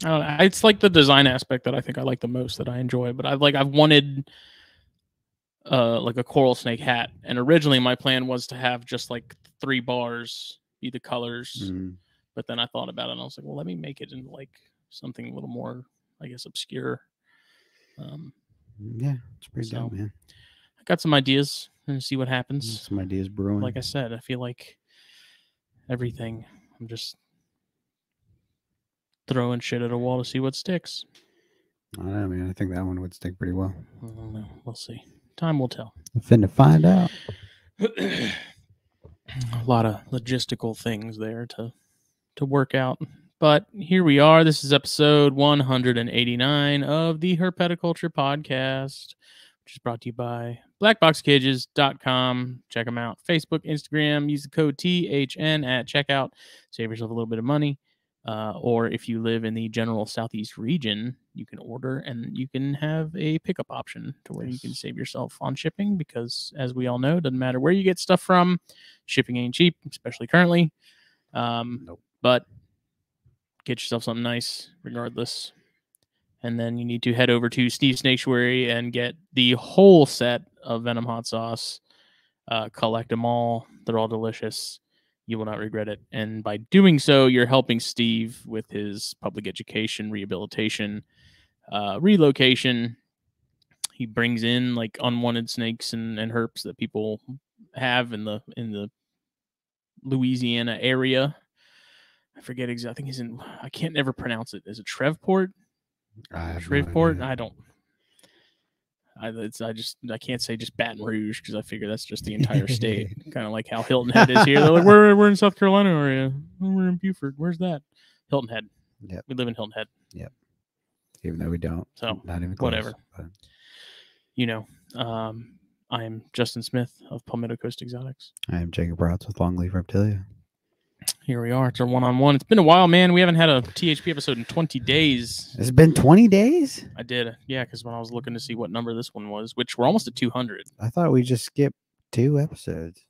I don't know. It's like the design aspect that I think I like the most, that I enjoy. But I've wanted like a coral snake hat, and originally my plan was to have just like 3 bars be the colors. Mm, But then I thought about it, and I was like, well, let me make it into like something a little more, I guess, obscure. Um, yeah, it's pretty dope, so man. I got some ideas and see what happens. Some ideas brewing. Like I said, I feel like everything, I'm just throwing shit at a wall to see what sticks. I don't know, man. I think that one would stick pretty well. I don't know. We'll see. Time will tell. Finna find out. A lot of logistical things there to work out. But here we are. This is episode 189 of the Herpeticulture Podcast, which is brought to you by blackboxcages.com. Check them out. Facebook, Instagram. Use the code THN at checkout. Save yourself a little bit of money. Or if you live in the general Southeast region, you can order and you can have a pickup option to where you can save yourself on shipping, because, as we all know, it doesn't matter where you get stuff from. Shipping ain't cheap, especially currently. Nope. But get yourself something nice regardless. And then you need to head over to Steve's Sanctuary and get the whole set of Venom hot sauce. Collect them all. They're all delicious. You will not regret it. And by doing so, you're helping Steve with his public education, rehabilitation, relocation. He brings in like unwanted snakes and herps that people have in the Louisiana area. I forget exactly. I think he's in. I can't never pronounce it. Is it Shreveport? I have no Shreveport? idea. I don't. I can't say just Baton Rouge, because I figure that's just the entire state. Kind of like how Hilton Head is here. They're like, we're in South Carolina area. We're in Beaufort. Where's that? Hilton Head. Yep. We live in Hilton Head. Yep. Even though we don't. So not even close, whatever. But... You know, I am Justin Smith of Palmetto Coast Exotics. I am Jacob Routz with Longleaf Reptilia. Here we are. It's our one-on-one. It's been a while, man. We haven't had a THP episode in 20 days. It's been 20 days? I did. Yeah, because when I was looking to see what number this one was, which we're almost at 200. I thought we just skipped 2 episodes.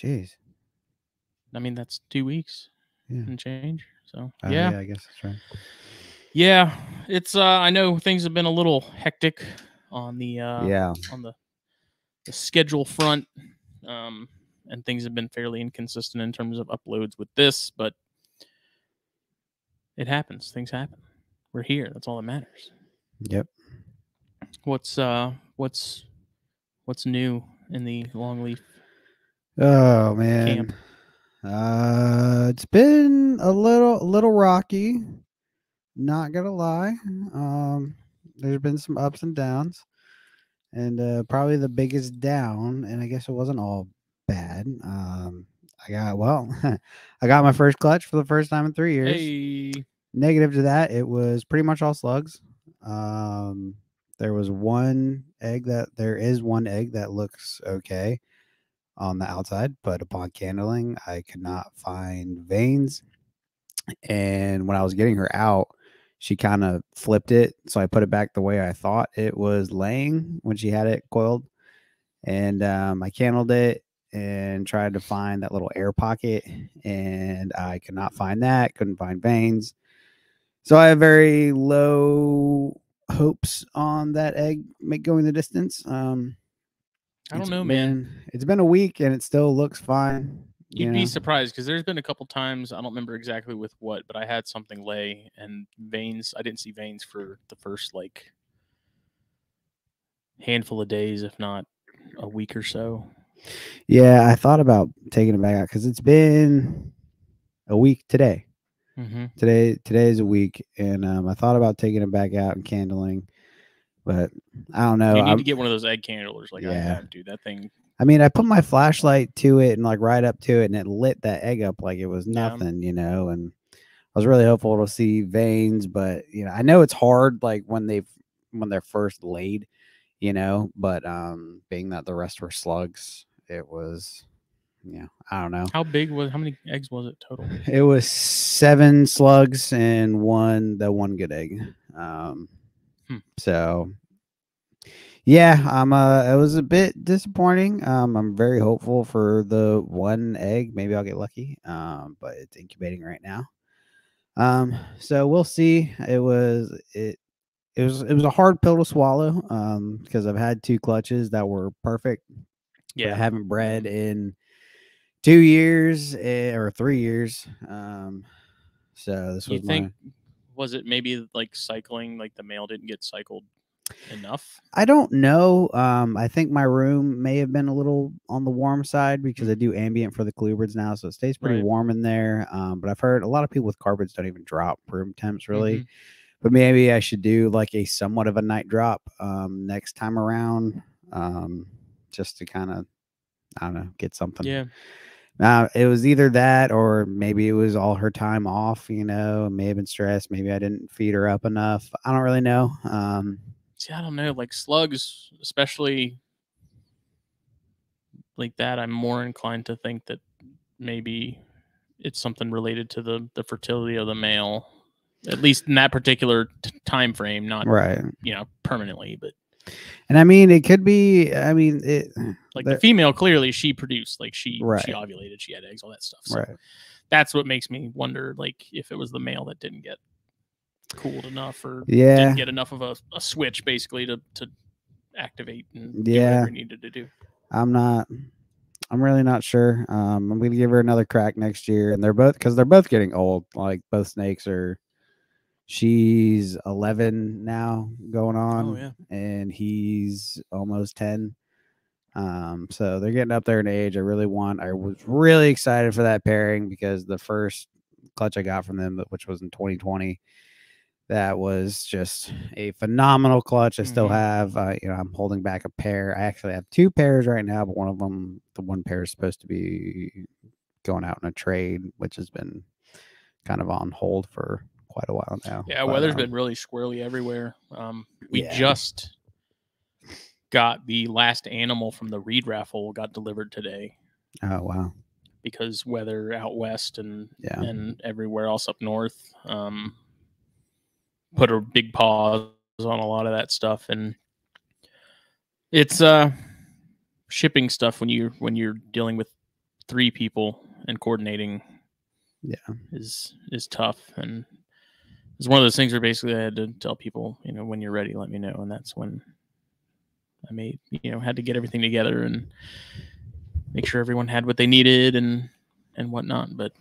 Jeez. I mean, that's 2 weeks Yeah. and change. So, yeah, I guess that's right. Yeah, it's I know things have been a little hectic on the on the schedule front, and things have been fairly inconsistent in terms of uploads with this, but it happens. Things happen. We're here. That's all that matters. Yep. What's new in the Longleaf? Oh man. Camp? It's been a little rocky. Not gonna lie. There's been some ups and downs, and probably the biggest down, and I guess it wasn't all bad. I got my first clutch for the first time in 3 years. Hey. Negative to that, it was pretty much all slugs. There is one egg that looks okay on the outside, but upon candling, I could not find veins. And when I was getting her out, she kind of flipped it, so I put it back the way I thought it was laying when she had it coiled. And I candled it and tried to find that little air pocket, and I could not find that. Couldn't find veins. So I have very low hopes on that egg going the distance. I don't know, man. It's been a week and it still looks fine. You'd be surprised, because there's been a couple times, I don't remember exactly with what, but I had something lay and veins. I didn't see veins for the first like handful of days, if not a week or so. Yeah, I thought about taking it back out because it's been a week today. Mm-hmm. Today is a week, and I thought about taking it back out and candling, but I don't know. You need to get one of those egg candlers, like I have, dude. That thing. I mean, I put my flashlight to it and like right up to it, and it lit that egg up like it was nothing, you know. And I was really hopeful to see veins, but I know it's hard, like when they're first laid, But being that the rest were slugs, it was, I don't know. How many eggs was it total? It was 7 slugs and one good egg. So. Yeah, it was a bit disappointing. I'm very hopeful for the one egg. Maybe I'll get lucky. But it's incubating right now. So we'll see. It was a hard pill to swallow. Because I've had 2 clutches that were perfect, but I haven't bred in 2 years or 3 years. So this You was think was it maybe like cycling, like the male didn't get cycled enough? I don't know. I think my room may have been a little on the warm side because I do ambient for the colubrids now, so it stays pretty Right. warm in there. But I've heard a lot of people with carpets don't even drop room temps really. Mhm. But maybe I should do like a somewhat of a night drop next time around, just to kind of, I don't know, get something. Yeah. It was either that or maybe it was all her time off. May have been stressed. Maybe I didn't feed her up enough. I don't really know. See, I don't know, like slugs, especially like that, I'm more inclined to think that maybe it's something related to the fertility of the male, at least in that particular time frame, not Right. permanently, but And I mean, it could be. I mean, like the female clearly she produced, like she Right. ovulated, she had eggs, all that stuff. So Right. that's what makes me wonder, like if it was the male that didn't get cooled enough or Yeah. didn't get enough of a switch basically to activate and do Yeah. whatever it needed to do. I'm really not sure. I'm going to give her another crack next year, and they're both getting old. Like both snakes are. She's 11 now, going on, Oh yeah. and he's almost 10. So they're getting up there in age. I was really excited for that pairing because the first clutch I got from them, which was in 2020, that was just a phenomenal clutch. I still have, I'm holding back a pair. I actually have 2 pairs right now, but one of them, the one pair is supposed to be going out in a trade, which has been kind of on hold for quite a while now. Yeah, weather's been really squirrely everywhere. We just got the last animal from the Reed raffle got delivered today. Oh wow! Because weather out west and everywhere else up north put a big pause on a lot of that stuff, and it's shipping stuff when you're dealing with 3 people and coordinating. is tough, and it's one of those things where basically I had to tell people, when you're ready, let me know, and that's when I had to get everything together and make sure everyone had what they needed and whatnot. But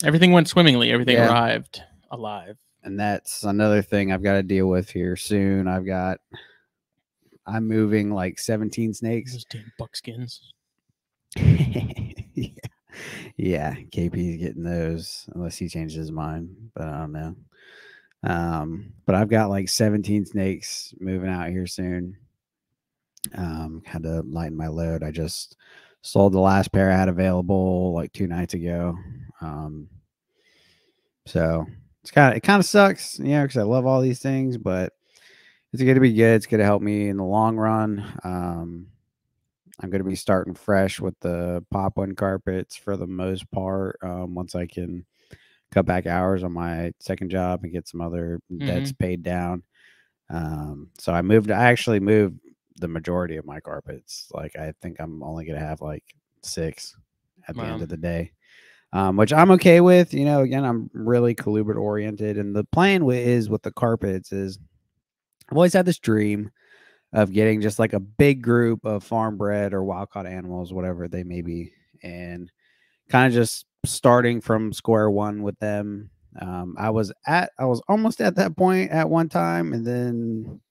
everything went swimmingly. Everything arrived alive. And that's another thing I've got to deal with here soon. I'm moving like 17 snakes. Those damn buckskins. Yeah, KP's getting those unless he changes his mind, but I don't know. But I've got like 17 snakes moving out here soon. Had to lighten my load. I just sold the last pair I had available like 2 nights ago. So it kind of sucks, because I love all these things, but it's going to be good. It's going to help me in the long run. I'm going to be starting fresh with the pop-one carpets for the most part. Once I can cut back hours on my second job and get some other debts paid down. So I actually moved the majority of my carpets. Like I think I'm only going to have like 6 at the end of the day. Which I'm okay with. Again, I'm really colubrid oriented, and the plan with the carpets is I've always had this dream of getting just like a big group of farm bred or wild caught animals, whatever they may be, and kind of just starting from square one with them. I was almost at that point at one time, and then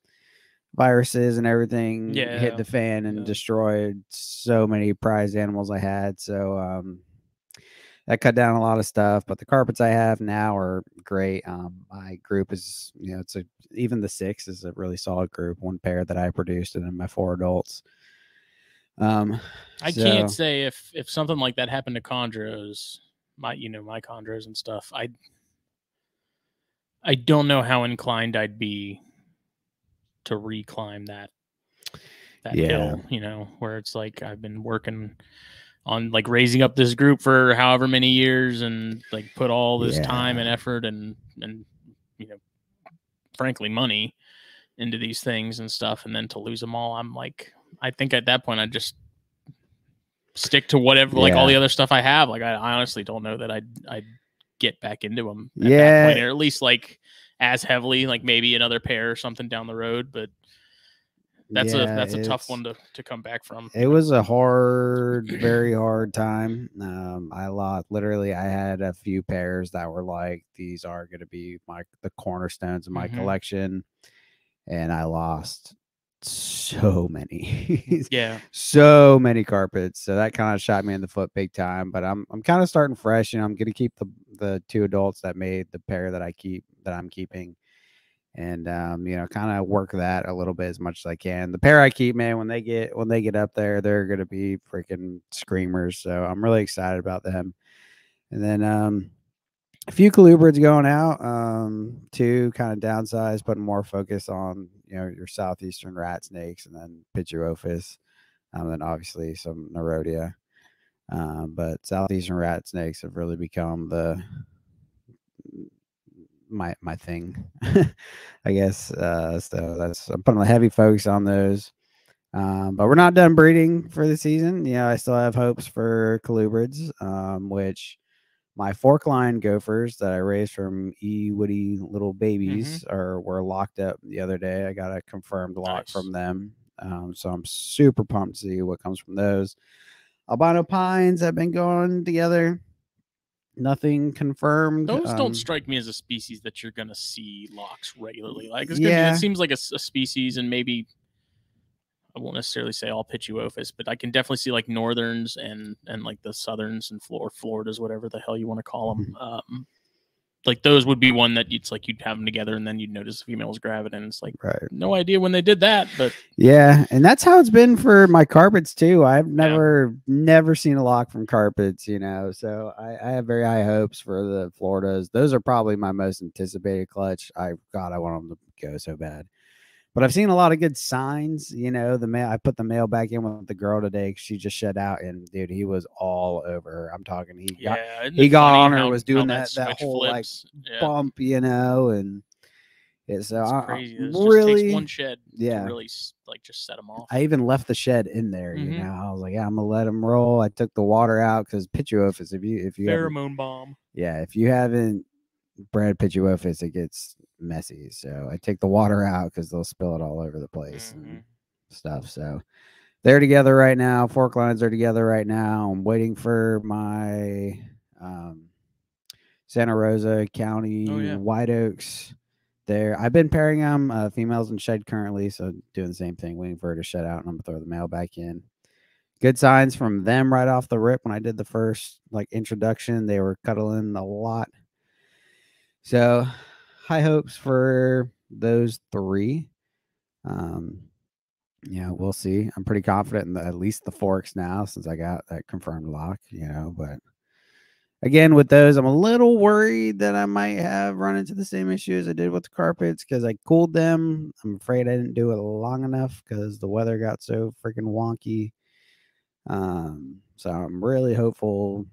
viruses and everything hit the fan and destroyed so many prized animals I had. So that cut down a lot of stuff, but the carpets I have now are great. My group is, even the 6 is a really solid group. 1 pair that I produced, and then my 4 adults. I can't say if something like that happened to chondros, my chondros and stuff. I don't know how inclined I'd be to reclimb that hill. Where it's like I've been working on like raising up this group for however many years and like put all this time and effort and frankly money into these things and stuff, and then to lose them all, I'm like, I think at that point I'd just stick to whatever, like all the other stuff I have. Like I honestly don't know that I'd get back into them at that Yeah. point, or at least like as heavily, like maybe another pair or something down the road. But that's a tough one to come back from. It was a hard, very hard time. I lost literally. I had a few pairs that were like, these are going to be the cornerstones of my collection, and I lost so many. Yeah, so many carpets. So that kind of shot me in the foot big time. But I'm kind of starting fresh, and I'm going to keep the two adults that made the pair that I'm keeping. And kind of work that a little bit as much as I can. The pair I keep, man, when they get up there, they're gonna be freaking screamers. So I'm really excited about them. And then a few colubrids going out, to kind of downsize, putting more focus on your southeastern rat snakes, and then Pituophis, and then obviously some Nerodia. But southeastern rat snakes have really become my thing, I guess. So I'm putting a heavy focus on those. But we're not done breeding for the season. I still have hopes for colubrids, which my fork line gophers that I raised from Woody little babies were locked up the other day. I got a confirmed lock from them. So I'm super pumped to see what comes from those. Albino pines have been going together. Nothing confirmed. Those don't strike me as a species that you're going to see locks regularly. Like, it seems like a species, and maybe I won't necessarily say all Pituophis, but I can definitely see like northerns and like the southerns and Floridas, whatever the hell you want to call them. Like those would be one that you'd have them together, and then you'd notice the females grab it, and it's like, right. No idea when they did that, but yeah, and that's how it's been for my carpets too. I've never seen a lock from carpets, so I have very high hopes for the Floridas. Those are probably my most anticipated clutch. I want them to go so bad. But I've seen a lot of good signs. The male, I put the male back in with the girl today because she just shed out, and dude, he was all over her. I'm talking, he got on her, was doing that whole flips. Like bump, and it's crazy. It really takes one shed to really like just set them off. I even left the shed in there. I was like, I'm gonna let him roll. I took the water out because Pituophis, if you pheromone bomb. Yeah, if you haven't bred Pituophis, it gets messy. So I take the water out because they'll spill it all over the place and stuff. So they're together right now. Fork lines are together right now. I'm waiting for my Santa Rosa County White Oaks. There, I've been pairing them. Females in shed currently, so doing the same thing, waiting for her to shed out, and I'm gonna throw the male back in. Good signs from them right off the rip. When I did the first introduction, they were cuddling a lot. So high hopes for those three. We'll see. I'm pretty confident in at least the forks now, since I got that confirmed lock, but again, with those, I'm a little worried that I might have run into the same issue as I did with the carpets because I cooled them. I'm afraid I didn't do it long enough because the weather got so freaking wonky. So I'm really hopeful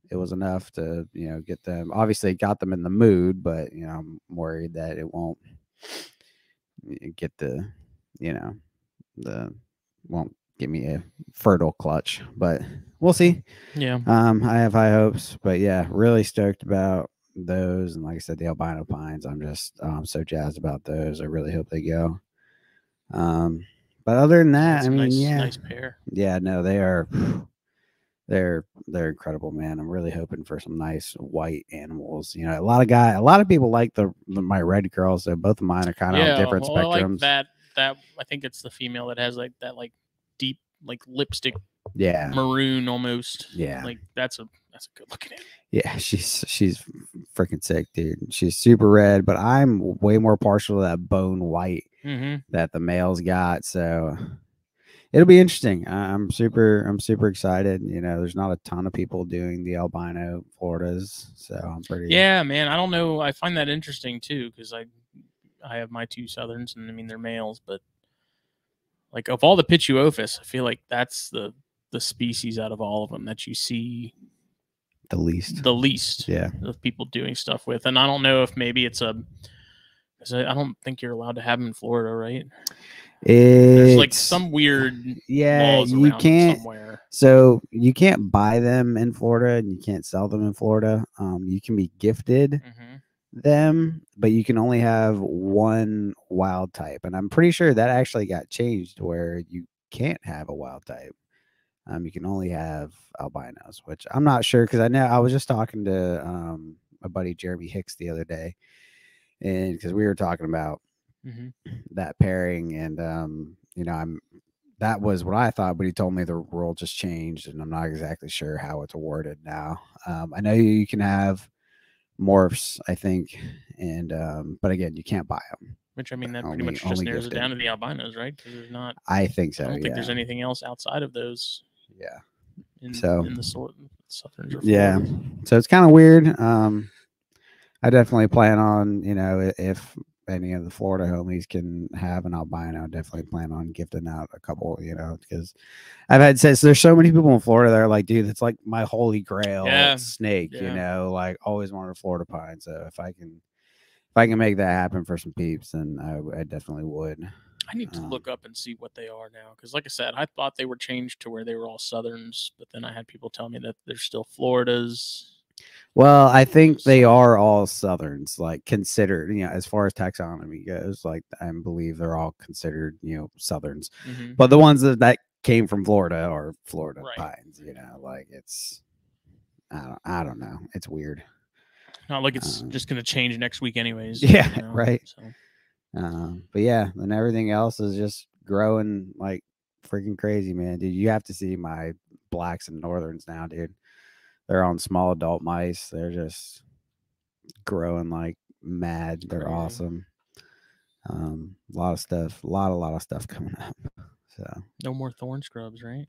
it was enough to, get them. Obviously, got them in the mood, but I'm worried that it won't get won't give me a fertile clutch, but we'll see. Yeah. I have high hopes, but yeah, really stoked about those. And like I said, the albino pines, I'm so jazzed about those. I really hope they go. But other than that, I mean, nice pair. Yeah, no, they are. They're incredible, man. I'm really hoping for some nice white animals. A lot of people like my red girls. So both of mine are kind of on different spectrums. I like that I think it's the female that has that deep lipstick maroon almost. Yeah, that's a good looking animal. Yeah, she's freaking sick, dude. She's super red, but I'm way more partial to that bone white that the male's got. So it'll be interesting. I'm super excited. There's not a ton of people doing the albino Floridas, so I'm pretty. Yeah, man. I don't know. I find that interesting too because I have my two southerns, and I mean they're males, but of all the Pituophis, I feel like that's the species out of all of them that you see the least of people doing stuff with. And I don't know if maybe it's because I don't think you're allowed to have them in Florida, right? There's like It's some weird yeah, laws you around it can't. somewhere. So you can't buy them in Florida, and you can't sell them in Florida. You can be gifted Hmm. them, but you can only have one wild type. And I'm pretty sure that actually got changed where you can't have a wild type. You can only have albinos, which I'm not sure because I know I was just talking to my buddy Jeremy Hicks the other day, and because we were talking about Hmm. that pairing, and that was what I thought, but he told me the rule just changed, and I'm not exactly sure how it's worded now. I know you can have morphs, I think, and but again, you can't buy them. Which, I mean, that pretty Only much just only narrows it gifted. down to the albinos, right? Because there's not. I think I so. don't think there's Yeah. anything else outside of those Yeah. in So the southerns or yeah. Florida. So it's kind of weird. I definitely plan on, if any of the Florida homies can have an albino, I definitely plan on gifting out a couple, because I've had says there's so many people in Florida that are like, dude, that's like my holy grail Yeah. snake, Yeah. like always wanted a Florida pine. So if I can make that happen for some peeps, then I definitely would. I need to look up and see what they are now. Because, like I said, I thought they were changed to where they were all southerns, but then I had people tell me that they're still Floridas. Well, I think they So- are all southerns, like considered, as far as taxonomy goes. Like I believe they're all considered, southerns. Mhm. But the ones that came from Florida are Florida Right. pines. Like it's I don't know. It's weird. Not like it's just going to change next week, anyways. Yeah, you know, right. So But yeah, and everything else is just growing like freaking crazy, man. Dude, you have to see my blacks and northerns now, dude. They're on small adult mice. They're just growing like mad. They're crazy. awesome. A lot of stuff, a lot of stuff coming up. So No more thorn scrubs, right?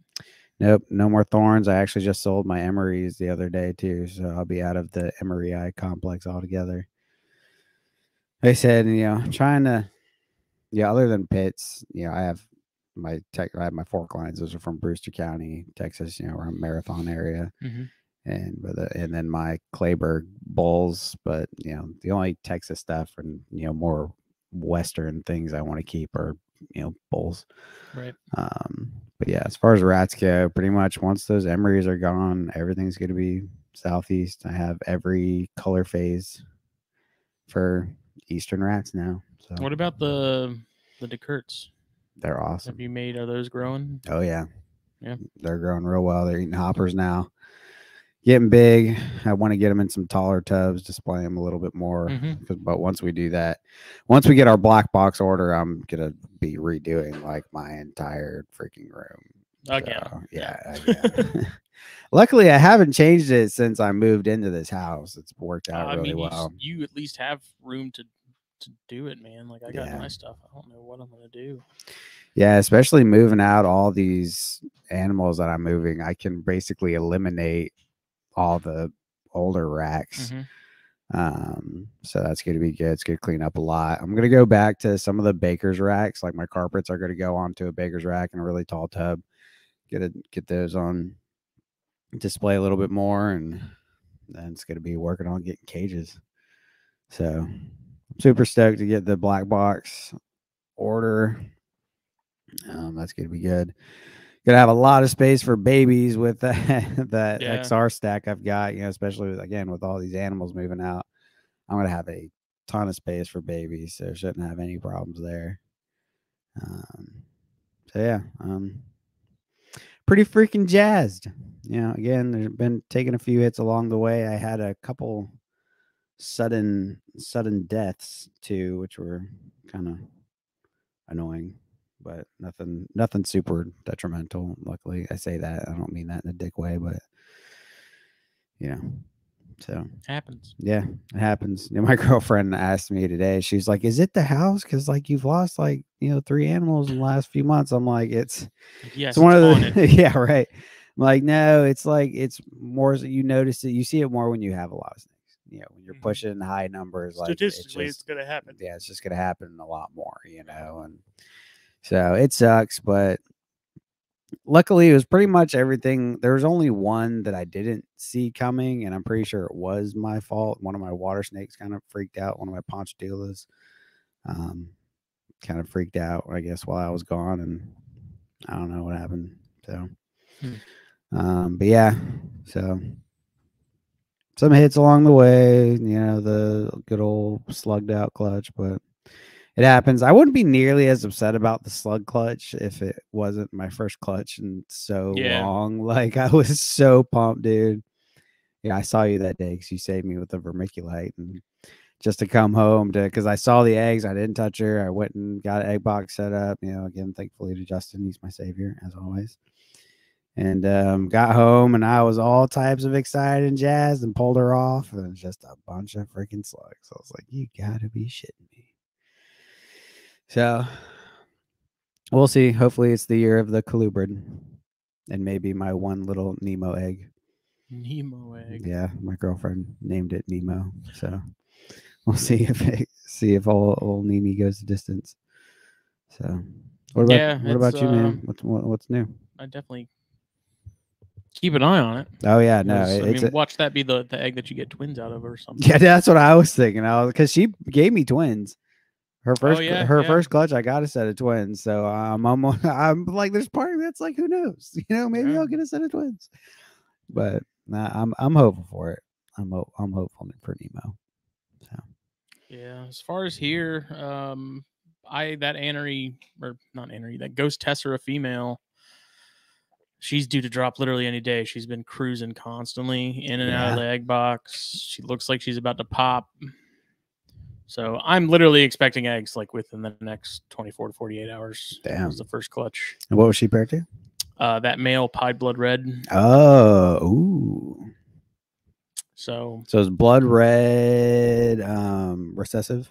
nope, no more thorns. I actually just sold my emeries the other day too, so I'll be out of the emery eye complex altogether. They said, trying to, yeah, other than pits, I have I have my fork lines. Those are from Brewster County, Texas. Around Marathon area, Mm-hmm. and then my Clayburg bulls. But the only Texas stuff and more Western things I want to keep are bulls. Right. But yeah, as far as rats go, pretty much once those emeries are gone, everything's going to be southeast. I have every color phase for eastern rats now. So What about the DeKirts? they're awesome. Have you made? Are those growing? Oh yeah, Yeah. they're growing real well. They're eating hoppers now, getting big. I want to get them in some taller tubs, display them a little bit more. Mhm. But once we do that, once we get our black box order, I'm gonna be redoing like my entire freaking room Again. So, yeah. Again. Luckily, I haven't changed it since I moved into this house. It's worked out really well. You at least have room to do it, man. Like I got Yeah. my stuff. I don't know what I'm gonna do. Yeah, especially moving out all these animals that I'm moving, I can basically eliminate all the older racks. So that's going to be good. It's going to clean up a lot. I'm going to go back to some of the baker's racks. Like my carpets are going to go onto a baker's rack in a really tall tub. Get those on display a little bit more, and then it's going to be working on getting cages. So I'm super stoked to get the black box order. That's going to be good. Gonna have a lot of space for babies with that XR stack I've got, especially with all these animals moving out. I'm gonna have a ton of space for babies, so shouldn't have any problems there. So yeah, pretty freaking jazzed. Again, there's been taking a few hits along the way. I had a couple sudden deaths too, which were kind of annoying, but nothing super detrimental. Luckily, I say that I don't mean that in a dick way, but so Happens. Yeah, it happens. My girlfriend asked me today. She's like, "Is it the house? Because like you've lost 3 animals in the last few months." I'm like, "It's yes, it's one it's of the yeah, right." I'm like, no, it's like it's more. You notice it. You see it more when you have a lot of snakes. When you're pushing high numbers, statistically, it's gonna happen. Yeah, it's just gonna happen a lot more. And so it sucks, but luckily it was pretty much everything. There was only one that I didn't see coming, and I'm pretty sure it was my fault. One of my water snakes kind of freaked out, one of my ponchadulas. kind of freaked out, I guess, while I was gone, and I don't know what happened. So, but yeah, so some hits along the way, the good old slugged out clutch, but it happens. I wouldn't be nearly as upset about the slug clutch if it wasn't my first clutch in so long. Like, I was so pumped, dude. Yeah, I saw you that day because you saved me with the vermiculite, and just to come home because I saw the eggs, I didn't touch her. I went and got an egg box set up. Again, thankfully to Justin, he's my savior as always. And got home, and I was all types of excited and jazzed, and pulled her off, and it was just a bunch of freaking slugs. I was like, "You gotta be shitting me!" So we'll see. Hopefully, it's the year of the colubrid, and maybe my one little Nemo egg. Nemo egg. Yeah, my girlfriend named it Nemo. So we'll see if old Nemi goes the distance. So what about you, man? What's new? I definitely keep an eye on it. Oh yeah, no. Watch that be the egg that you get twins out of or something. Yeah, that's what I was thinking. Because she gave me twins. Her first clutch, I got a set of twins. So I'm like, there's part of me that's like, who knows? Maybe I'll get a set of twins. But I'm hopeful for it. I'm hopeful for Nemo. So yeah, as far as here, that Ghost Tessera female, she's due to drop literally any day. She's been cruising constantly in and out of the egg box. She looks like she's about to pop. So I'm literally expecting eggs like within the next 24 to 48 hours. Damn. That was the first clutch. And what was she paired to? That male pied blood red. Oh, ooh. So it's blood red, recessive.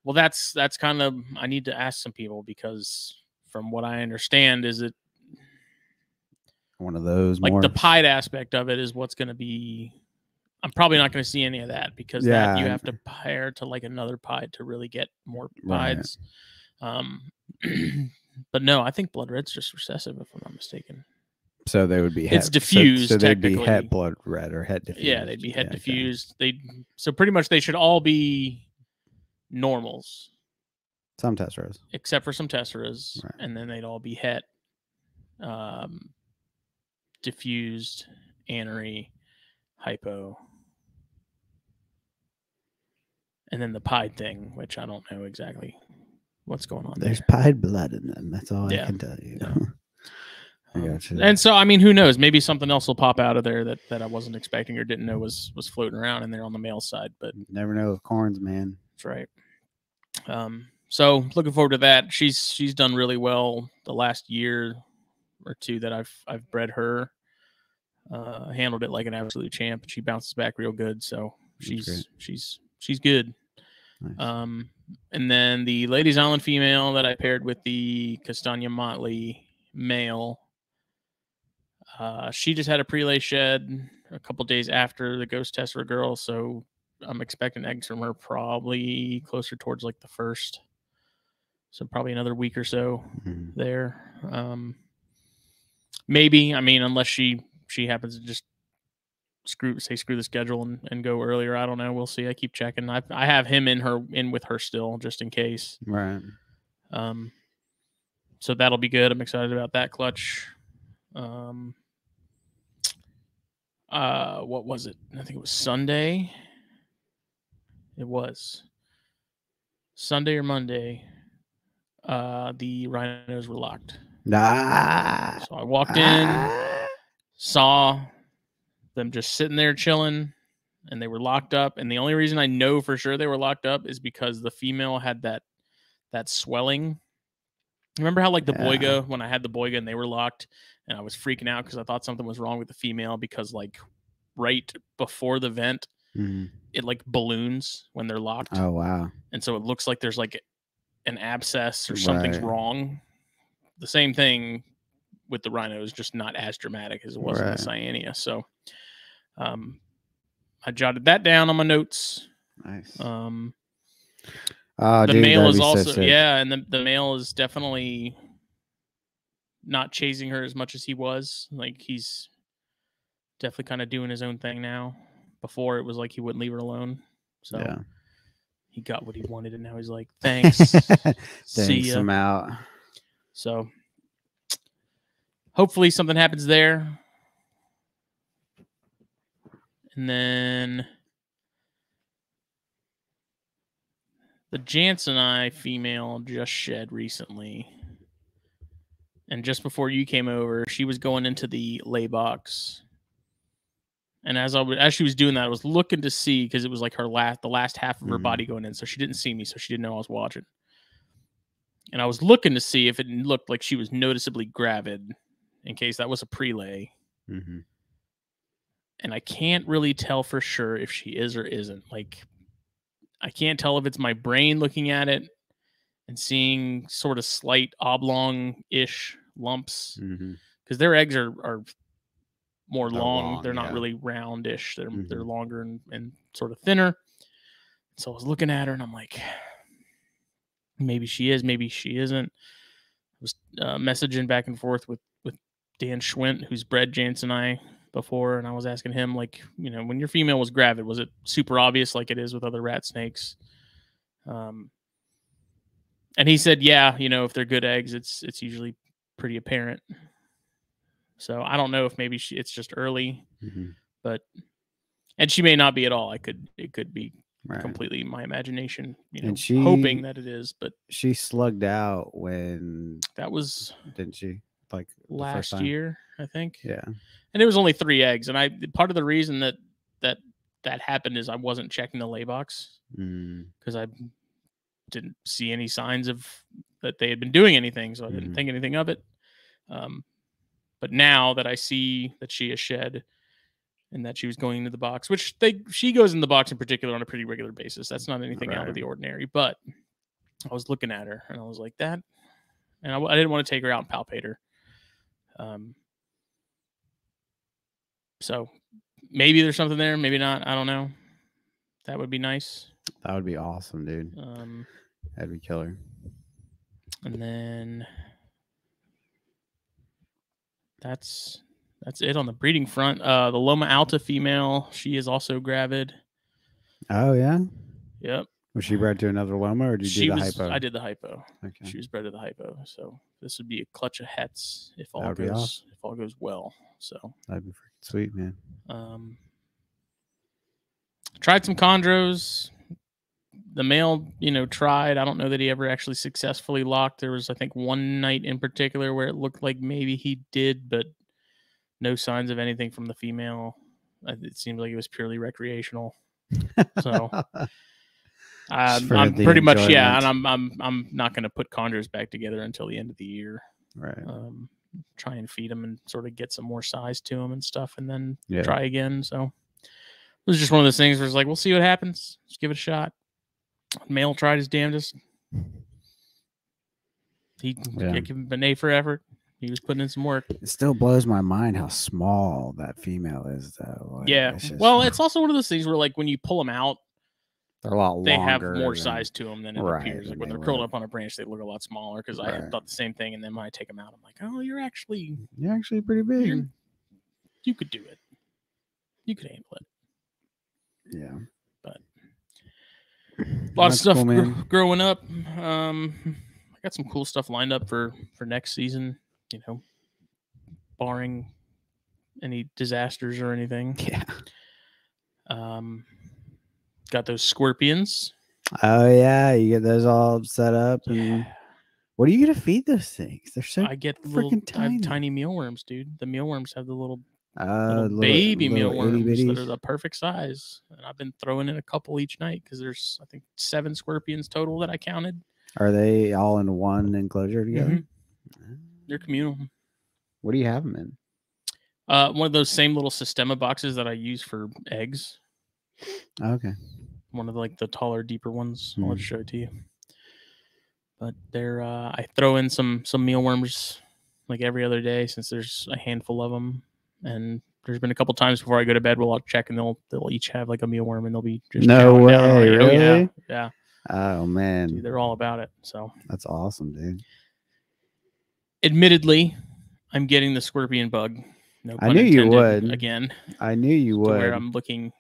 Well, that's kind of, I need to ask some people, because from what I understand, is it one of those like the pied aspect of it is what's going to be. I'm probably not going to see any of that, because that you have to pair to like another pied to really get more pieds. But no, I think blood red's just recessive, if I'm not mistaken. So they would be it's diffused. So they'd be het blood red or het diffused. Yeah, they'd be het diffused. Okay. So pretty much they should all be normals. Some tesseras, except for some tesseras, and then they'd all be het, diffused, anery, hypo, and then the pied thing, which I don't know exactly what's going on. There's pied blood in them. That's all I can tell you. Yeah. I got you. And so, I mean, who knows? Maybe something else will pop out of there that I wasn't expecting or didn't know was floating around in there on the male side. But never know with corns, man. That's right. So looking forward to that. She's done really well the last year or two that I've bred her. Handled it like an absolute champ. She bounces back real good. So she's good. Nice. And then the Ladies Island female that I paired with the Castagna Motley male. She just had a prelay shed a couple days after the Ghost Tessera girl, so I'm expecting eggs from her probably closer towards like the first. So probably another week or so there. Maybe, I mean, unless she happens to just screw the schedule and go earlier. I don't know. We'll see. I keep checking. I have him in with her still, just in case. Right. So that'll be good. I'm excited about that clutch. What was it? I think it was Sunday. It was Sunday or Monday. The rhinos were locked. So I walked in, saw them just sitting there chilling, and they were locked up. And the only reason I know for sure they were locked up is because the female had that swelling. Remember how like the Boiga, when I had the Boiga and they were locked, and I was freaking out because I thought something was wrong with the female, because like right before the vent, it like balloons when they're locked. Oh, wow. And so it looks like there's like an abscess or something's wrong. The same thing with the rhinos, just not as dramatic as it was in the Cyanea. So I jotted that down on my notes. Nice. The male is also, and the male is definitely not chasing her as much as he was. Like, he's definitely kind of doing his own thing now. Before, it was like he wouldn't leave her alone. So he got what he wanted, and now he's like, thanks. See Thanks, ya. I'm out. So hopefully something happens there. And then the Jansenii female just shed recently. And just before you came over, she was going into the lay box. And as she was doing that, I was looking to see, because it was like the last half of her body going in, so she didn't see me, so she didn't know I was watching. And I was looking to see if it looked like she was noticeably gravid, in case that was a prelay. Mm-hmm. And I can't really tell for sure if she is or isn't. Like, I can't tell if it's my brain looking at it and seeing sort of slight oblong-ish lumps, because their eggs are more long. They're not really roundish. They're longer and sort of thinner. So I was looking at her and I'm like, maybe she is, maybe she isn't. I was messaging back and forth with Dan Schwint, who's bred Jansenii before, and I was asking him, like, when your female was gravid, was it super obvious like it is with other rat snakes? And he said, yeah, if they're good eggs, it's usually pretty apparent. So I don't know if maybe it's just early, and she may not be at all. It could be completely my imagination, and hoping that it is. But she slugged out when that was, didn't she? Like last year, I think. Yeah. And it was only 3 eggs, and part of the reason that happened is I wasn't checking the lay box because I didn't see any signs of that they had been doing anything, so I didn't think anything of it. But now that I see that she has shed and that she was going into the box, which she goes in the box in particular on a pretty regular basis. That's not anything out of the ordinary. But I was looking at her and I was like, that, and I didn't want to take her out and palpate her. So maybe there's something there, maybe not. I don't know. That would be nice. That would be awesome, dude. That'd be killer. And then that's it on the breeding front. The Loma Alta female, she is also gravid. Oh yeah. Yep. Was she bred to another Loma, or did you do the hypo? I did the hypo. Okay. She was bred to the hypo. So this would be a clutch of hets if all goes well. So that'd be freaking sweet, man. Tried some chondros. The male, tried. I don't know that he ever actually successfully locked. There was, I think, one night in particular where it looked like maybe he did, but no signs of anything from the female. It seemed like it was purely recreational. So I'm pretty much and I'm not going to put chondros back together until the end of the year. Right. Try and feed them and sort of get some more size to them and stuff, and then try again. So it was just one of those things where it's like, we'll see what happens. Just give it a shot. Male tried his damnedest. He gave him an A for effort. He was putting in some work. It still blows my mind how small that female is, though. Like, yeah. Well, it's also one of those things where, like, when you pull them out, they're a lot longer. They have more size to them than it appears. Like when they're curled up on a branch, they look a lot smaller. Because I thought the same thing, and then when I take them out, I'm like, oh, you're actually pretty big. You could do it. You could handle it. Yeah. But a lot of stuff growing up. I got some cool stuff lined up for next season. Barring any disasters or anything. Yeah. Got those scorpions. Oh yeah, you get those all set up. And what are you gonna feed those things? They're so I get freaking tiny mealworms, dude. The mealworms have the little baby mealworms that are the perfect size, and I've been throwing in a couple each night because there's, I think, 7 scorpions total that I counted. Are they all in one enclosure together? They're communal. What do you have them in? One of those same little Sistema boxes that I use for eggs. Okay. One of the taller, deeper ones. I'll just show it to you. But they're I throw in some mealworms like every other day since there's a handful of them, and there's been a couple times before I go to bed where I'll check and they'll each have like a mealworm and they'll be just no way, really? Oh, yeah. Oh man, dude, they're all about it. So that's awesome, dude. Admittedly, I'm getting the scorpion bug. No pun I knew intended, you would. Again, I knew you would. Where I'm looking,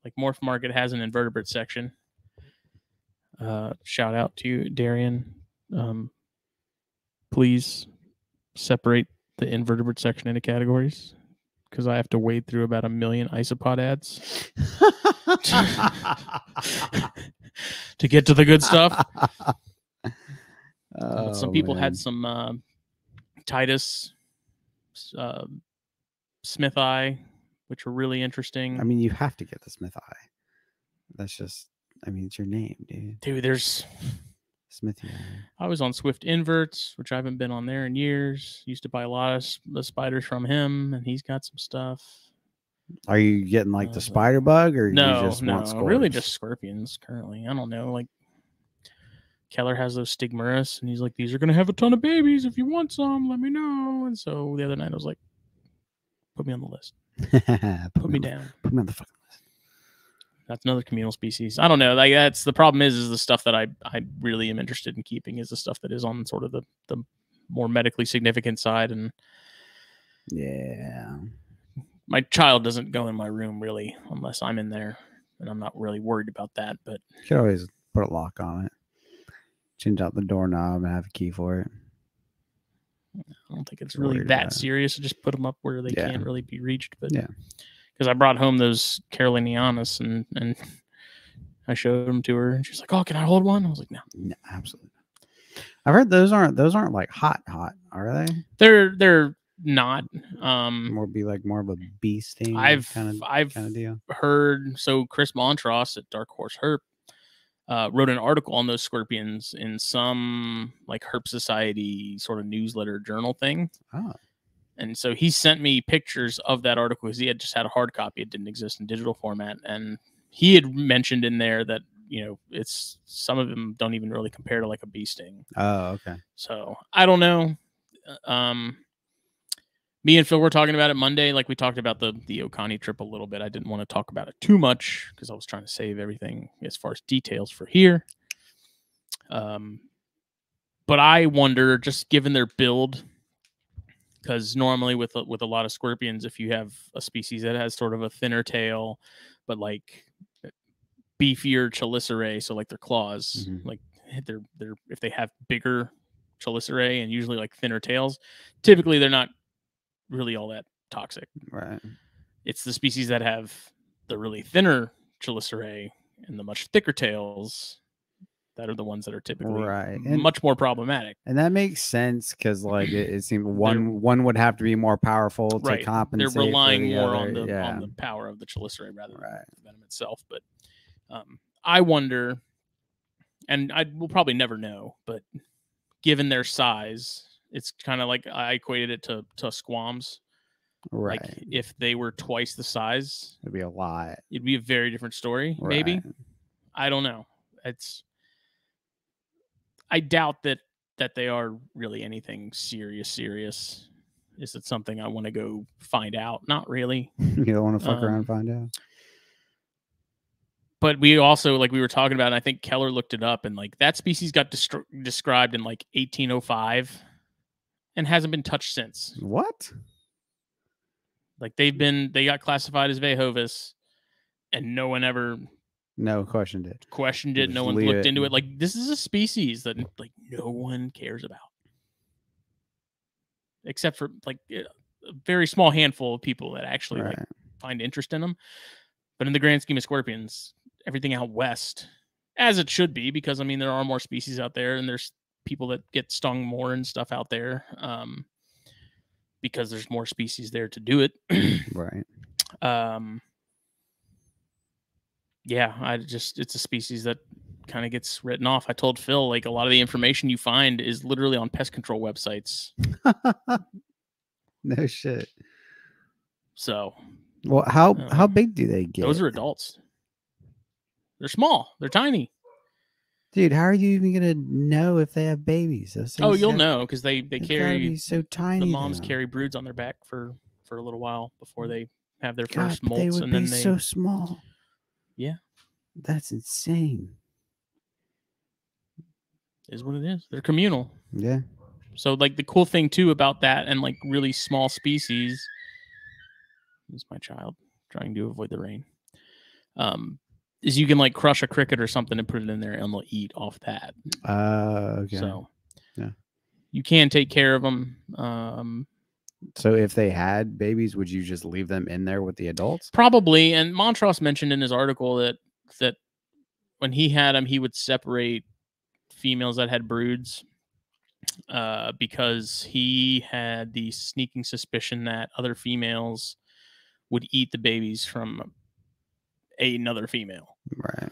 like Morph Market has an invertebrate section, Shout out to you, Darian. Please separate the invertebrate section into categories because I have to wade through about 1 million isopod ads to get to the good stuff. But some people had some Titus Smith eye, which were really interesting. I mean, you have to get the Smith eye. That's just, I mean, it's your name, dude. Dude, there's Smithy. I was on Swift Inverts, which I haven't been on there in years. Used to buy a lot of the spiders from him, and he's got some stuff. Are you getting like the spider bug, or no, you just want scorpions? Really just scorpions currently. I don't know. Like Keller has those Stigmerus, and he's like, "These are gonna have a ton of babies. If you want some, let me know." And so the other night I was like, "Put me on the list. Put me down. Put me on the fucking list." That's another communal species. I don't know. Like that's the problem is the stuff that I really am interested in keeping is the stuff that is on sort of the more medically significant side. And yeah, my child doesn't go in my room really unless I'm in there, and I'm not really worried about that. But you could always put a lock on it, change out the doorknob, and have a key for it. I don't think it's really that serious. Just put them up where they can't really be reached. But yeah. Because I brought home those Carolinianus and I showed them to her, and she's like, "Oh, can I hold one?" I was like, "No, absolutely." I've heard those aren't like hot, are they? They're not. More of a bee sting. I've kind of deal. Heard. So Chris Montross at Dark Horse Herp wrote an article on those scorpions in some like Herp Society sort of newsletter journal thing. Oh. And so he sent me pictures of that article because he had just had a hard copy. It didn't exist in digital format. And he had mentioned in there that, you know, it's some of them don't even really compare to like a bee sting. Oh, okay. So I don't know. Me and Phil were talking about it Monday. Like we talked about the Oconee trip a little bit. I didn't want to talk about it too much because I was trying to save everything as far as details for here. But I wonder, just given their build, because normally with a lot of scorpions, if you have a species that has sort of a thinner tail, but like beefier chelicerae, so like their claws, like they're if they have bigger chelicerae and usually like thinner tails, typically they're not really all that toxic. Right. It's the species that have the really thinner chelicerae and the much thicker tails that are the ones that are typically much more problematic. And that makes sense because like it seems one would have to be more powerful to compensate. They're relying more on the power of the chelicerae rather than the venom itself. But I wonder, and I will probably never know, but given their size, it's kind of like I equated it to squams. Right. Like if they were twice the size, it'd be a lot. It'd be a very different story. Right. Maybe. I don't know. I doubt that they are really anything serious. Is it something I want to go find out? Not really. You don't want to fuck around and find out. But we also, like we were talking about, and I think Keller looked it up, and like that species got described in like 1805 and hasn't been touched since. What? Like they got classified as Vehovis, and no one ever questioned it. No one looked into it. Like this is a species that like no one cares about, except for like a very small handful of people that actually like find interest in them. But in the grand scheme of scorpions, everything out west, as it should be, because I mean there are more species out there, and there's people that get stung more and stuff out there, because there's more species there to do it. Right. Yeah, it's a species that kind of gets written off. I told Phil, like a lot of the information you find is literally on pest control websites. No shit. So, well, how big do they get? Those are adults. They're small. They're tiny. Dude, how are you even gonna know if they have babies? You'll know because they carry so tiny. The moms carry broods on their back for a little while before they have their first molts, they would be so small. Yeah, that's insane. Is what it is. They're communal. Yeah. So like the cool thing too about that and like really small species. This is my child trying to avoid the rain. is you can like crush a cricket or something and put it in there, and they'll eat off that. Okay. So Yeah. you can take care of them. So if they had babies, would you just leave them in there with the adults? Probably. And Montross mentioned in his article that when he had them, he would separate females that had broods because he had the sneaking suspicion that other females would eat the babies from another female. Right.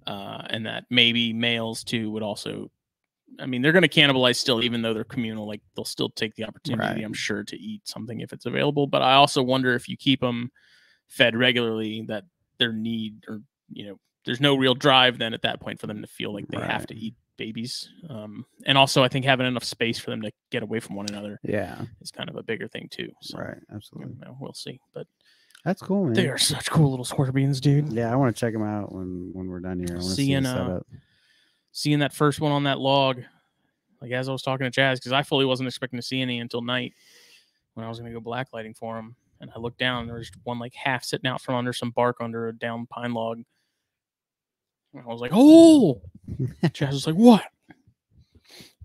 And that maybe males too would also, I mean, they're going to cannibalize still, even though they're communal. Like they'll still take the opportunity, I'm sure, to eat something if it's available. But I also wonder if you keep them fed regularly, that their need, or there's no real drive then at that point for them to feel like they have to eat babies. And also, I think having enough space for them to get away from one another, is kind of a bigger thing too. So, right, absolutely. We'll see, but. That's cool, man. They are such cool little scorpions, dude. Yeah, I want to check them out when we're done here. I want to see the setup. Seeing that first one on that log, like as I was talking to Chaz, because I fully wasn't expecting to see any until night when I was going to go blacklighting for him. And I looked down, and there was one like half sitting out from under some bark under a down pine log. And I was like, oh! Chaz was like, what?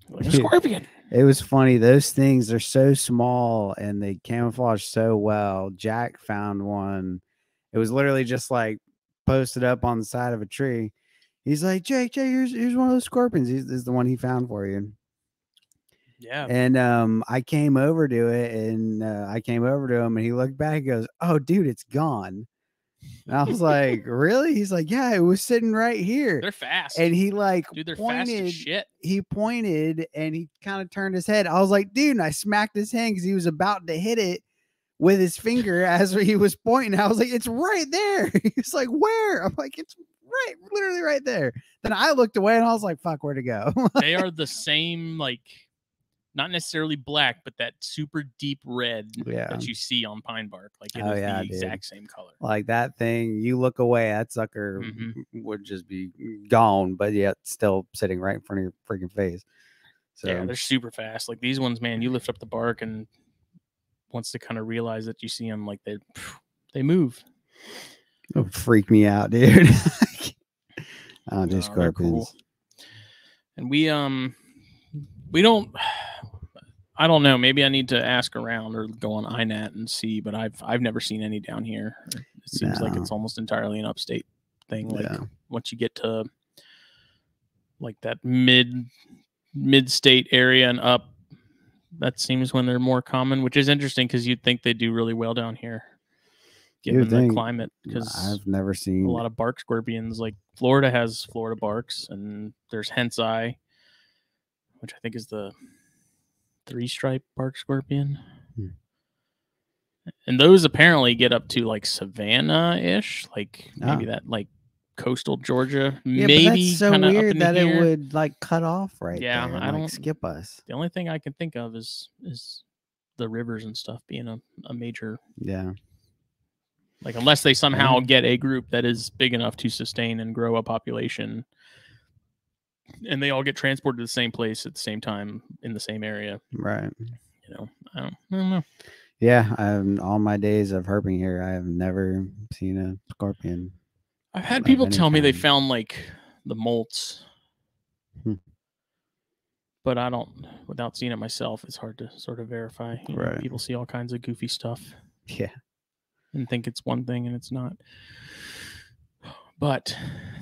Like a scorpion. It was funny. Those things are so small and they camouflage so well. Jack found one. It was literally just like posted up on the side of a tree. He's like, Jake, here's one of those scorpions. This is the one he found for you. Yeah. And I came over to it, and I came over to him, and he looked back and goes, oh, dude, it's gone. And I was like, really? He's like, yeah, it was sitting right here. They're fast. And he like, dude, they're pointed, fast as shit. He pointed and he kind of turned his head. I was like, dude, and I smacked his hand because he was about to hit it with his finger as he was pointing. I was like, it's right there. He's like, where? I'm like, it's right, literally right there. Then I looked away and I was like, fuck, where'd it go? They are the same, like, not necessarily black, but that super deep red that you see on pine bark. Like it is the exact same color. Like that thing, you look away, that sucker would just be gone, but yet still sitting right in front of your freaking face. So yeah, they're super fast. Like these ones, man, you lift up the bark, and once they kind of realize that you see them, like they move. It'll freak me out, dude. Oh, just scorpions. Cool. And we don't. I don't know. Maybe I need to ask around or go on INAT and see. But I've never seen any down here. It seems like it's almost entirely an upstate thing. Like once you get to like that mid-state area and up, that seems when they're more common. Which is interesting because you'd think they do really well down here, given the climate. Because I've never seen a lot of bark scorpions. Like Florida has Florida barks, and there's hentai, which I think is the 3-stripe bark scorpion. And those apparently get up to like Savannah-ish, like maybe that like coastal Georgia. Yeah, maybe but that's so weird that here. It would like cut off right there. I don't skip us. The only thing I can think of is the rivers and stuff being a major. Yeah. Like unless they somehow get a group that is big enough to sustain and grow a population, and they all get transported to the same place at the same time in the same area. Right. I don't know. Yeah. All my days of herping here, I have never seen a scorpion. I've had people tell me they found like the molts. But I don't, without seeing it myself, it's hard to sort of verify. People see all kinds of goofy stuff. Yeah. And think it's one thing and it's not. But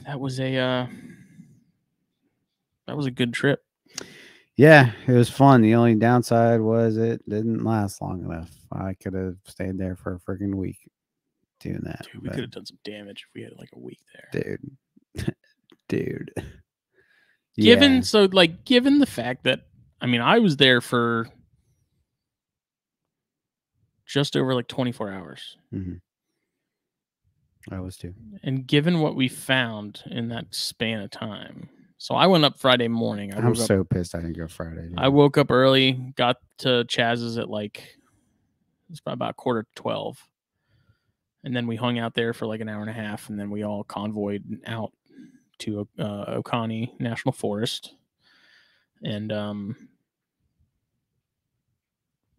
that was a good trip. Yeah, it was fun. The only downside was it didn't last long enough. I could have stayed there for a freaking week doing that. Dude, we could have done some damage if we had like a week there. Dude. Given the fact that, I mean, I was there for just over like 24 hours. I was too. And given what we found in that span of time. So I went up Friday morning. I'm so pissed I didn't go Friday. Dude. I woke up early, got to Chaz's at it's probably about 11:45. And then we hung out there for like an hour and a half, and then we all convoyed out to Oconee National Forest. And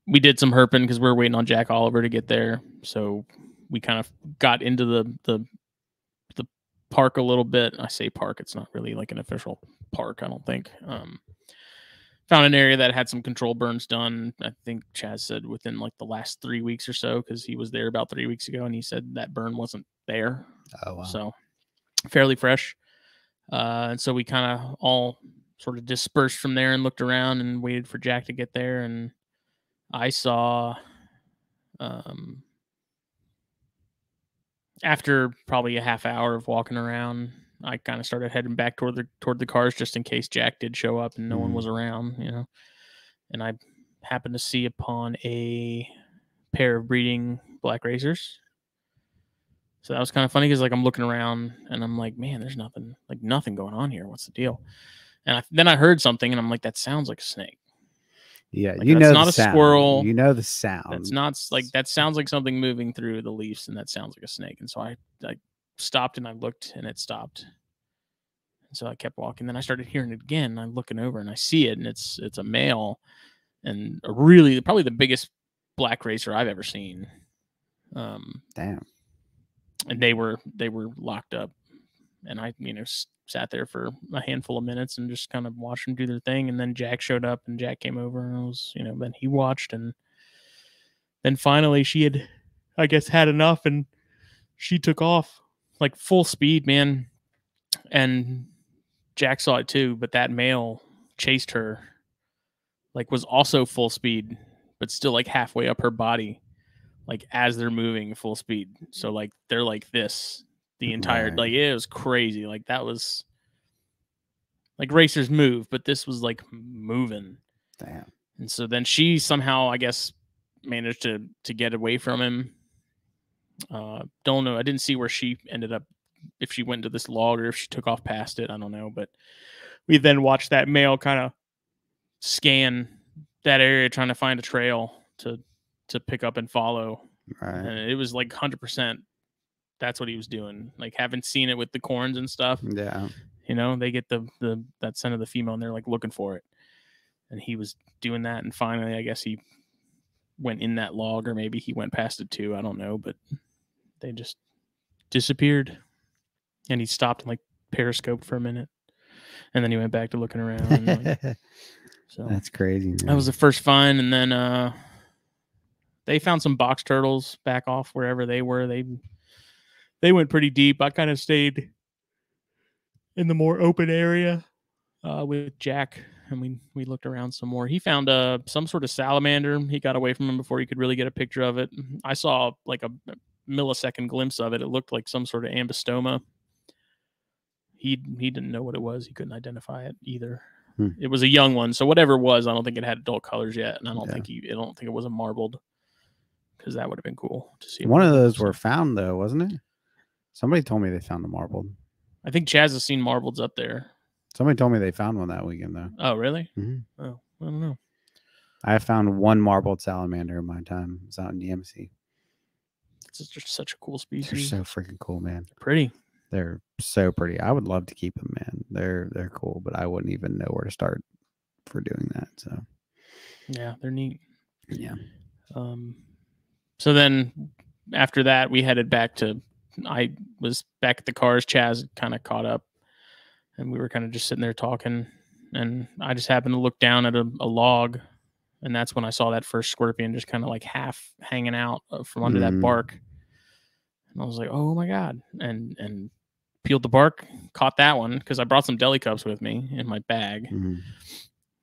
we did some herping because we were waiting on Jack Oliver to get there. So we kind of got into the park a little bit. I say park, it's not really like an official park, I don't think. Found an area that had some control burns done. I think Chaz said within like the last 3 weeks or so, because he was there about 3 weeks ago, and he said that burn wasn't there. Oh, wow. So fairly fresh. And so we kind of all sort of dispersed from there and looked around and waited for Jack to get there. And I saw, after probably a half hour of walking around, I kind of started heading back toward the cars just in case Jack did show up and no one was around, you know. And I happened to see upon a pair of breeding black racers. So that was kind of funny because like I'm looking around and I'm like, man, there's nothing going on here. What's the deal? And then I heard something and I'm like, that sounds like a snake. Yeah, like, that's not a sound. Squirrel. You know the sound. That's not like that sounds like something moving through the leaves, and that sounds like a snake. And so I stopped and I looked, and it stopped. And so I kept walking. Then I started hearing it again. And I'm looking over and I see it, and it's a male, and probably the biggest black racer I've ever seen. Damn. And they were locked up, and I sat there for a handful of minutes and just kind of watched them do their thing. And then Jack showed up, and Jack came over, and I was then he watched, and then finally she had, I guess, had enough, and she took off like full speed, man. And Jack saw it too, but that male chased her, like was also full speed, but still like halfway up her body, like as they're moving full speed. So like they're like this the entire like it was crazy. Like that was like racers move, but this was like moving. Damn. And so then she somehow, I guess, managed to get away from him. Don't know. I didn't see where she ended up, if she went to this log or if she took off past it. I don't know. But we then watched that male kind of scan that area trying to find a trail to pick up and follow. Right. And it was like 100%. That's what he was doing. Like, haven't seen it with the corns and stuff. Yeah. They get that scent of the female and they're like looking for it. And he was doing that. And finally, I guess he went in that log, or maybe he went past it too. I don't know, but they just disappeared. And he stopped and like periscoped for a minute. And then he went back to looking around. And, so that's crazy, man. That was the first find. And then they found some box turtles back off wherever they were. They went pretty deep. I kind of stayed in the more open area with Jack, and we looked around some more. He found some sort of salamander. He got away from him before he could really get a picture of it. I saw like a millisecond glimpse of it. It looked like some sort of ambystoma. He didn't know what it was. He couldn't identify it either. It was a young one, so whatever it was, I don't think it had adult colors yet, and I don't think it was a marbled, because that would have been cool to see. One of those were found though, wasn't it? Somebody told me they found the marbled. I think Chaz has seen marbleds up there. Somebody told me they found one that weekend though. Oh, really? Mm-hmm. Oh, I don't know. I found one marbled salamander in my time. It's out in Yamasee. It's just such a cool species. They're so freaking cool, man. Pretty. They're so pretty. I would love to keep them, man. They're cool, but I wouldn't even know where to start for doing that. So yeah, they're neat. Yeah. So then after that, we headed back to. I was back at the cars. Chaz kind of caught up, and we were kind of just sitting there talking. And I just happened to look down at a log, and that's when I saw that first scorpion just kind of like half hanging out from under that bark. And I was like, "Oh my god!" And peeled the bark, caught that one because I brought some deli cups with me in my bag,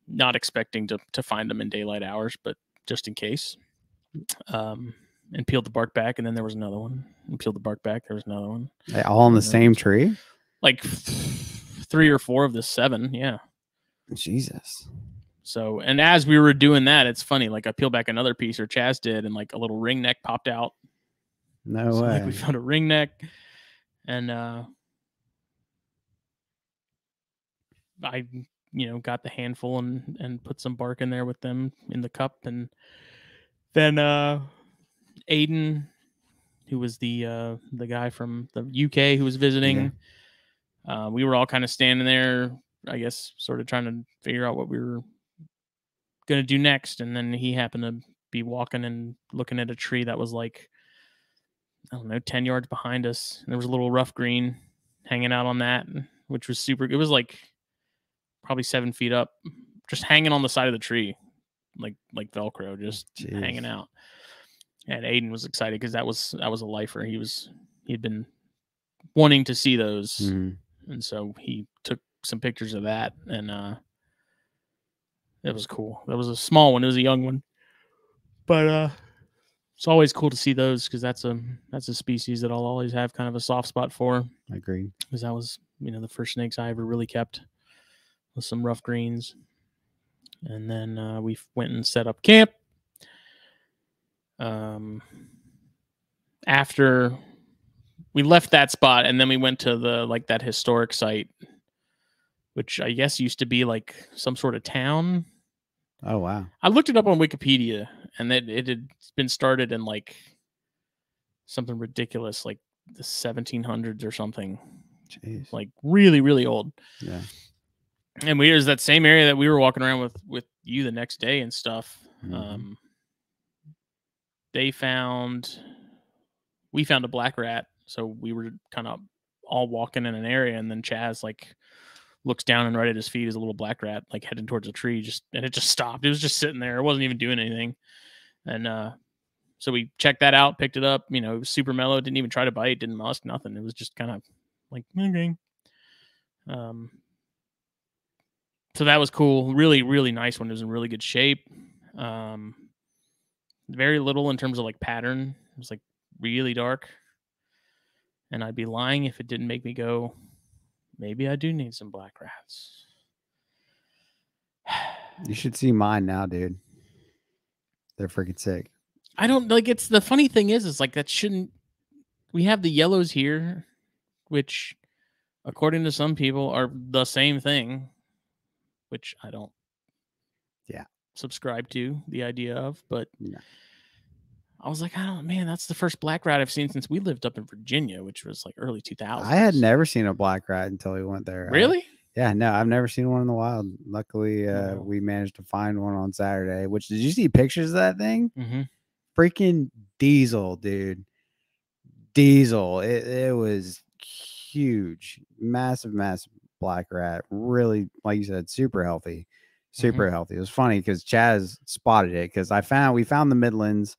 not expecting to find them in daylight hours, but just in case. And peeled the bark back, and then there was another one. And peeled the bark back, there was another one. They all on the same tree? Like 3 or 4 of the 7, yeah. Jesus. So, and as we were doing that, it's funny. Like I peeled back another piece, or Chaz did, and like a little ring neck popped out. No so, way. Like, we found a ring neck, and I, got the handful and put some bark in there with them in the cup, and then Aiden, who was the guy from the UK who was visiting, we were all kind of standing there, I guess, sort of trying to figure out what we were going to do next. And then he happened to be walking and looking at a tree that was like, I don't know, 10 yards behind us. And there was a little rough green hanging out on that, which was super. It was like probably 7 feet up, just hanging on the side of the tree, like Velcro, just hanging out. And Aiden was excited because that was a lifer. He'd been wanting to see those, and so he took some pictures of that, and it was cool. That was a small one. It was a young one, but it's always cool to see those because that's a species that I'll always have kind of a soft spot for. I agree. Because that was, the first snakes I ever really kept with some rough greens. And then we went and set up camp. After we left that spot, and then we went to that historic site, which I guess used to be like some sort of town. Oh, wow. I looked it up on Wikipedia, and it had been started in like something ridiculous, like the 1700s or something. Jeez. Like really, really old. Yeah. And it was that same area that we were walking around with you the next day and stuff. We found a black rat, so we were kind of all walking in an area, and then Chaz like looks down, and right at his feet is a little black rat like heading towards a tree, and it just stopped. It was just sitting there. It wasn't even doing anything. And so we checked that out, picked it up. It was super mellow. Didn't even try to bite. Didn't musk. Nothing. It was just kind of like, okay. So that was cool. Really, really nice one. It was in really good shape. Very little in terms of like pattern. It was like really dark. And I'd be lying if it didn't make me go, maybe I do need some black rats. You should see mine now, dude. They're freaking sick. I don't like. It's the funny thing is like that shouldn't. We have the yellows here, which, according to some people, are the same thing, which I don't. Yeah. Subscribe to the idea of, but yeah. I was like, man, that's the first black rat I've seen since we lived up in Virginia, which was like early 2000s. I had never seen a black rat until we went there. Really? Yeah, no, I've never seen one in the wild. Luckily, we managed to find one on Saturday. Which, did you see pictures of that thing? Mm-hmm. Freaking diesel, dude. Diesel. It was huge, massive black rat. Really, like you said, super healthy. Super healthy. It was funny because Chaz spotted it because we found the Midlands.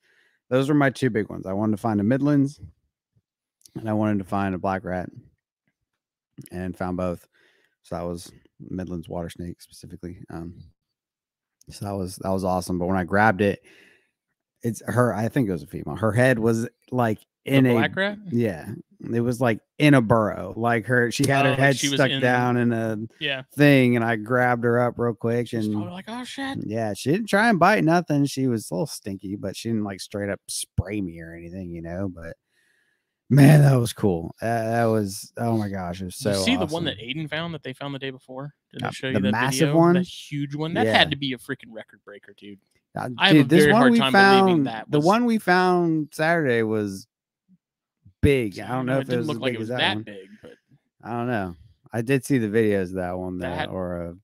Those were my two big ones. I wanted to find a Midlands, and I wanted to find a black rat, and found both. So that was Midlands water snake specifically. So that was awesome. But when I grabbed it, it's her. I think it was a female. Her head was like in a black rat. Yeah, it was like in a burrow. Like she had her head stuck down in a thing, and I grabbed her up real quick. And probably like, oh shit. Yeah, she didn't try and bite nothing. She was a little stinky, but she didn't like straight up spray me or anything, But man, that was cool. That was, oh my gosh, it was so. You see awesome. The one that Aiden found that they found the day before? Did they show you the that massive video? one? That huge one? That had to be a freaking record breaker, dude. I dude, have a very hard time believing that. The one we found Saturday was big. I don't know if it didn't was look as like big it was as that one. big, but I don't know. I did see the videos of that one, or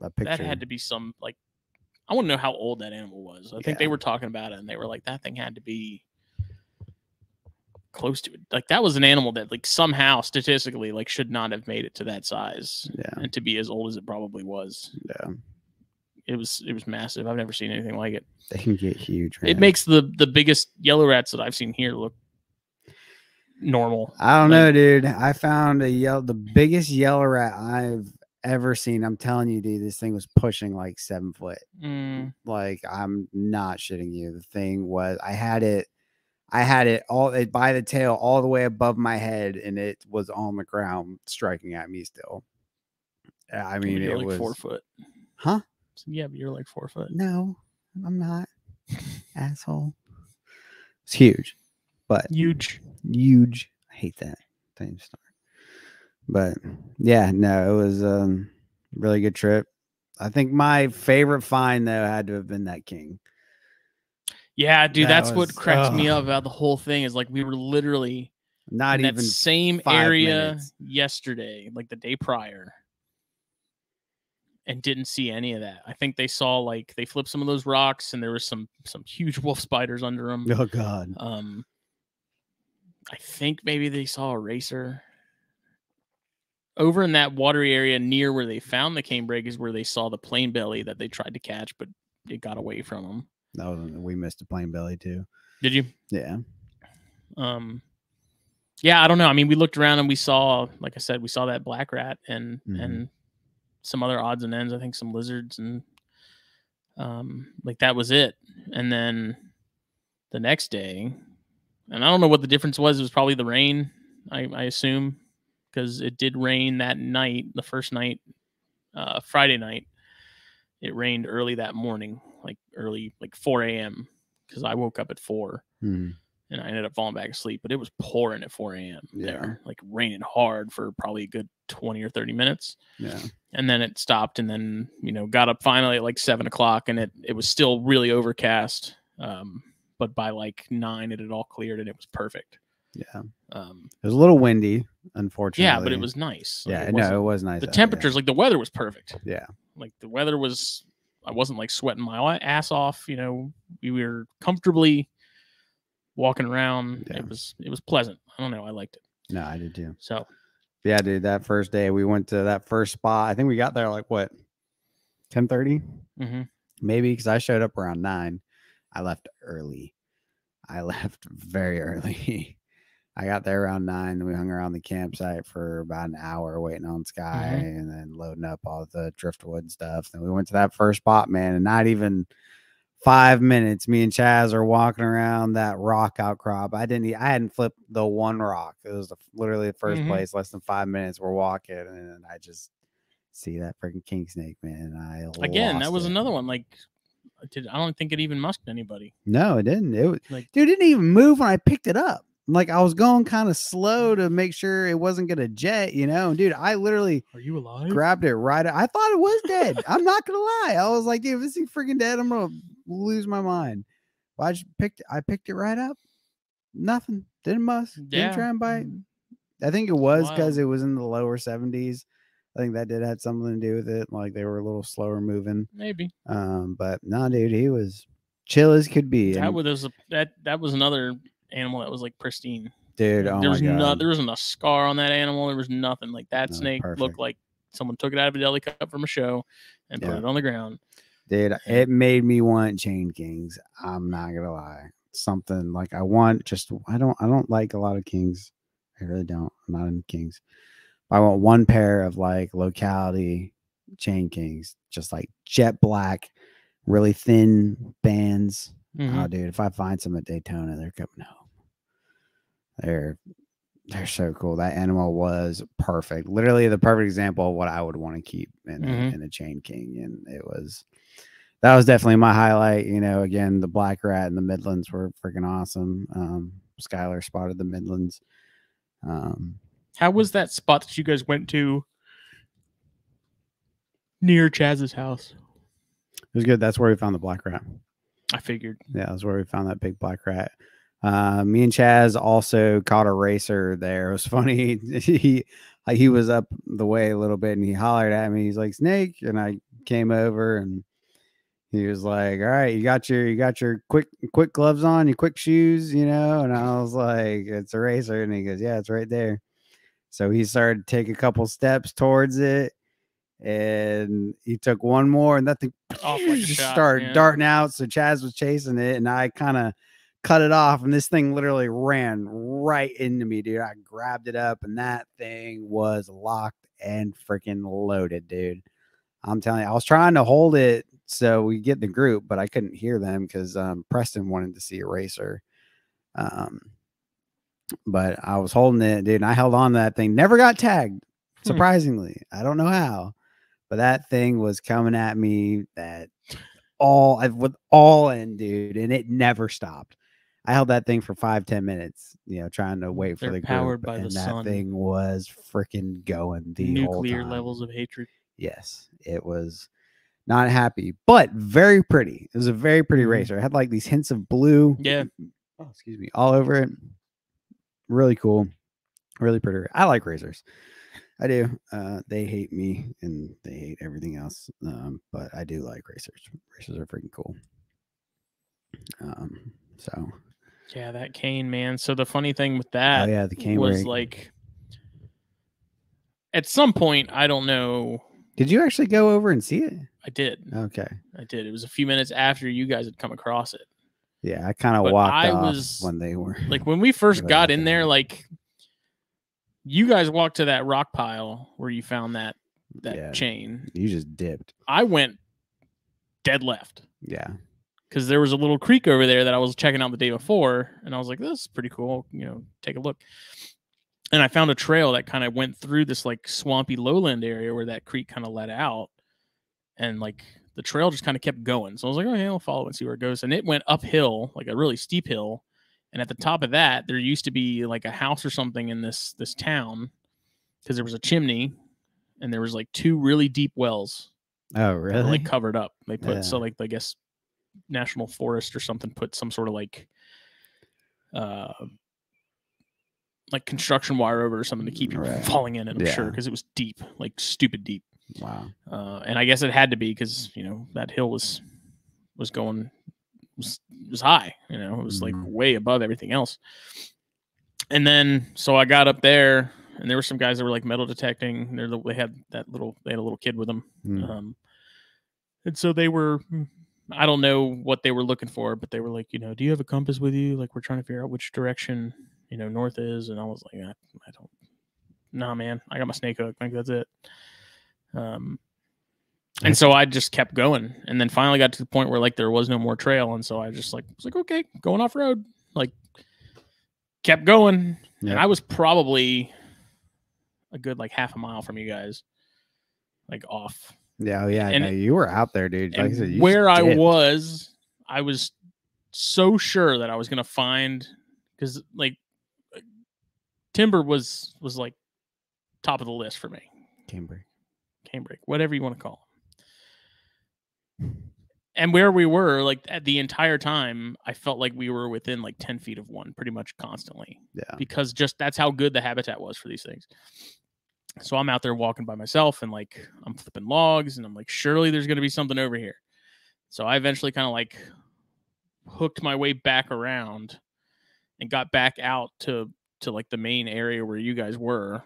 a picture. That had to be some, like, I want to know how old that animal was. I think they were talking about it, and they were like, that thing had to be close to it. Like, that was an animal that, like, somehow statistically, like, should not have made it to that size. Yeah. And to be as old as it probably was. Yeah. It was massive. I've never seen anything like it. They can get huge. Man. It makes the biggest yellow rats that I've seen here look normal. I don't know, dude. I found the biggest yellow rat I've ever seen. I'm telling you, dude, this thing was pushing like 7 foot. Like, I'm not shitting you. The thing was, I had it all by the tail all the way above my head, and it was on the ground striking at me still. I mean, you're it like was 4 foot. Huh? Yeah, but you're like 4 foot. No, I'm not. Asshole. It's huge. But huge. I hate that same story. But yeah, no, it was a really good trip. I think my favorite find though had to have been that king. Yeah, dude, that's what cracks me up about the whole thing is like we were literally not in even that same area minutes. Yesterday, like the day prior, and didn't see any of that. I think they saw like they flipped some of those rocks and there was some huge wolf spiders under them. Oh god. I think maybe they saw a racer. over in that watery area near where they found the canebrake is where they saw the plain belly that they tried to catch, but it got away from them. No, we missed a plain belly too. Did you? Yeah. Yeah, I don't know. I mean, we looked around and we saw, like I said, we saw that black rat and some other odds and ends. I think some lizards and like that was it. And then the next day, and I don't know what the difference was. It was probably the rain, I assume, because it did rain that night, the first night, Friday night. It rained early that morning, like 4 a.m. because I woke up at 4 and I ended up falling back asleep. But it was pouring at 4 a.m. there, like raining hard for probably a good 20 or 30 minutes. Yeah. And then it stopped, and then got up finally at like 7 o'clock, and it was still really overcast. But by like 9, it had all cleared, and it was perfect. Yeah. It was a little windy, unfortunately. Yeah, but it was nice. Yeah, it was nice. The temperatures, like the weather was perfect. Yeah. Like the weather was, I wasn't like sweating my ass off. We were comfortably walking around. Yeah. It was pleasant. I don't know. I liked it. No, I did too. So, yeah, dude, that first day we went to that first spot. I think we got there like what, 10:30? Maybe, because I showed up around 9. I left early. I left very early. I got there around 9. Then we hung around the campsite for about an hour waiting on Sky and then loading up all the driftwood stuff. Then we went to that first spot, man, and not even 5 minutes, me and Chaz are walking around that rock outcrop. I hadn't flipped the one rock. It was literally the first place. Less than 5 minutes, we're walking, and I just see that freaking king snake, man. That was another one. Like, I don't think it even musked anybody. No, it didn't. It was like, dude, it didn't even move when I picked it up. Like, I was going kind of slow to make sure it wasn't gonna jet, Dude, I literally Are you alive? Grabbed it right. I thought it was dead. I'm not gonna lie. I was like, dude, if this thing freaking dead, I'm gonna lose my mind. Well, I picked it right up. Nothing. Didn't musk. Didn't try and bite. I think it was because it was in the lower 70s. I think that did have something to do with it. Like they were a little slower moving. Maybe. But no, dude, he was chill as could be. That was another animal that was like pristine. Dude, there wasn't a scar on that animal. There was nothing. Like that snake looked like someone took it out of a deli cup from a show and put it on the ground. Dude, it made me want Chain Kings. I'm not gonna lie. Something like I don't like a lot of kings. I really don't. I'm not into kings. I want one pair of like locality Chain Kings, just like jet black, really thin bands. Oh, dude, if I find some at Daytona, they're coming home. They're so cool. That animal was perfect. Literally the perfect example of what I would want to keep in a Chain King. And that was definitely my highlight. Again, the black rat in the Midlands were freaking awesome. Skylar spotted the Midlands. How was that spot that you guys went to near Chaz's house? It was good. That's where we found the black rat. I figured. Yeah, that's where we found that big black rat. Me and Chaz also caught a racer there. It was funny. He was up the way a little bit and he hollered at me. He's like, "Snake," and I came over and he was like, "All right, you got your quick gloves on, your quick shoes, And I was like, "It's a racer," and he goes, "Yeah, it's right there." So he started to take a couple steps towards it, and he took one more, and that thing started darting out. So Chaz was chasing it, and I kind of cut it off, and this thing literally ran right into me, dude. I grabbed it up, and that thing was locked and freaking loaded, dude. I'm telling you, I was trying to hold it so we get the group, but I couldn't hear them because Preston wanted to see a racer. But I was holding it, dude, and I held on to that thing. Never got tagged, surprisingly. I don't know how, but that thing was coming at me with all in, dude, and it never stopped. I held that thing for 5-10 minutes, trying to wait for the powered group, by and the that sun. Thing was freaking going the nuclear whole time. Levels of hatred. Yes, it was not happy, but very pretty. It was a very pretty racer. It had like these hints of blue. Yeah. Oh, excuse me, all over it. Really cool, really pretty. I like racers. I do. They hate me and they hate everything else. But I do like racers. Racers are freaking cool. So. Yeah, that cane, man. So the funny thing with that the cane was break. like at some point, I don't know. Did you actually go over and see it? I did. Okay. I did. It was a few minutes after you guys had come across it. Yeah, I kind of But walked I off was when they were like, when we first Really got walking in there, out. like you guys walked to that rock pile where you found that Yeah. chain. You just dipped. I went dead left Yeah. because there was a little creek over there that I was checking out the day before, and I was like, this is pretty cool. Take a look. And I found a trail that kind of went through this like swampy lowland area where that creek kind of let out, and like the trail just kind of kept going. So I was like, okay, I'll follow it and see where it goes. And it went uphill, like a really steep hill. And at the top of that, there used to be like a house or something in this town, because there was a chimney, and there was like 2 really deep wells. Oh, that were, really? like covered up. They put so Yeah. like I guess National Forest or something put some sort of like construction wire over or something to keep you from Right. falling in it. I'm sure Yeah. because it was deep, like stupid deep. Wow. And I guess it had to be because that hill was high. It was like Mhm. way above everything else. And then so I got up there, and there were some guys that were like metal detecting. They had a little kid with them. Mm. And so they were, I don't know what they were looking for, but they were like, do you have a compass with you? Like, we're trying to figure out which direction, north is. And I was like, I don't, nah, man, I got my snake hook. Like, that's it. And so I just kept going, and then finally got to the point where like there was no more trail. And so I just was like, okay, going off road, like kept going. Yep. And I was probably a good like half a mile from you guys, like off. Yeah, yeah. And No, you were out there, dude. Like I said, you where I dipped. was so sure that I was gonna find, because like timber was like top of the list for me. Canebrake, whatever you want to call them. And where we were, like at the entire time, I felt like we were within like 10 feet of one pretty much constantly. Yeah. Because just that's how good the habitat was for these things. So I'm out there walking by myself, and like I'm flipping logs, and I'm like, surely there's going to be something over here. So I eventually kind of like hooked my way back around and got back out to like the main area where you guys were.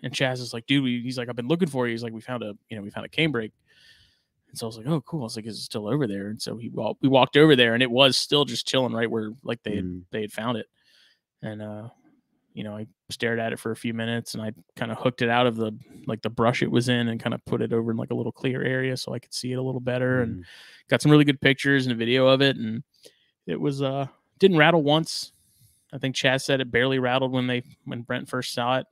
And Chaz is like, dude, he's like, I've been looking for you. He's like, we found a canebrake. And so I was like, oh, cool. I was like, is it still over there? And so we walked over there, and it was still just chilling right where like they had found it. And I stared at it for a few minutes, and I kind of hooked it out of the brush it was in, and kind of put it over in like a little clear area so I could see it a little better, and got some really good pictures and a video of it. And it was didn't rattle once. I think Chaz said it barely rattled when Brent first saw it,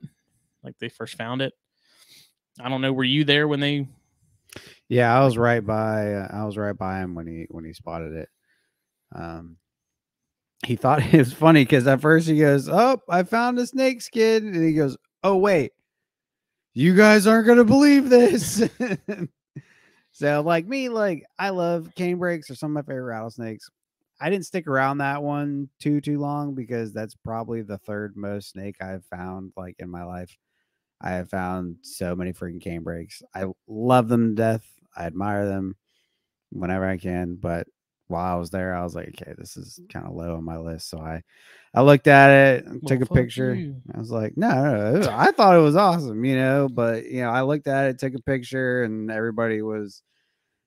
like they first found it. I don't know. Were you there when they? Yeah, I was right by him when he spotted it. He thought it was funny because at first he goes, "Oh, I found a snake skin," and he goes, "Oh wait, you guys aren't gonna believe this." So like me, like I love canebrakes, or some of my favorite rattlesnakes. I didn't stick around that one too long because that's probably the third most snake I've found like in my life. I have found so many freaking canebrakes. I love them to death. I admire them whenever I can, but while I was there, I was like, okay, this is kind of low on my list. So I looked at it, took a picture. I was like, no, I thought it was awesome, but I looked at it, took a picture, and everybody was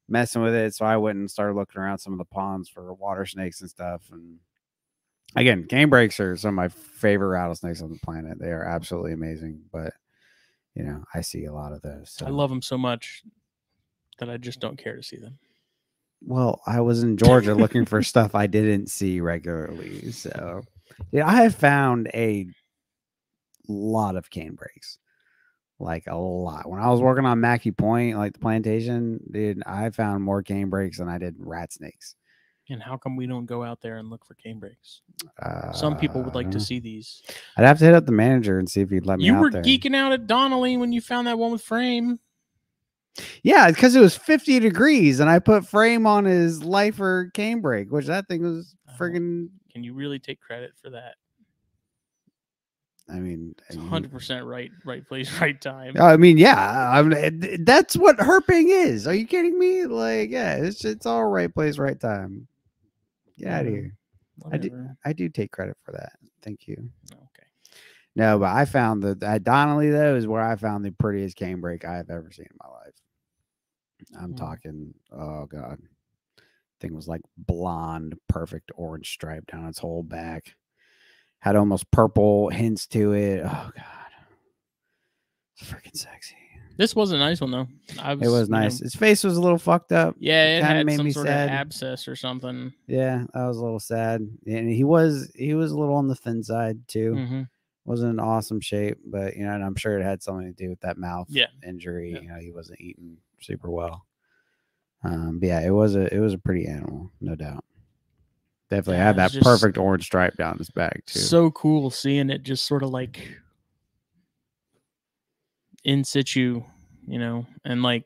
messing with it. So I went and started looking around some of the ponds for water snakes and stuff. And again, canebrakes are some of my favorite rattlesnakes on the planet. They are absolutely amazing, but I see a lot of those. So. I love them so much that I just don't care to see them. Well, I was in Georgia looking for stuff I didn't see regularly. So, yeah, I have found a lot of canebrakes, like a lot. When I was working on Mackey Point, like the plantation, dude, I found more canebrakes than I did rat snakes. And how come we don't go out there and look for canebrakes? Some people would like to see these. I'd have to hit up the manager and see if he'd let me out there. You were geeking out at Donnelly when you found that one with frame. Yeah, because it was 50 degrees, and I put frame on his lifer canebrake, which that thing was friggin'. Can you really take credit for that? I mean, it's 100% right place, right time. I mean, yeah, that's what herping is. Are you kidding me? Like, yeah, it's all right place, right time. Get out of here. I do take credit for that. Thank you. Okay. No, but I found that at Donnelly though is where I found the prettiest canebrake I have ever seen in my life. I'm talking, oh god, thing was like blonde, perfect orange stripe down its whole back. Had almost purple hints to it. Oh god, it's freaking sexy. This was a nice one though. It was nice. His face was a little fucked up. Yeah, it kind of had made some me sort sad. of abscess or something. Yeah, I was a little sad, and he was a little on the thin side too. Mm-hmm. Wasn't in awesome shape, but and I'm sure it had something to do with that mouth injury. Yeah. He wasn't eating super well. But yeah, it was a pretty animal, no doubt. Definitely had that perfect orange stripe down his back too. So cool seeing it just sort of like in situ, and like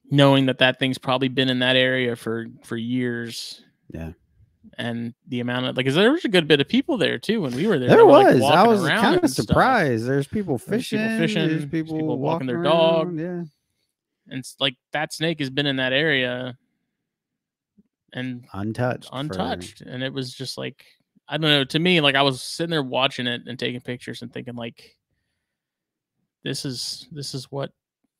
knowing that thing's probably been in that area for years. Yeah. And the amount of there was a good bit of people there too when we were there. There was. I was kind of surprised. Stuff. There's people fishing. There's people walking their around, dog. Yeah. And it's like that snake has been in that area and untouched. And it was just like, I don't know, to me, like I was sitting there watching it and taking pictures and thinking like, this is what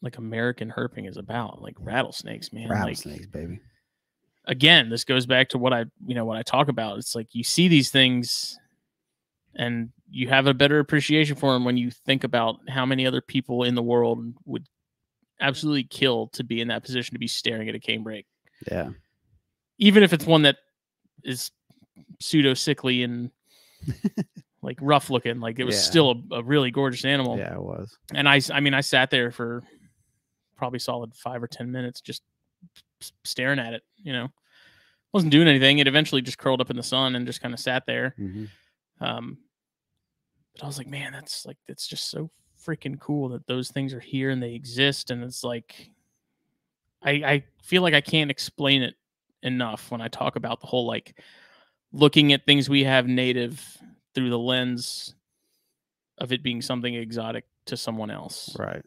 like American herping is about. Like rattlesnakes, man. Rattlesnakes, baby. Again, this goes back to what I talk about. It's like you see these things and you have a better appreciation for them when you think about how many other people in the world would absolutely kill to be in that position to be staring at a canebrake. Yeah. Even if it's one that is pseudo sickly and like rough looking, like it was still a really gorgeous animal. Yeah, it was. And I sat there for probably solid 5 or 10 minutes just staring at it, wasn't doing anything. It eventually just curled up in the sun and just kind of sat there. Mm-hmm. But I was like, man, it's just so freaking cool that those things are here and they exist. And it's like, I feel like I can't explain it enough when I talk about the whole, like looking at things we have native through the lens of it being something exotic to someone else. Right.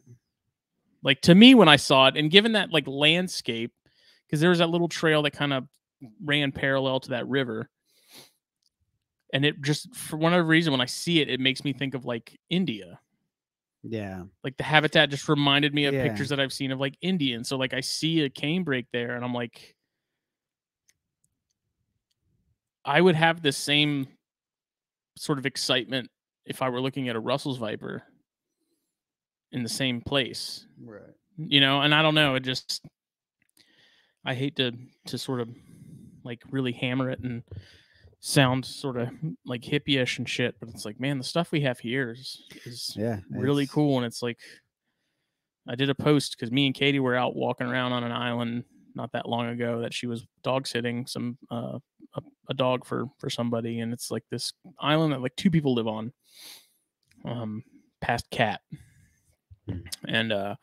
Like to me, when I saw it and given that like landscape, because there was that little trail that kind of ran parallel to that river. And it just, for whatever reason, when I see it, it makes me think of like India. Yeah. Like the habitat just reminded me of pictures that I've seen of like India. And so like I see a canebrake there and I'm like, I would have the same sort of excitement if I were looking at a Russell's Viper in the same place. Right. And I don't know, it just, I hate to sort of like really hammer it and sound sort of like hippie-ish and shit, but it's like, man, the stuff we have here is really cool. And it's like, I did a post because me and Katie were out walking around on an island not that long ago that she was dog sitting some a dog for somebody, and it's like this island that like 2 people live on, past Cat, and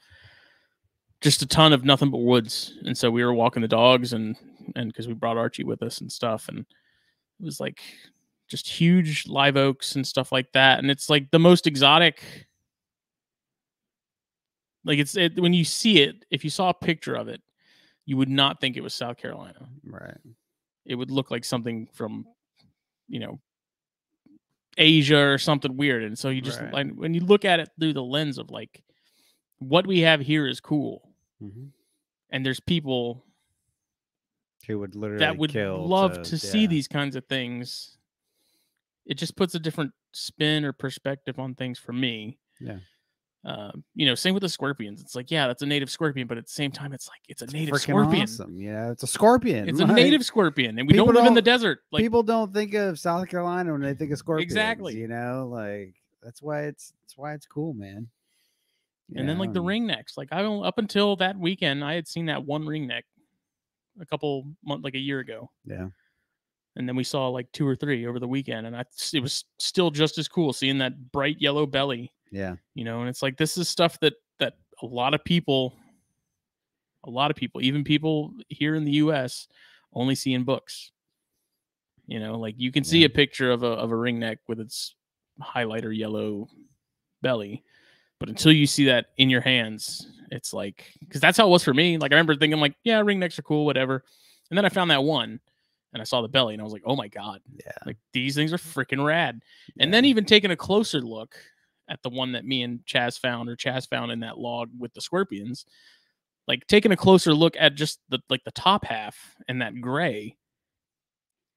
just a ton of nothing but woods. And so we were walking the dogs and because we brought Archie with us and stuff, and it was like just huge live oaks and stuff like that. And it's like the most exotic. Like when you see it, if you saw a picture of it, you would not think it was South Carolina. Right. It would look like something from, Asia or something weird. And so you just, like, when you look at it through the lens of like, what we have here is cool. Mm-hmm. And there's people who would literally that would love to see these kinds of things. It just puts a different spin or perspective on things for me. Yeah. Same with the scorpions. It's like, yeah, that's a native scorpion, but at the same time, it's like it's a native scorpion. Awesome. Yeah, it's a scorpion. It's a native scorpion, and we don't live in the desert. Like, people don't think of South Carolina when they think of scorpions. Exactly. Like that's why it's cool, man. And then like the ringnecks. Like up until that weekend, I had seen that one ringneck a couple months, like a year ago. Yeah. And then we saw like 2 or 3 over the weekend, and it was still just as cool seeing that bright yellow belly. Yeah. And it's like, this is stuff that a lot of people, even people here in the US, only see in books. Like you can see a picture of a ringneck with its highlighter yellow belly, but until you see that in your hands, it's like, because that's how it was for me. Like I remember thinking like, yeah, ringnecks are cool, whatever. And then I found that one, and I saw the belly, and I was like, oh my god, Yeah. like these things are freaking rad. And Yeah. then even taking a closer look at the one that me and Chaz found in that log with the scorpions, like taking a closer look at just the top half and that gray,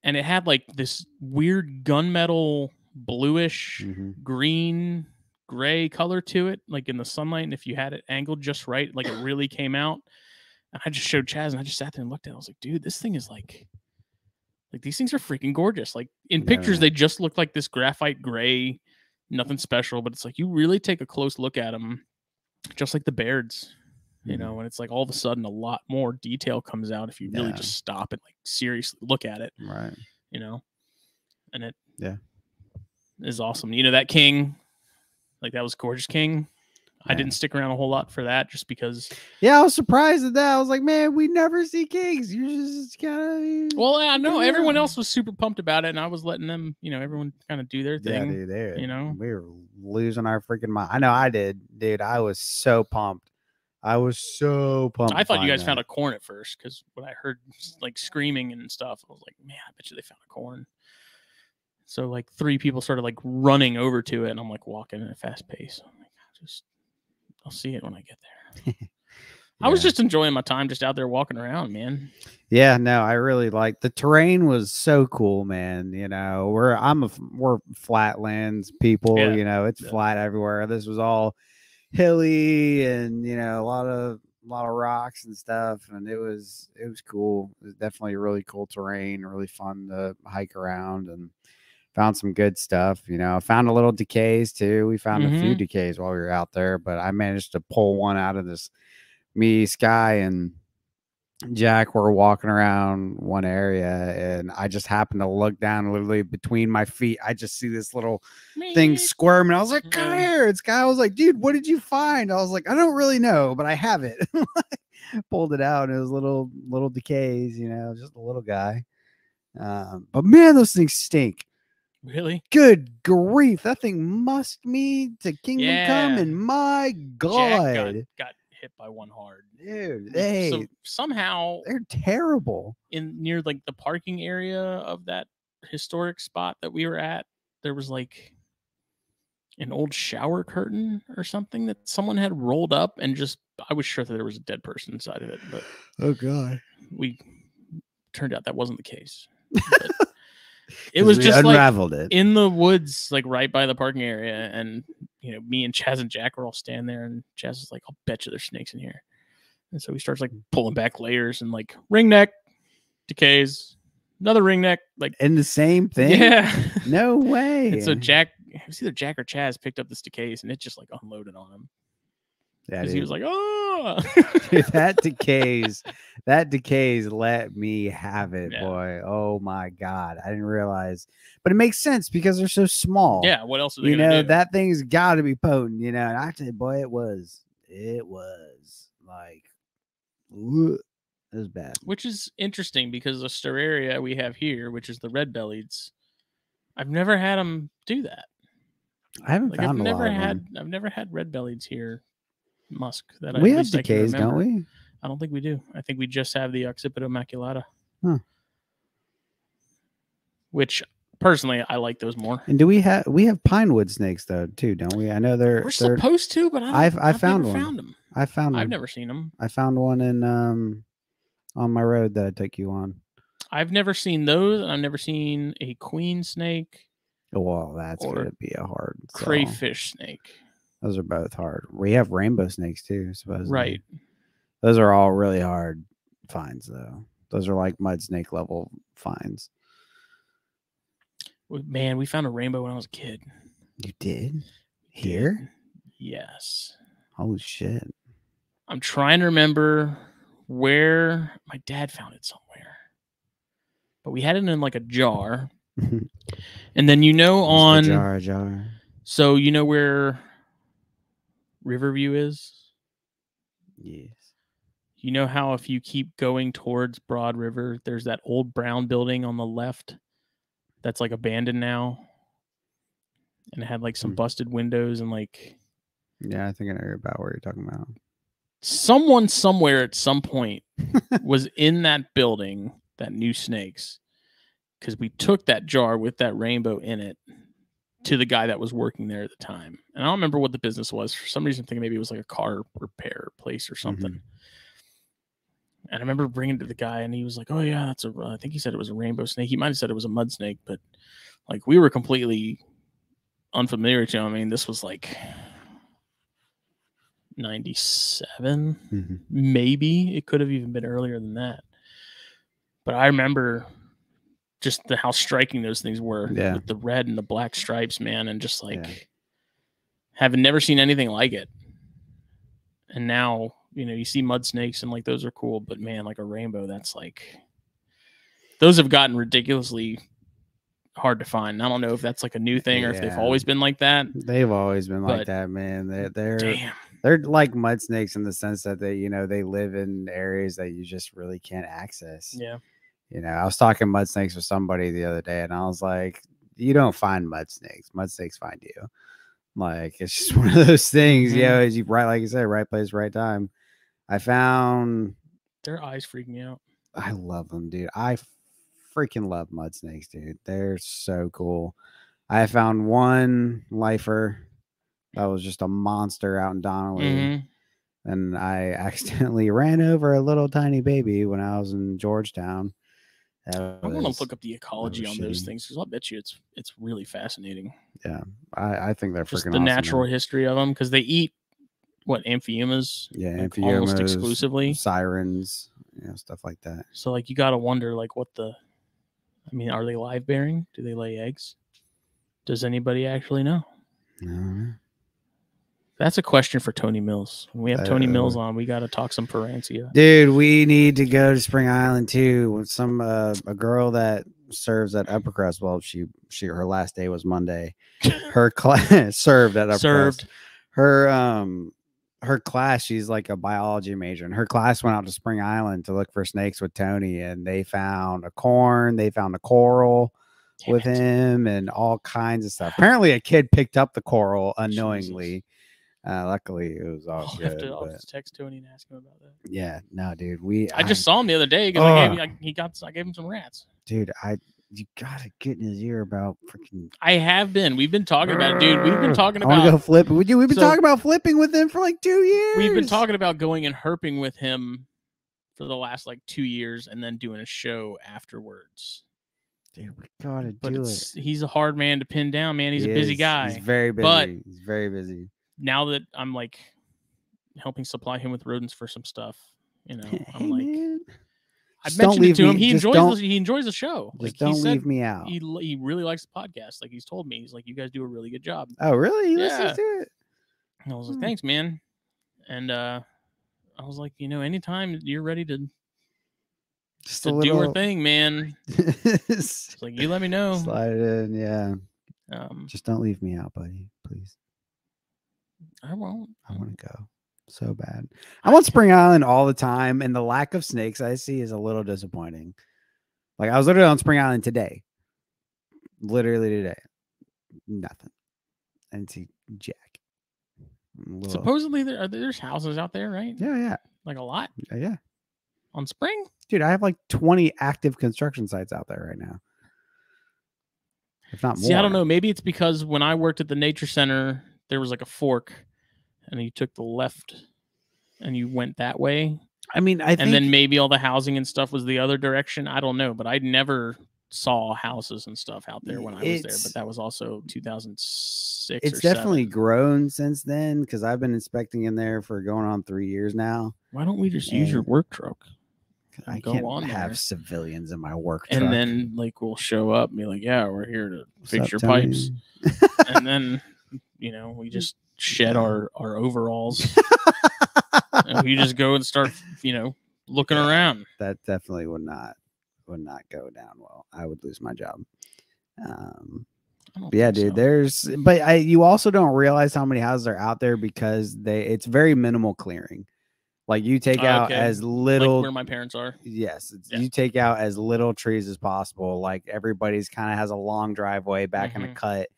and it had like this weird gunmetal bluish green gray color to it, like in the sunlight, and if you had it angled just right, like it really came out. And I just showed Chaz, and I just sat there and looked at it. I was like, dude, this thing is like these things are freaking gorgeous. Like in pictures, they just look like this graphite gray, nothing special, but it's like you really take a close look at them, just like the Bairds, you know, and it's like all of a sudden a lot more detail comes out if you really just stop and like seriously look at it. Right. You know, and it is awesome. You know, that king, like that was Gorgeous King. I didn't stick around a whole lot for that just because. Yeah, I was surprised at that. I was like, man, we never see kings. You just kind of. Well, I know everyone else was super pumped about it, and I was letting them, you know, everyone kind of do their thing. Yeah, dude, you know, we were losing our freaking mind. I know I did, dude. I was so pumped. I thought you guys found a corn at first because when I heard like screaming and stuff, I was like, man, I bet you they found a corn. So like 3 people started like running over to it, and I'm like walking at a fast pace. I'm like, I'll see it when I get there. I was just enjoying my time just out there walking around, man. Yeah, no, I really liked the terrain. Was so cool, man. You know, we're flatlands people. Yeah. You know, it's flat everywhere. This was all hilly, and you know, a lot of rocks and stuff, and it was cool. It was definitely really cool terrain, really fun to hike around, and found some good stuff. You know, found a little decays too. We found a few decays while we were out there, but I managed to pull one out of this. Me, Sky, and Jack were walking around one area, and I just happened to look down, literally between my feet. I just see this little thing squirm, and I was like, come here. And Sky was like, dude, what did you find? I was like, I don't really know, but I have it. Pulled it out, and it was little decays, you know, just a little guy. But man, those things stink. Really? Good grief. That thing must mean to Kingdom Come, and my God. Jack got hit by one hard. Dude, so somehow they're terrible. Near like the parking area of that historic spot that we were at, there was like an old shower curtain or something that someone had rolled up, and I was sure that there was a dead person inside of it, but oh god, we turned out that wasn't the case. It was just unraveled like in the woods, like right by the parking area, and you know, me and Chaz and Jack were all standing there, and Chaz is like, "I'll bet you there's snakes in here." And so he starts like pulling back layers, and like ring neck, decays, another ring neck, like in the same thing. Yeah, no way. And so Jack, it was either Jack or Chaz, picked up this decays, and it just like unloaded on him. Yeah, he was like, "Oh, dude, that decays let me have it, boy. Oh my god, I didn't realize, but it makes sense because they're so small. Yeah, what else are they you gonna know do? That thing's got to be potent, you know. And I tell you, boy, it was like, it was bad. Which is interesting because the Steraria we have here, which is the red-bellieds, I've never had them do that. I haven't found a lot of them. I've never had red-bellieds here. Musk that we have decays, don't we? I don't think we do. I think we just have the Occipito maculata, which personally I like those more. And do we have pinewood snakes though too, don't we? I know we're supposed to, but I found one. Found them. I found one. I've never seen them. I found one in on my road that I took you on. I've never seen those, and I've never seen a queen snake. Well, that's gonna be a hard crayfish snake. Those are both hard. We have rainbow snakes too, supposedly. Right. Those are all really hard finds, though. Those are like mud snake level finds. Man, we found a rainbow when I was a kid. You did? Here? Yes. Holy shit. I'm trying to remember where my dad found it somewhere. But we had it in like a jar. And then on a jar. So you know where Riverview is? Yes. You know how if you keep going towards Broad River, there's that old brown building on the left that's like abandoned now, and it had like some busted windows and like. Yeah, I think I know about what you're talking about. Someone somewhere at some point was in that building that knew snakes, because we took that jar with that rainbow in it to the guy that was working there at the time. And I don't remember what the business was. For some reason, I'm thinking maybe it was like a car repair place or something. And I remember bringing it to the guy, and he was like, "Oh yeah, that's a." I think he said it was a rainbow snake. He might have said it was a mud snake, but like we were completely unfamiliar to him. I mean, this was like 97, maybe. It could have even been earlier than that. But I remember just how striking those things were with the red and the black stripes, man, and just like having never seen anything like it. And now, you know, you see mud snakes and like those are cool, but man, like a rainbow, that's like those have gotten ridiculously hard to find. I don't know if that's like a new thing or if they've always been like that. They've always been like that, man. They're like mud snakes in the sense that they, you know, they live in areas that you just really can't access. Yeah. You know, I was talking mud snakes with somebody the other day, and I was like, you don't find mud snakes. Mud snakes find you. Like, it's just one of those things, you know, as you like you said, right place, right time. I found their eyes freak me out. I love them, dude. I freaking love mud snakes, dude. They're so cool. I found one lifer that was just a monster out in Donnelly. And I accidentally ran over a little tiny baby when I was in Georgetown. I want to look up the ecology on those things because I'll bet you it's really fascinating. Yeah, I think they're just freaking the awesome, natural history of them because they eat what amphiumas, like amphiumas almost exclusively, sirens, stuff like that. So like you got to wonder like what the, I mean, are they live bearing? Do they lay eggs? Does anybody actually know? No. That's a question for Tony Mills. When we have Tony Mills on, we got to talk some Parancia. Dude, we need to go to Spring Island too. With some a girl that serves at Upper Crust. Well, she her last day was Monday. Her class served at Upper Crust. Her class, she's like a biology major, and her class went out to Spring Island to look for snakes with Tony, and they found a corn, they found a coral with him, and all kinds of stuff. Apparently, a kid picked up the coral unknowingly. Jesus. Luckily, it was all good. I'll just text Tony and ask him about that. Yeah, no, dude. I just saw him the other day because I gave him some rats. Dude, you gotta get in his ear about freaking. I have been. We've been talking about it, dude. We've been talking about. I want to go flipping with you. We've been talking about flipping with him for like 2 years. We've been talking about going and herping with him for the last like 2 years, and then doing a show afterwards. Dude, we gotta do it. He's a hard man to pin down, man. He's a busy guy. He's very busy. But he's very busy. Now that I'm like helping supply him with rodents for some stuff, you know, I'm like, I mentioned it to him. He enjoys the show. Just don't leave me out. He really likes the podcast. Like he's told me, he's like, you guys do a really good job. Oh, really? He listens to it. And I was like, thanks, man. And I was like, you know, anytime you're ready to do our thing, man. It's like you let me know. Slide it in, yeah. Just don't leave me out, buddy, please. I won't. I want to go so bad. I want Spring Island all the time, and the lack of snakes I see is a little disappointing. Like I was literally on Spring Island today. Literally today. Nothing. I didn't see Jack. Supposedly there's houses out there, right? Yeah. Like a lot? Yeah. On Spring? Dude, I have like 20 active construction sites out there right now. If not more. See, I don't know. Maybe it's because when I worked at the nature center, there was like a fork and you took the left and you went that way. I mean, and then maybe all the housing and stuff was the other direction. I don't know, but I never saw houses and stuff out there when I was there, but that was also 2006. It's definitely grown since then because I've been inspecting in there for going on 3 years now. Why don't we just use your work truck? I can't have civilians in my work truck. And then like we'll show up and be like, yeah, we're here to fix your pipes. And then, you know, we just shed our overalls and we just go and start, you know, looking around. That definitely would not go down well. I would lose my job. Yeah, dude, you also don't realize how many houses are out there because it's very minimal clearing. Like you take out as little, like where my parents are. Yes, you take out as little trees as possible. Like everybody's kind of has a long driveway back in a cut.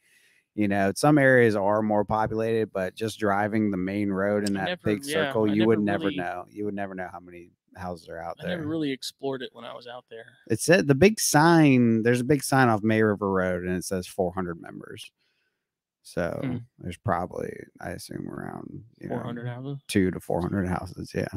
You know, some areas are more populated, but just driving the main road in that big circle, you would never know. You would never know how many houses are out I there. never really explored it when I was out there. It said the big sign. There's a big sign off May River Road, and it says 400 members. So there's probably, I assume, around 400 houses, 200 to 400 houses. Yeah,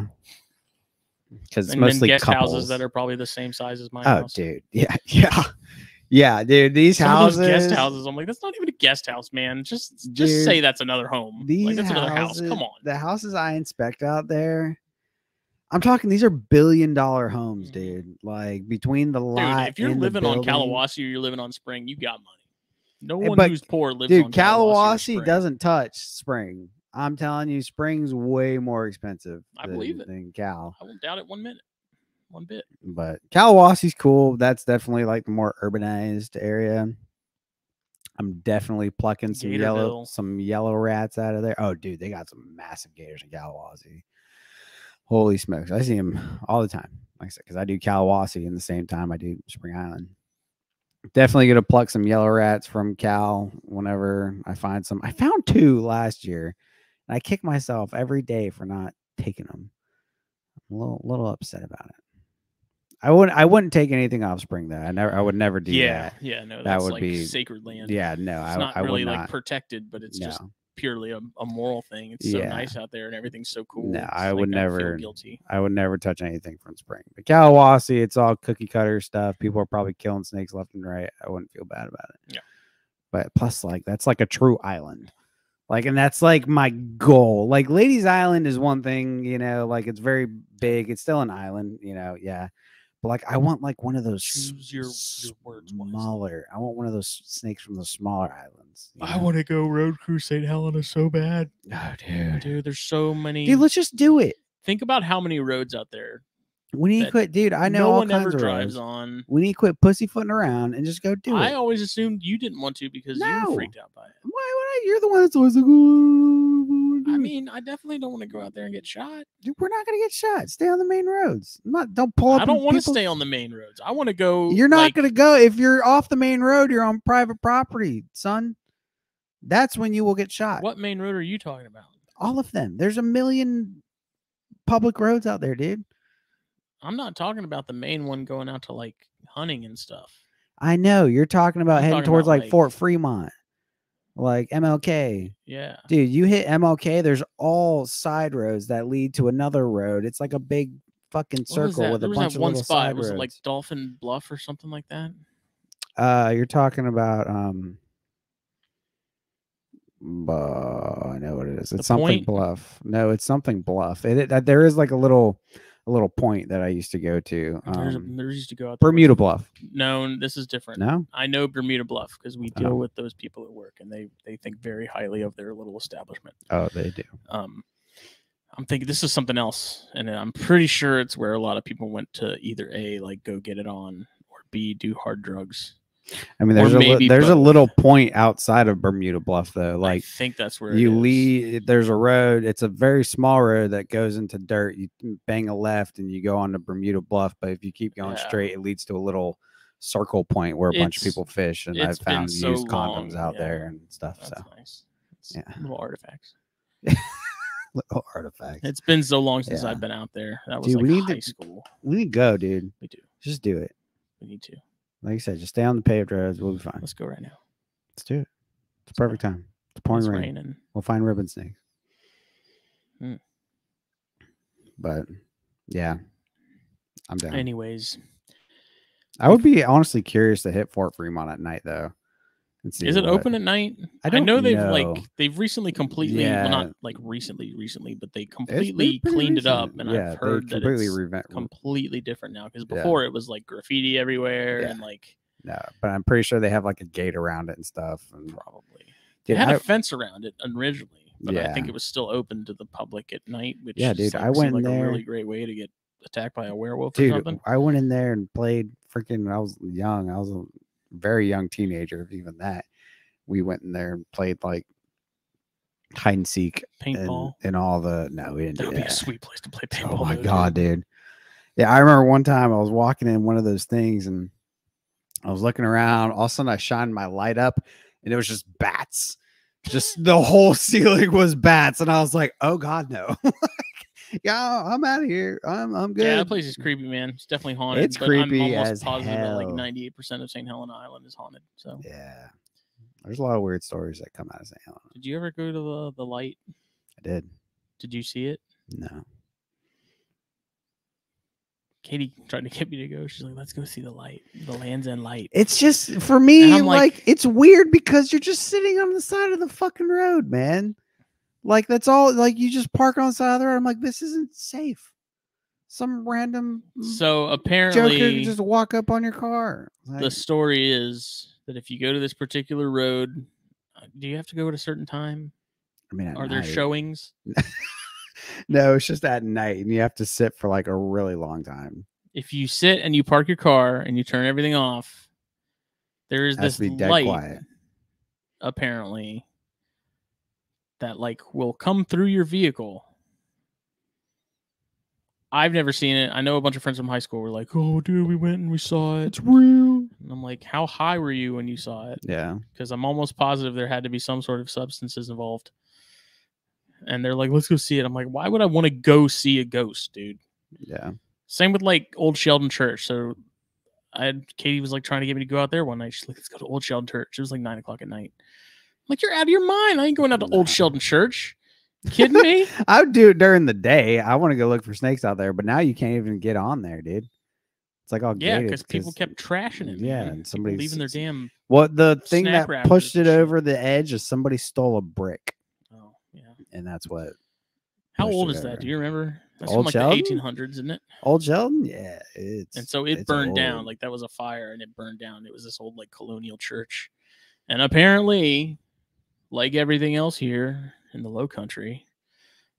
because it's and mostly guest couples. houses that are probably the same size as my Oh, house. dude, yeah, dude. These Some houses, of those guest houses. I'm like, that's not even a guest house, man. Just say that's another home. These that's another houses, house. Come on. The houses I inspect out there, I'm talking. These are $1 billion homes, dude. Like between the lot. Dude, if you're and living on building, Kalawasi or you're living on Spring, you got money. No one but, who's poor lives dude, on Kalawasi doesn't touch Spring. I'm telling you, Spring's way more expensive. I believe it. Than Cal. I won't doubt it one bit. But Kalawasi's cool. That's definitely like the more urbanized area. I'm definitely plucking some yellow rats out of there. Oh, dude, they got some massive gators in Kalawasi. Holy smokes. I see them all the time. Like I said, because I do Kalawasi in the same time I do Spring Island. Definitely going to pluck some yellow rats from Cal whenever I find some. I found 2 last year, and I kick myself every day for not taking them. I'm a little upset about it. I wouldn't take anything off Spring though. I would never do that. Yeah, no, that's would be sacred land. Yeah, no, it's not really like protected, but it's just purely a moral thing. It's so nice out there and everything's so cool. No, I would never. Guilty. I would never touch anything from Spring. But Kalawasi, it's all cookie cutter stuff. People are probably killing snakes left and right. I wouldn't feel bad about it. Yeah. But plus, like that's like a true island. Like, and that's like my goal. Like Ladies Island is one thing, like it's very big. It's still an island, yeah. But like I want like one of those your words smaller. I want one of those snakes from the smaller islands. I want to go road cruise St. Helena so bad. Oh, dude, there's so many. Dude, let's just do it. Think about how many roads out there. We need to quit, dude. I know all kinds of drives roads. on. We need to quit pussyfooting around and just go do it. I always assumed you didn't want to because you were freaked out by it. Why would I? You're the one that's always like, I mean, I definitely don't want to go out there and get shot. Dude, we're not gonna get shot. Stay on the main roads. Don't pull up. I don't want to stay on the main roads. I want to go. You're not gonna go if you're off the main road. You're on private property, son. That's when you will get shot. What main road are you talking about? All of them. There's 1 million public roads out there, dude. I'm not talking about the main one going out to like hunting and stuff. I know you're talking about heading towards like Fort Fremont, like MLK. Yeah, dude, you hit MLK. There's all side roads that lead to another road. It's like a big fucking circle with a bunch of little side roads. Was it like Dolphin Bluff or something like that? You're talking about I know what it is. It's something Bluff. No, it's something Bluff. There is like a little point that I used to go to. There used to go out Bermuda Bluff. No, this is different. No, I know Bermuda Bluff because we deal with those people at work, and they think very highly of their little establishment. Oh, they do. I'm thinking this is something else, and I'm pretty sure it's where a lot of people went to either A, like go get it on, or B, do hard drugs. I mean, there's a little point outside of Bermuda Bluff though. Like I think that's where you leave. There's a road. It's a very small road that goes into dirt. You bang a left and you go on to Bermuda Bluff. But if you keep going straight, it leads to a little circle point where a bunch of people fish. And I've found used condoms out there and stuff. That's so nice. Little artifacts. Little artifacts. It's been so long since I've been out there. That was like high school. We need to go, dude. We do. Just do it. We need to. Like I said, just stay on the paved roads. We'll be fine. Let's go right now. Let's do it. It's a perfect time. It's pouring rain. Raining. We'll find ribbon snakes. But yeah, I'm down. Anyways, I would be honestly curious to hit Fort Fremont at night though. And see is it open at night? I know they've recently completely well, not like recently, but they completely cleaned it up, and I've heard that it's completely different now because before it was like graffiti everywhere and like but I'm pretty sure they have like a gate around it and stuff. And probably they had a fence around it originally, but I think it was still open to the public at night. Which dude, I went in there. A really great way to get attacked by a werewolf. Dude, or something. I went in there and played freaking. I was young. I was a very young teenager, if even that. We went in there and played like hide and seek, paintball, and all the. No, we didn't. That would be a sweet place to play paintball. Oh my god, dude! Yeah, I remember one time I was walking in one of those things and I was looking around. All of a sudden, I shined my light up, and it was just bats. Just the whole ceiling was bats, and I was like, "Oh God, no!" Yeah, I'm out of here. I'm good. Yeah, that place is creepy, man. It's definitely haunted. It's but I'm creepy almost as positive that like hell. 98% of St. Helena Island is haunted. So, Yeah. There's a lot of weird stories that come out of St. Helena. did you ever go to the light? I did. Did you see it? No. Katie tried to get me to go. She's like, "Let's go see the light, the Land's End light." It's just for me, I'm like, like- it's weird because you're just sitting on the side of the fucking road, man. Like that's all. Like you just park on the side of the road. I'm like, this isn't safe. Some random So joker apparently, could just walk up on your car. Like, the story is that if you go to this particular road, do you have to go at a certain time? I mean, at Are there night. showings? No, it's just at night, and you have to sit for like a really long time. If you sit and you park your car and you turn everything off, there is It has this to be dead light, quiet. apparently, that like will come through your vehicle. I've never seen it. I know a bunch of friends from high school were like, "Oh, dude, we went and we saw it. It's real." And I'm like, "How high were you when you saw it?" Yeah. Because I'm almost positive there had to be some sort of substances involved. And they're like, "Let's go see it." I'm like, "Why would I want to go see a ghost, dude?" Yeah. Same with like Old Sheldon Church. So Katie was like trying to get me to go out there one night. She's like, "Let's go to Old Sheldon Church." It was like 9:00 at night. I'm like, "You're out of your mind. I ain't going out to Old Nah. Sheldon Church. You kidding me?" I would do it during the day. I want to go look for snakes out there, but now you can't even get on there, dude. It's like all Yeah, gated because people kept trashing it. yeah, man. and People somebody's- leaving their damn. What the thing snack that wrappers pushed and it shit. over the edge is somebody stole a brick, Oh yeah. and that's what. How pushed old it is that? over. Do you remember? That's Old from like Sheldon? the 1800s, isn't it? Old Sheldon, yeah, it's And so it it's burned down. old. Like that was a fire, and it burned down. It was this old like colonial church, and apparently, like everything else here in the Low Country,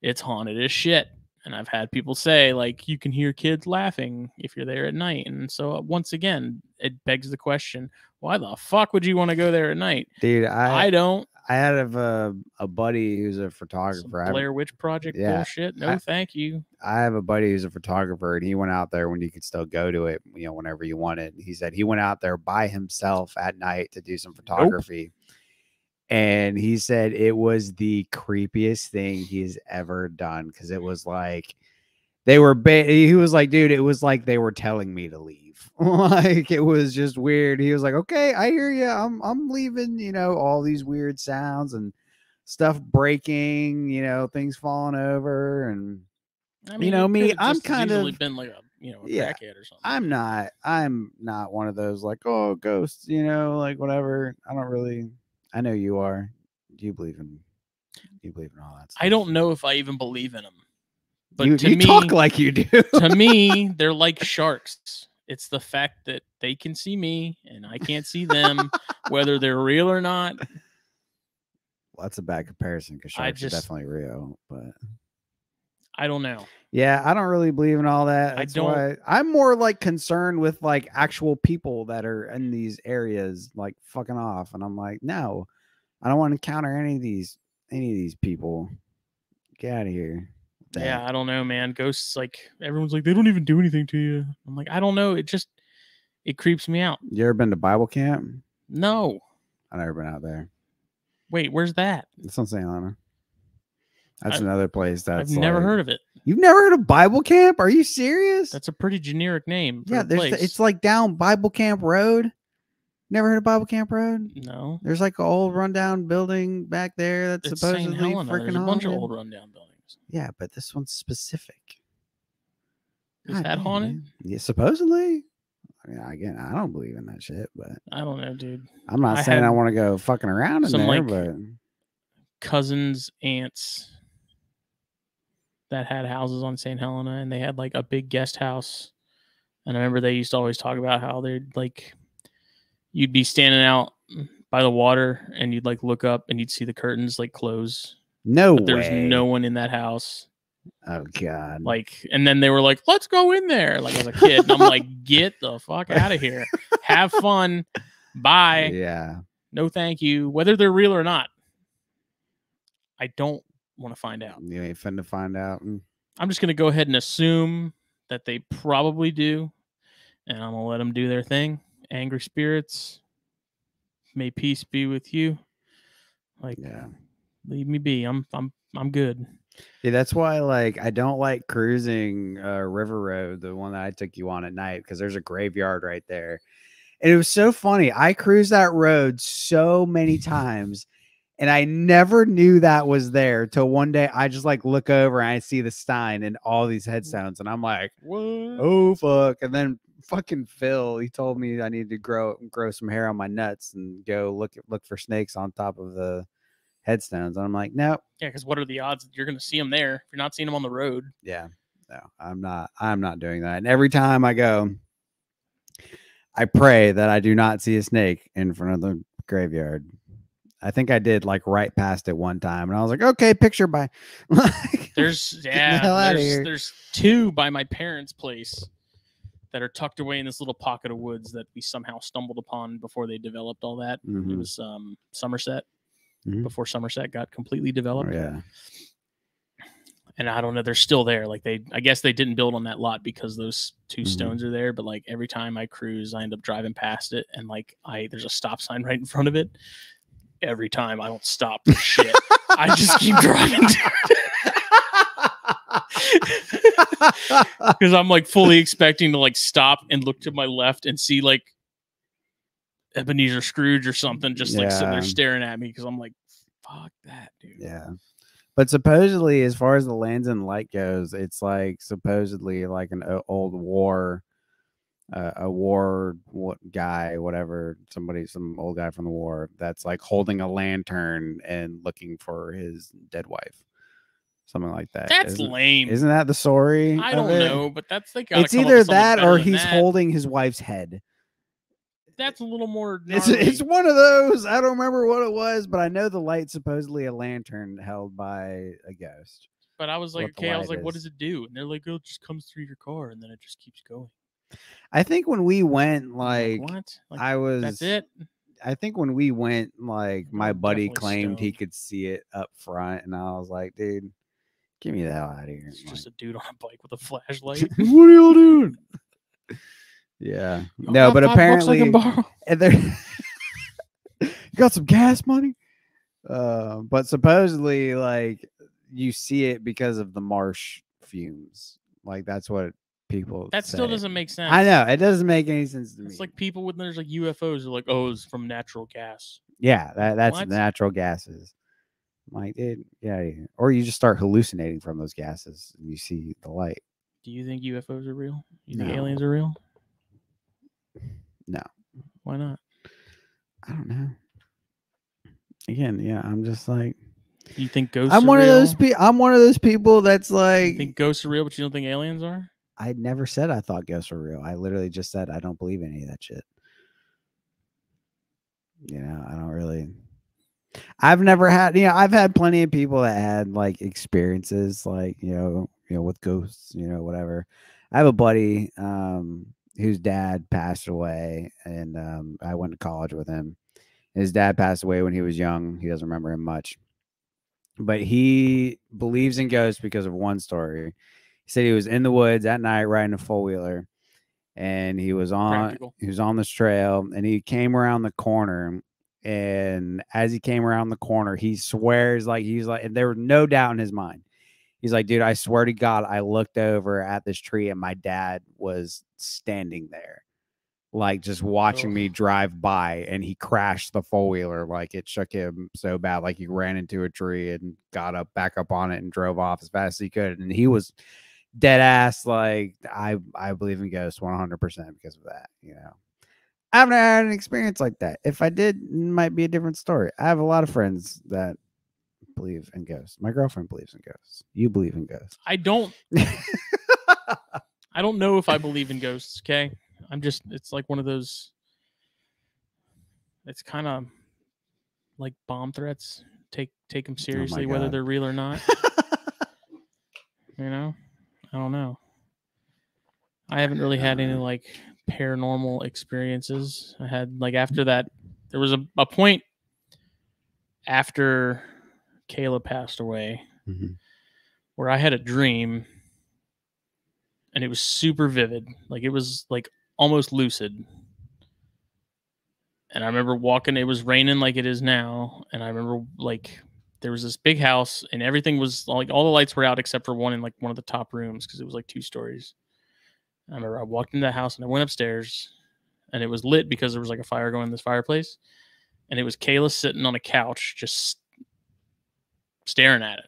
it's haunted as shit. And I've had people say like you can hear kids laughing if you're there at night. And so once again, it begs the question: why the fuck would you want to go there at night? Dude, I don't. I had a buddy who's a Some photographer. Blair Witch Project yeah, bullshit. No, thank you. I have a buddy who's a photographer, and he went out there when you could still go to it, you know, whenever you wanted. He said he went out there by himself at night to do some photography. And he said it was the creepiest thing he's ever done because it was like they were he was like, dude, it was like they were telling me to leave. Like it was just weird. He was like, okay, I hear you. I'm leaving, you know, all these weird sounds and stuff breaking, you know, things falling over. And I you know it me, could've I'm just as kind easily of been like a a yeah, crackhead or something. I'm not one of those like, oh, ghosts, you know, like whatever. I don't really. I know you are. You believe in all that stuff. I don't know if I even believe in them. But you, to you me, talk like you do. to me, they're like sharks. It's the fact that they can see me and I can't see them, whether they're real or not. Well, that's a bad comparison because sharks are definitely real, but I don't know. yeah, I don't really believe in all that. I That's don't- why I'm more like concerned with like actual people that are in these areas like fucking off, and I'm like, no, I don't want to encounter any of these people. Get out of here. with Yeah, that. I don't know, man. Ghosts, like everyone's like, they don't even do anything to you. I'm like, I don't know. It creeps me out. You ever been to Bible camp? No. I've never been out there. Wait, where's that? It's on St. Helena. That's I- another place that's I've never like- heard of it. You've never heard of Bible camp? Are you serious? That's a pretty generic name. For yeah, a there's place. it's like down Bible Camp Road. Never heard of Bible Camp Road? No. There's like an old rundown building back there that's It's supposedly St. Helena. freaking There's a bunch of haunted. old rundown buildings. Yeah, but this one's specific. Is God that damn, haunted? man. Yeah, supposedly. I mean, again, I don't believe in that shit, but I don't know, dude. I'm not I saying I had want to go fucking around in some, there, like, but Cousins, aunts that had houses on St. Helena, and they had like a big guest house. And I remember they used to always talk about how they'd like, you'd be standing out by the water and you'd like look up and you'd see the curtains like close. no But there's way. no one in that house. Oh god. Like, and then they were like, let's go in there. Like as a kid. And I'm like, get the fuck out of here. Have fun. Bye. yeah. No, thank you. Whether they're real or not, I don't want to find out. You ain't finna find out. I'm just going to go ahead and assume that they probably do. And I'm going to let them do their thing. Angry spirits, may peace be with you. Like, Yeah. leave me be. I'm good. Yeah, that's why like I don't like cruising River Road, the one that I took you on at night, because there's a graveyard right there. And it was so funny. I cruised that road so many times and I never knew that was there till one day I just like look over and I see the Stein and all these headstones and I'm like, What? oh fuck. And then fucking Phil, he told me I needed to grow some hair on my nuts and go look for snakes on top of the headstones. And I'm like, no, Yeah, because what are the odds that you're going to see them there if you're not seeing them on the road? yeah, no, I'm not doing that. And every time I go, I pray that I do not see a snake in front of the graveyard. I think I did like right past it one time, and I was like, "Okay, picture by." There's there's two by my parents' place that are tucked away in this little pocket of woods that we somehow stumbled upon before they developed all that. Mhm. It was Somerset Mhm. before Somerset got completely developed. Oh, yeah. And I don't know, they're still there. Like I guess they didn't build on that lot because those 2 Mhm. stones are there. But like every time I cruise, I end up driving past it, and like there's a stop sign right in front of it. Every time I don't stop for shit. I just keep driving because I'm like fully expecting to like stop and look to my left and see like Ebenezer Scrooge or something just like sitting there Yeah. staring at me because I'm like, fuck that, dude. Yeah. But supposedly, as far as the Lands and Light goes, it's like supposedly like an old war, a war guy, whatever, some old guy from the war that's like holding a lantern and looking for his dead wife, something like that. That's lame. Isn't that the story? I of don't it? know, but that's they got. It's either that or he's holding his wife's head. That's a little more. It's one of those. I don't remember what it was, but I know the light's supposedly a lantern held by a ghost. But I was like, okay, I was like, what does it do? And they're like, oh, it just comes through your car and then it just keeps going. I think when we went, like what? Like, I was. That's it. I think when we went, like my buddy claimed he could see it up front, and I was like, dude, get me the hell out of here. It's just a dude on a bike with a flashlight. What are y'all doing? Yeah. No, but apparently you got some gas money. But supposedly, like you see it because of the marsh fumes. Like that's what people. That still doesn't make sense. I know it doesn't make any sense to me. It's like people when there's like UFOs are like, oh, it's from natural gas. Yeah, that's natural gases. Like, dude, yeah, or you just start hallucinating from those gases and you see the light. Do you think UFOs are real? You think aliens are real? No. Why not? I don't know. Again, yeah, I'm just like. You think ghosts? I'm one of those people. I'm one of those people that's like. You think ghosts are real, but you don't think aliens are? I never said I thought ghosts were real. I literally just said I don't believe any of that shit. You know, I don't really. I've never had. I've had plenty of people that had like experiences, like with ghosts. Whatever. I have a buddy whose dad passed away, and I went to college with him. His dad passed away when he was young. He doesn't remember him much, but he believes in ghosts because of one story. He said he was in the woods at night riding a four-wheeler, and he was on this trail, and he came around the corner. And as he came around the corner, he swears and there was no doubt in his mind. He's like, dude, I swear to God, I looked over at this tree and my dad was standing there, like just watching me drive by, and he crashed the four-wheeler. Like it shook him so bad, like he ran into a tree and got back up on it and drove off as fast as he could. And he was dead ass. Like I believe in ghosts 100% because of that, I haven't had an experience like that. If I did, it might be a different story. I have a lot of friends that believe in ghosts. My girlfriend believes in ghosts. You believe in ghosts. I don't. I don't know if I believe in ghosts. Okay. It's like one of those. It's kind of like bomb threats. Take them seriously, whether they're real or not. I don't know. I haven't really had any like paranormal experiences. I had like after that, there was a point after Kayla passed away where I had a dream, and it was super vivid. Like it was like almost lucid. And I remember walking, it was raining like it is now. And I remember like there was this big house, and everything was like all the lights were out except for one in like one of the top rooms because it was like 2 stories. I remember I walked into that house and I went upstairs, and it was lit because there was like a fire going in this fireplace, and it was Kayla sitting on a couch just staring at it.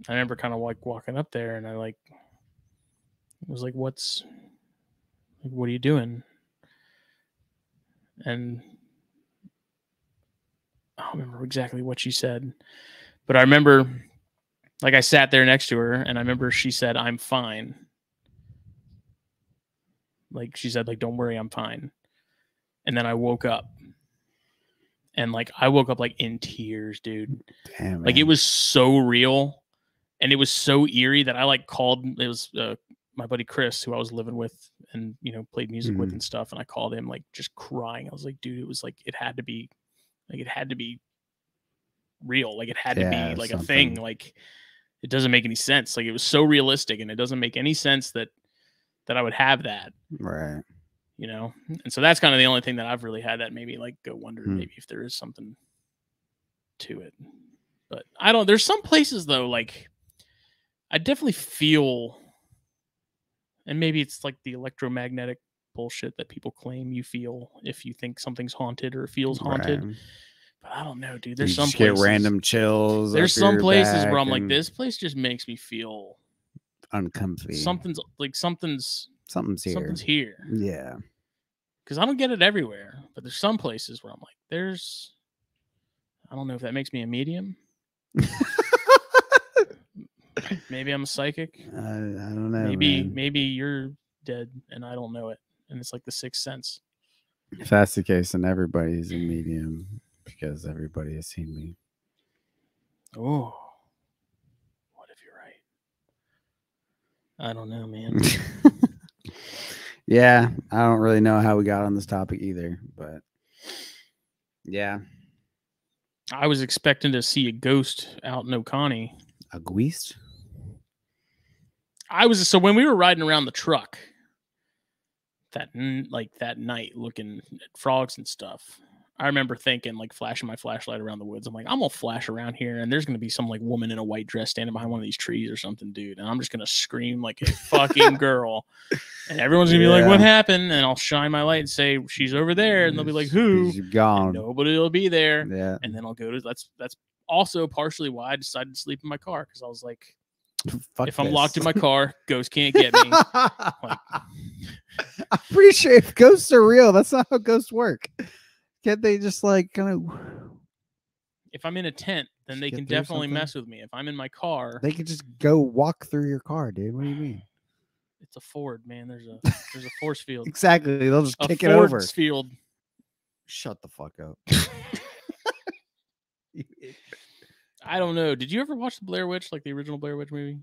I remember kind of like walking up there, and I like was like, what are you doing? And I don't remember exactly what she said, but I remember like I sat there next to her, and I remember she said, "I'm fine." Like she said, like, "Don't worry, I'm fine." And then I woke up, and like I woke up like in tears, dude. Damn, like man. it was so real, and it was so eerie that I like called. It was my buddy Chris, who I was living with and played music with and stuff. And I called him like just crying. I was like, dude, it was like it had to be real. Like it had to be like a thing. Like it doesn't make any sense. Like it was so realistic, and it doesn't make any sense that I would have that. Right. And so that's kind of the only thing that I've really had that maybe like go wonder maybe if there is something to it. But I don't. There's some places though, like I definitely feel, and maybe it's like the electromagnetic bullshit that people claim you feel if you think something's haunted or feels haunted. Right. But I don't know, dude. There's you some just places, get random chills. There's some places where I'm like, this place just makes me feel uncomfy. Something's here. Yeah. Because I don't get it everywhere, but there's some places where I'm like, I don't know if that makes me a medium. Maybe I'm a psychic. I don't know. Maybe you're dead and I don't know it, and it's like the sixth sense. If that's the case, then everybody's a medium because everybody has seen me. Oh, what if you're right? I don't know, man. Yeah, I don't really know how we got on this topic either, but yeah. I was expecting to see a ghost out in Oconee. A ghost? So when we were riding around the truck that night looking at frogs and stuff, I remember thinking, like, flashing my flashlight around the woods. I'm like, I'm gonna flash around here, and there's gonna be some like woman in a white dress standing behind one of these trees or something, dude. And I'm just gonna scream like a fucking girl, and everyone's gonna be like, "What happened?" And I'll shine my light and say, "She's over there," and they'll be like, "Who?" She's gone. And nobody will be there. Yeah. And then I'll go to that's also partially why I decided to sleep in my car, because I was like, if I'm locked in my car, ghosts can't get me. Like, I'm pretty sure if ghosts are real, that's not how ghosts work. Can't they just like kind of? If I'm in a tent, then they can definitely mess with me. If I'm in my car, they can just go walk through your car, dude. What do you mean? It's a Ford, man. There's a force field. Exactly. They'll just kick it over. Ford's field. Shut the fuck up. I don't know. Did you ever watch the Blair Witch, like the original Blair Witch movie?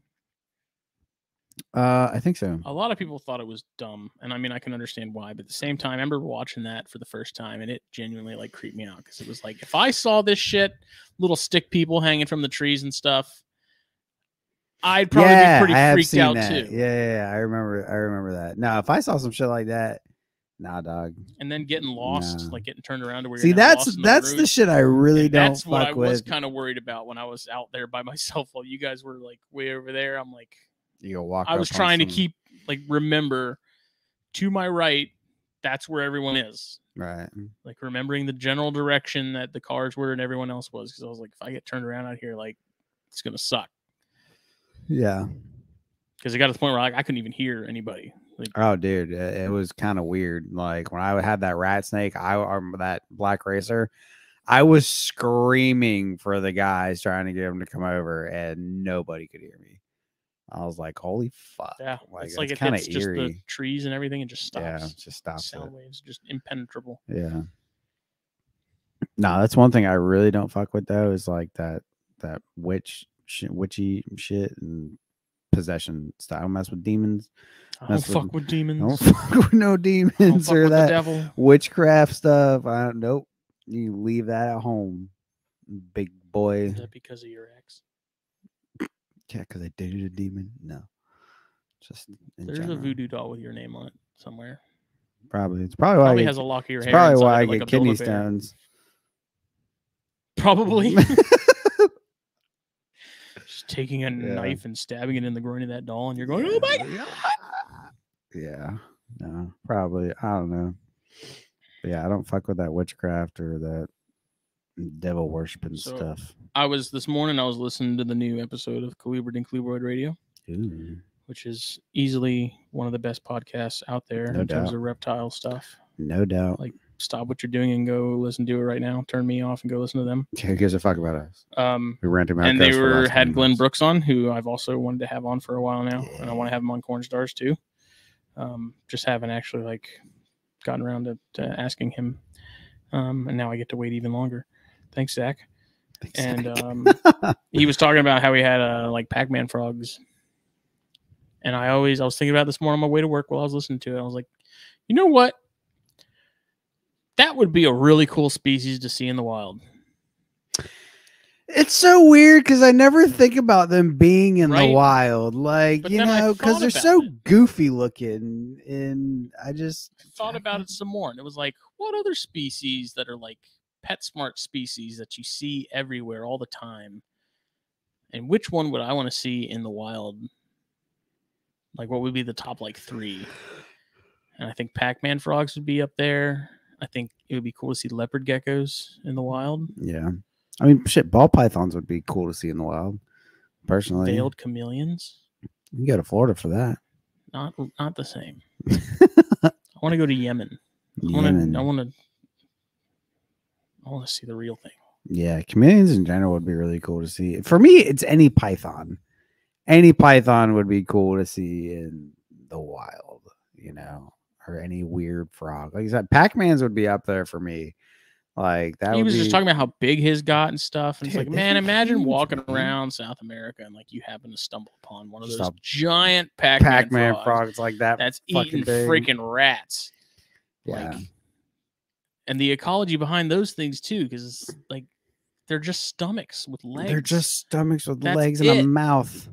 I think so. A lot of people thought it was dumb, and I mean, I can understand why. But at the same time, I remember watching that for the first time, and it genuinely like creeped me out, because it was like, if I saw this shit, little stick people hanging from the trees and stuff, I'd probably be pretty freaked out too. Yeah, I remember that. Now, if I saw some shit like that, nah, dog. And then getting lost, like getting turned around to where you're that's the shit I really don't. That's what I was kind of worried about when I was out there by myself while you guys were like way over there. I'm like, you go walk. I was trying to keep remember to my right, that's where everyone is. Right. Like remembering the general direction that the cars were and everyone else was, because I was like, if I get turned around out here, like it's gonna suck. Yeah. Because it got to the point where I couldn't even hear anybody. Like, oh, dude, it was kind of weird. Like when I had that rat snake, that black racer, I was screaming for the guys trying to get them to come over, and nobody could hear me. I was like, "Holy fuck!" Yeah, it's like it hits just the trees and everything, and just stops. Yeah, it just stops. Sound waves just impenetrable. Yeah. No, that's one thing I really don't fuck with though. Is like that witchy shit and possession style. I don't mess with demons. I don't fuck with demons. Don't fuck with no demons or that devil. Witchcraft stuff. Nope. You leave that at home, big boy. Is that because of your ex? Yeah, because I dated a demon. No, just there's a voodoo doll with your name on it somewhere. Probably. It's probably why has a lock of your hair. Probably why I get kidney stones. Probably. Just taking a knife and stabbing it in the groin of that doll, and you're going, oh my God. Yeah. No, probably. I don't know. But yeah, I don't fuck with that witchcraft or that devil worshiping So, stuff. This morning I was listening to the new episode of Calibred and Calibroid Radio, Ooh, which is easily one of the best podcasts out there No in terms doubt. of reptile stuff. no doubt. Like, stop what you're doing and go listen to it right now. Turn me off and go listen to them. Who gives a fuck about us? We rented And they had Glenn Brooks on, who I've also wanted to have on for a while now, and I want to have him on Corn Stars too. Just haven't actually gotten around to asking him, and now I get to wait even longer. Thanks, Zach. And he was talking about how he had Pac-Man frogs, and I was thinking about this morning on my way to work while I was listening to it. I was like, you know what? That would be a really cool species to see in the wild. It's so weird because I never think about them being in the Right. wild, But then I because thought they're about so it. goofy looking, and I thought about it some more, and it was like, what other species that are like PetSmart species that you see everywhere all the time, and which one would I want to see in the wild? Like, what would be the top 3? And I think Pac-Man frogs would be up there. I think it would be cool to see leopard geckos in the wild. Yeah, I mean, shit, ball pythons would be cool to see in the wild. Personally, Veiled chameleons, you go to Florida for that. not the same. I want to go to Yemen. I want to see the real thing. Yeah, chameleons in general would be really cool to see. For me, it's any python. Any python would be cool to see in the wild, or any weird frog. Like I said, Pac-Man's would be up there for me. Like that. He was just talking about how big his got and stuff, and Dude, it's like, they man, are imagine huge, walking man. around South America and you happen to stumble upon one of Just those a giant Pac-Man frogs frogs like that. that's fucking eating big. freaking rats. Yeah. And the ecology behind those things too, because they're just stomachs with legs. They're just stomachs with That's legs and a it. mouth.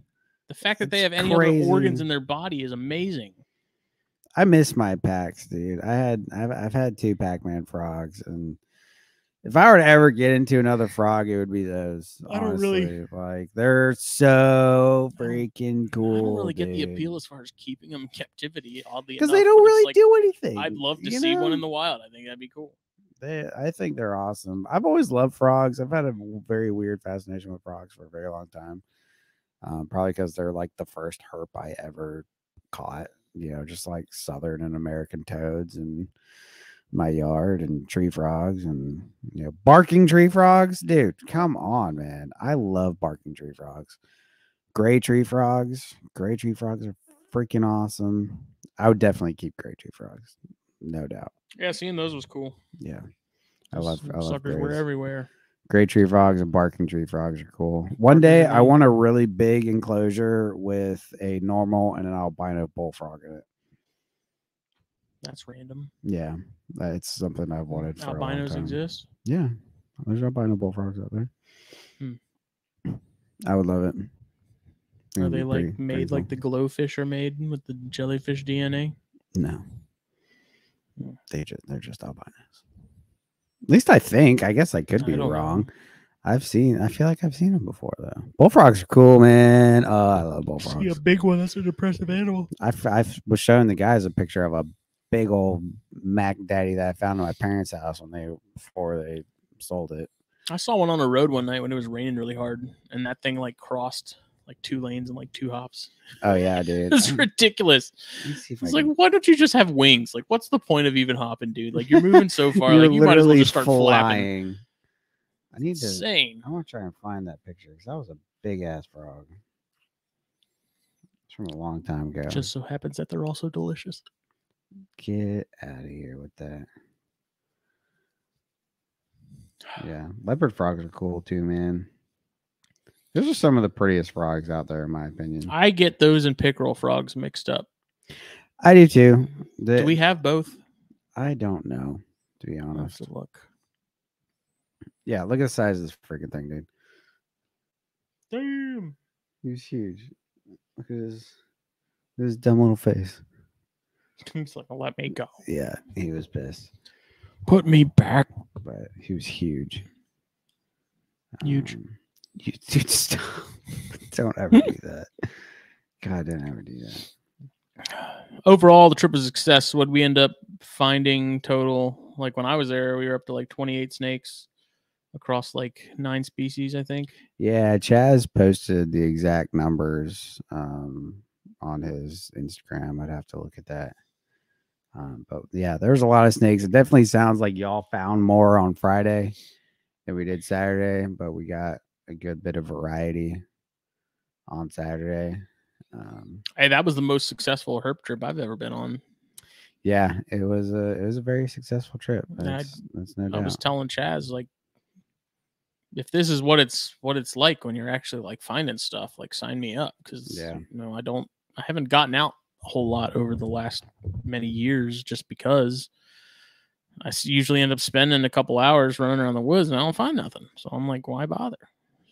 The fact that they It's have any other crazy. organs in their body is amazing. I miss my packs, dude. I've had 2 Pac-Man frogs, and if I were to ever get into another frog, it would be those. I don't really- honestly. They're so freaking cool. I don't really get the dude. appeal as far as keeping them in captivity, oddly because enough. they don't but it's really do anything. I'd love to you see one know? in the wild. I think that'd be cool. I think they're awesome. I've always loved frogs. I've had a very weird fascination with frogs for a very long time. Probably because they're the first herp I ever caught. Just like southern and American toads in my yard, and tree frogs, and barking tree frogs. Dude, come on, man! I love barking tree frogs. Gray tree frogs. Gray tree frogs are freaking awesome. I would definitely keep gray tree frogs, no doubt. Yeah, seeing those was cool. Yeah, I Those love suckers were grays. everywhere. Gray tree frogs and barking tree frogs are cool. One day I want a really big enclosure with a normal and an albino bullfrog in it. That's random. Yeah, it's something I've wanted for a long Albinos time. exist. Yeah, there's albino bullfrogs out there. Hmm. I would love it. Are It'd they be pretty made cool. like the glowfish are made with the jellyfish DNA? No, Hmm. they're just albinos. At least I think. I guess I could be I don't wrong. know. I feel like I've seen them before though. Bullfrogs are cool, man. Oh, I love bullfrogs. See a big one. That's a depressive animal. I was showing the guys a picture of a big old Mac Daddy that I found in my parents' house before they sold it. I saw one on the road one night when it was raining really hard, and that thing crossed 2 lanes and 2 hops. Oh yeah, dude. It's ridiculous. Let me see if It's I can- why don't you just have wings? What's the point of even hopping, dude? You're moving so far. You're You might as well literally just start flapping. flying. I need to. Insane. I want to try and find that picture because that was a big ass frog. It's from a long time ago. Just so happens that they're also delicious. Get out of here with that. Yeah, leopard frogs are cool too, man. Those are some of the prettiest frogs out there, in my opinion. I get those and pickerel frogs mixed up. I do too. Do we have both? I don't know, to be I'll have honest. to look. Yeah, look at the size of this freaking thing, dude. Damn. He was huge. Look at his dumb little face. He's let me go. Yeah, he was pissed, Put me back. but he was huge. Huge. Dude, stop. Don't ever do that. God, don't ever do that. Overall, the trip was a success. What we end up finding total, like when I was there, we were up to like 28 snakes across like 9 species, I think. Yeah, Chaz posted the exact numbers on his Instagram. I'd have to look at that. But yeah, there's a lot of snakes. It definitely sounds like y'all found more on Friday than we did Saturday, but we got a good bit of variety on Saturday. Hey, that was the most successful herp trip I've ever been on. Yeah, it was a very successful trip. That's no doubt. I was telling Chaz, like, if this is what it's like when you're actually like finding stuff, like sign me up, because I haven't gotten out a whole lot over the last many years just because I usually end up spending a couple hours running around the woods and I don't find nothing. So I'm like, why bother?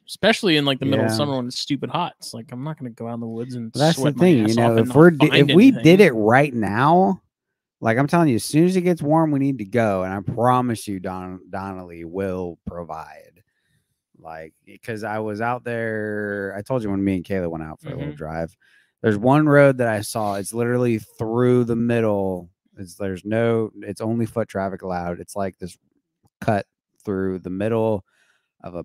Especially in like the middle of summer when it's stupid hot. It's like I'm not going to go out in the woods and that's sweat the thing, my ass you know. off If we did it right now, like I'm telling you, as soon as it gets warm, we need to go, and I promise you, Donnelly will provide. Like, because I was out there, I told you when me and Kayla went out for a little drive. There's one road that I saw. It's literally through the middle. It's only foot traffic allowed. It's like this cut through the middle of a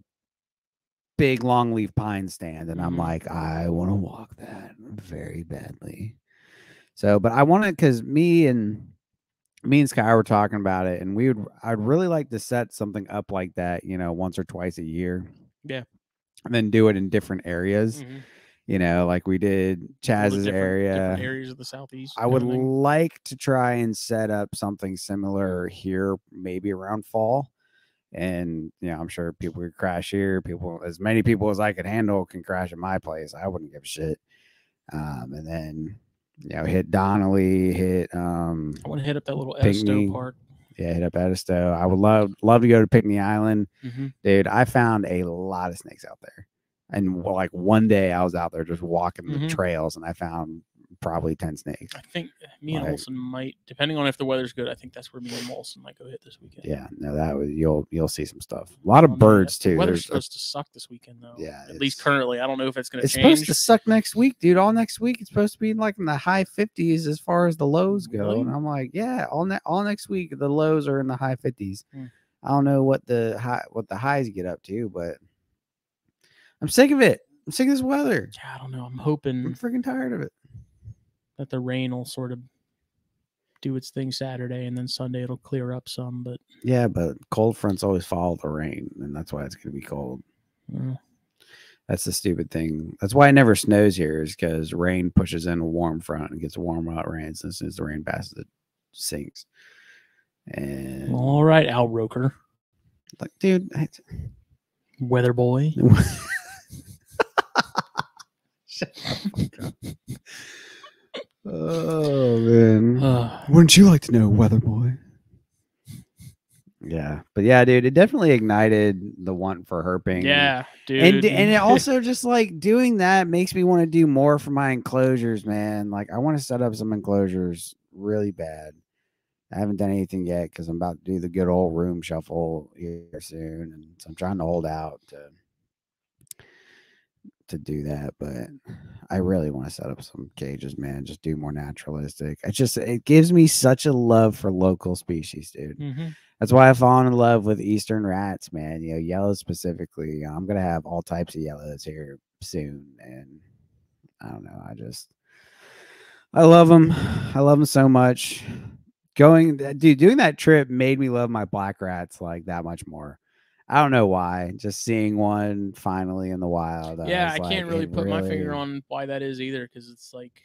big longleaf pine stand, and I'm like, I want to walk that very badly. So, but I want to, because me and Sky were talking about it, and I'd really like to set something up like that, you know, once or twice a year. Yeah. And then do it in different areas. You know, like we did Chaz's area. Different areas of the Southeast. I would like to try and set up something similar here, maybe around fall. And, you know, I'm sure people could crash here. As many people as I could handle can crash at my place. I wouldn't give a shit. And then, you know, hit Donnelly, I want to hit up that little Edisto Park. Yeah, hit up Edisto. I would love to go to Pinckney Island. Dude, I found a lot of snakes out there. And like one day I was out there just walking the trails and I found probably 10 snakes. I think me and Olson might, depending on if the weather's good, I think that's where me and Olson might go hit this weekend. Yeah, no, you'll see some stuff. A lot of birds too. The weather's supposed to suck this weekend though. Yeah, at least currently. I don't know if it's going to change. It's supposed to suck next week, dude. All next week it's supposed to be like in the high 50s as far as the lows go. Really? And I'm like, yeah, all next week the lows are in the high 50s. I don't know what the highs get up to, but I'm sick of it. I'm sick of this weather. Yeah, I don't know. I'm hoping. I'm freaking tired of it. That the rain will sort of do its thing Saturday, and then Sunday it'll clear up some. But yeah, but cold fronts always follow the rain, and that's why it's going to be cold. That's the stupid thing. That's why it never snows here, is because rain pushes in a warm front and gets warm out rains. And as soon as the rain passes, it sinks. And all right, Al Roker. Like, dude, weather boy. Oh man, wouldn't you like to know, weather boy? Yeah, but yeah, dude, it definitely ignited the want for herping. Yeah, dude, and it also just like doing that makes me want to do more for my enclosures, man. Like I want to set up some enclosures really bad. I haven't done anything yet because I'm about to do the good old room shuffle here soon, and so I'm trying to hold out to do that, but I really want to set up some cages, man. Just do more naturalistic. It gives me such a love for local species, dude. That's why I've fallen in love with eastern rats, man. You know, yellows specifically. I'm gonna have all types of yellows here soon, and I don't know. I love them. I love them so much. Doing that trip made me love my black rats like that much more. I don't know why. Just seeing one finally in the wild. Yeah, I can't really put my finger on why that is either, because it's like,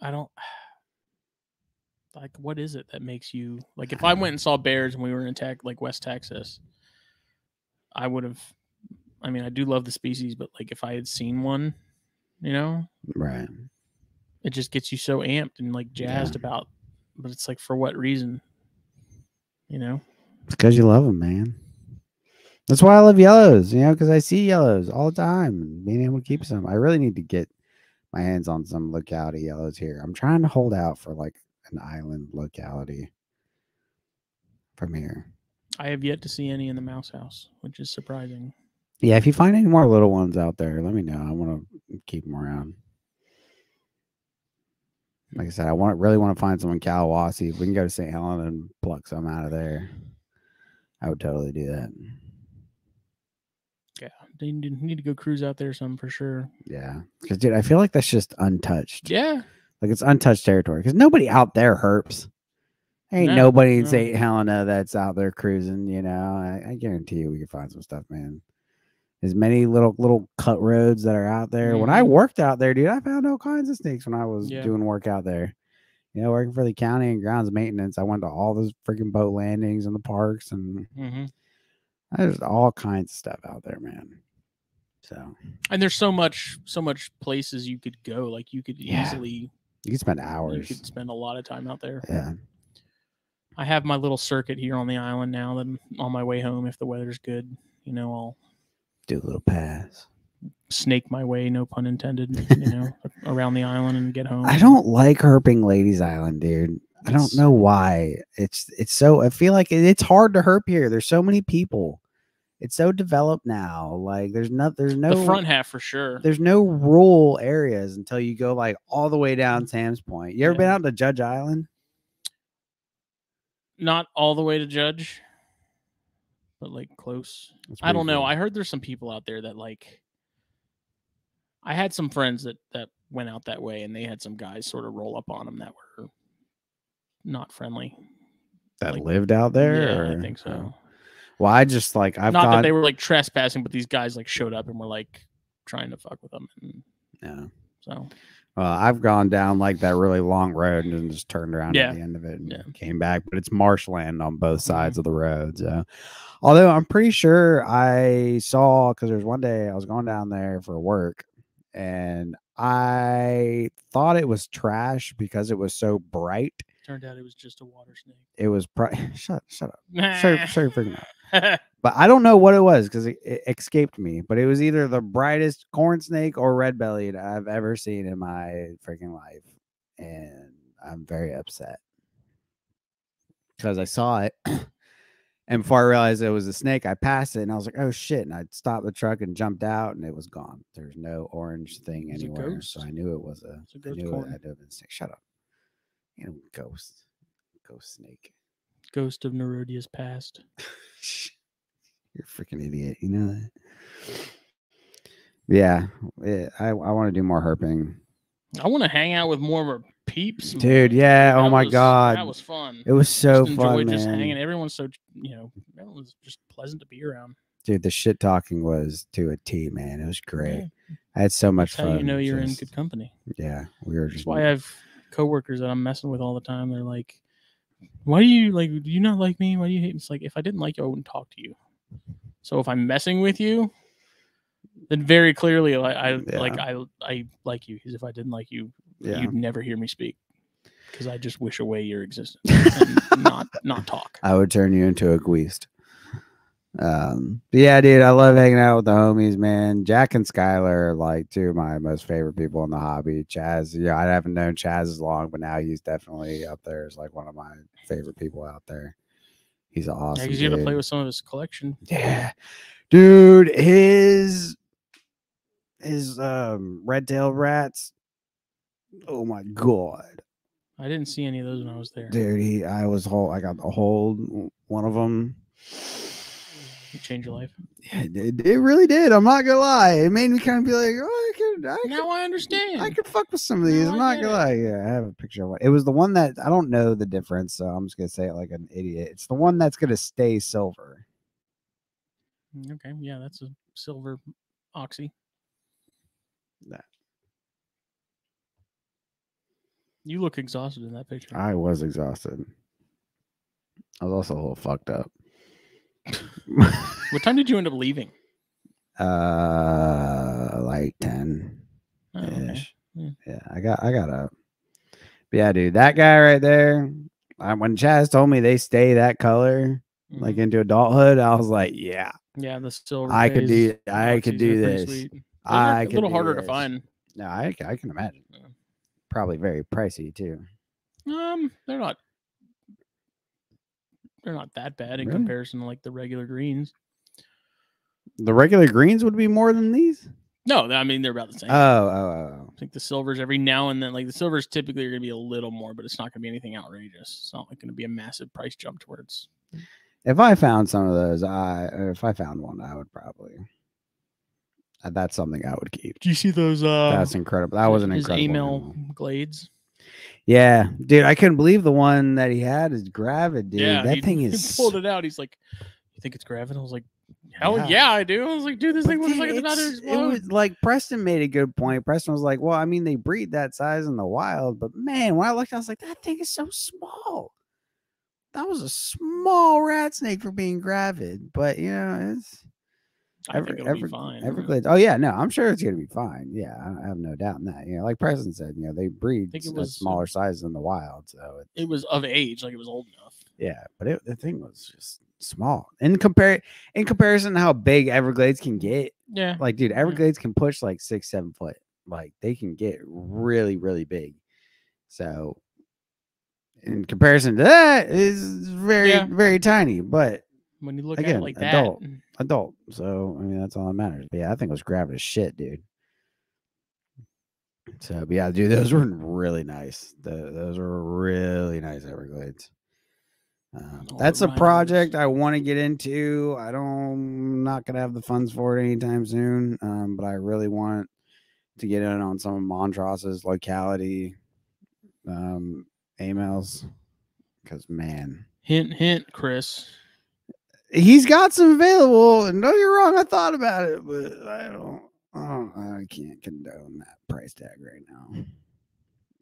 I don't like, what is it that makes you like? If I went and saw bears and we were in like West Texas, I would have. I mean, I do love the species, but like if I had seen one, you know, right? It just gets you so amped and like jazzed about. But it's like, for what reason? You know. It's because you love them, man. That's why I love yellows, you know, because I see yellows all the time and being able to keep some. I really need to get my hands on some locality yellows here. I'm trying to hold out for like an island locality from here. I have yet to see any in the mouse house, which is surprising. Yeah, if you find any more little ones out there, let me know. I want to keep them around. Like I said, really want to find some in Kalawasi. If we can go to St. Helena and pluck some out of there, I would totally do that. Yeah, they need to go cruise out there some for sure. Yeah, because dude, I feel like that's just untouched. Yeah, like it's untouched territory. Because nobody out there herps. There ain't nobody in St. Helena that's out there cruising. You know, I guarantee you we can find some stuff, man. As many little cut roads that are out there. When I worked out there, dude, I found all kinds of snakes when I was doing work out there. You know, working for the county and grounds maintenance. I went to all those freaking boat landings in the parks, and there's all kinds of stuff out there, man. So, and there's so much places you could go. Like you could easily, you could spend hours. You could spend a lot of time out there. Yeah. I have my little circuit here on the island now. That on my way home, if the weather's good, you know, I'll do a little pass, snake my way, no pun intended, you know, around the island and get home. I don't like herping Ladies Island, dude. I don't know why. It's so, I feel like it's hard to herp here. There's so many people. It's so developed now. Like there's no the front half for sure. There's no rural areas until you go like all the way down Sam's Point. You ever been out to Judge Island? Not all the way to Judge, but like close. I don't know. I heard there's some people out there that like. I had some friends that went out that way, and they had some guys sort of roll up on them that were not friendly. That like, lived out there? Yeah, or? I think so. Well, I just like I've not that they were like trespassing, but these guys like showed up and were like trying to fuck with them. And, yeah. So. I've gone down like that really long road and then just turned around at the end of it and came back. But it's marshland on both sides of the road. So, although I'm pretty sure I saw, because there's one day I was going down there for work and I thought it was trash because it was so bright. Turned out it was just a water snake. It was shut up. Sorry, freaking out. But I don't know what it was because it escaped me. But it was either the brightest corn snake or red bellied I've ever seen in my freaking life, and I'm very upset because I saw it, and before I realized it was a snake, I passed it and I was like, "Oh shit!" And I stopped the truck and jumped out, and it was gone. There's no orange thing anywhere, so I knew it was a. I knew it had to have been snake. Shut up. You know, ghost snake. Ghost of Nerodia's past. You're a freaking idiot. You know that? Yeah. I want to do more herping. I want to hang out with more of our peeps. Dude, yeah. Oh my God. That was fun. It was so fun, man. Just hanging. Everyone's so, everyone's just pleasant to be around. Dude, the shit talking was to a T, man. It was great. Yeah. I had so much fun. How you know you're in good company. Yeah. We were just. That's why I have coworkers that I'm messing with all the time. They're like, why do you not like me? Why do you hate me? It's like, if I didn't like you, I wouldn't talk to you. So if I'm messing with you, then very clearly I like you. Because if I didn't like you, you'd never hear me speak. Because I just wish away your existence and not talk. I would turn you into a Guist. But yeah, dude, I love hanging out with the homies, man. Jack and Skylar are like two of my most favorite people in the hobby. Chaz, I haven't known Chaz as long, but now he's definitely up there as like one of my favorite people out there. He's awesome. Yeah, he's gonna play with some of his collection. Yeah, dude, his red-tailed rats. Oh my God. I didn't see any of those when I was there. Dude, I got the whole one of them. It changed your life? Yeah, it really did. I'm not gonna lie. It made me kind of be like, oh, now I understand. I could fuck with some of these. I'm not gonna lie. Yeah, I have a picture of it. It was the one that I don't know the difference, so I'm just gonna say it like an idiot. It's the one that's gonna stay silver. Okay, yeah, that's a silver oxy. That. You look exhausted in that picture. I was exhausted. I was also a little fucked up. What time did you end up leaving? Like 10 ish. Okay. Yeah, I got up. But yeah, dude, that guy right there. When Chaz told me they stay that color, like into adulthood, I was like, yeah, the silver. I could do this. A little harder to find. No, I can imagine. Yeah. Probably very pricey too. They're They're not that bad in Really? comparison to like the regular greens. The regular greens would be more than these? No, I mean they're about the same. Oh. I think the silvers every now and then, like the silvers typically are going to be a little more, but it's not going to be anything outrageous. It's not like going to be a massive price jump towards. If I found some of those, if I found one, I would probably. That's something I would keep. Do you see those? That's incredible. That was an his incredible Amel animal. Glades. Yeah, dude, I couldn't believe the one that he had is Gravid, dude. Yeah, that thing he is. pulled it out. He's like, "You think it's Gravid?" I was like, "Hell yeah, I do." I was like, "Dude, this thing looks like it's about to explode." It was like Preston made a good point. Preston was like, "Well, I mean, they breed that size in the wild, but man, when I looked, I was like, that thing is so small. That was a small rat snake for being Gravid, but you know, it's." I think it'll be fine. Everglades. Oh yeah, no, I'm sure it's gonna be fine. Yeah, I have no doubt in that. You know, like Preston said, you know, they breed smaller sizes in the wild, so it was of age, like it was old enough. Yeah, but the thing was just small in comparison to how big Everglades can get. Yeah, like dude, Everglades can push like 6-7 foot. Like they can get really, really big. So in comparison to that, is very, very tiny. But when you look again, at it like adult. So I mean, that's all that matters. But yeah, I think it was Gravid as shit, dude. So but yeah, dude, those were really nice. Those were really nice Everglades. That's a project I want to get into. I'm not gonna have the funds for it anytime soon. But I really want to get in on some of Montross's locality Amels, because man, hint, Chris. He's got some available, and don't get wrong, I thought about it, but I can't condone that price tag right now.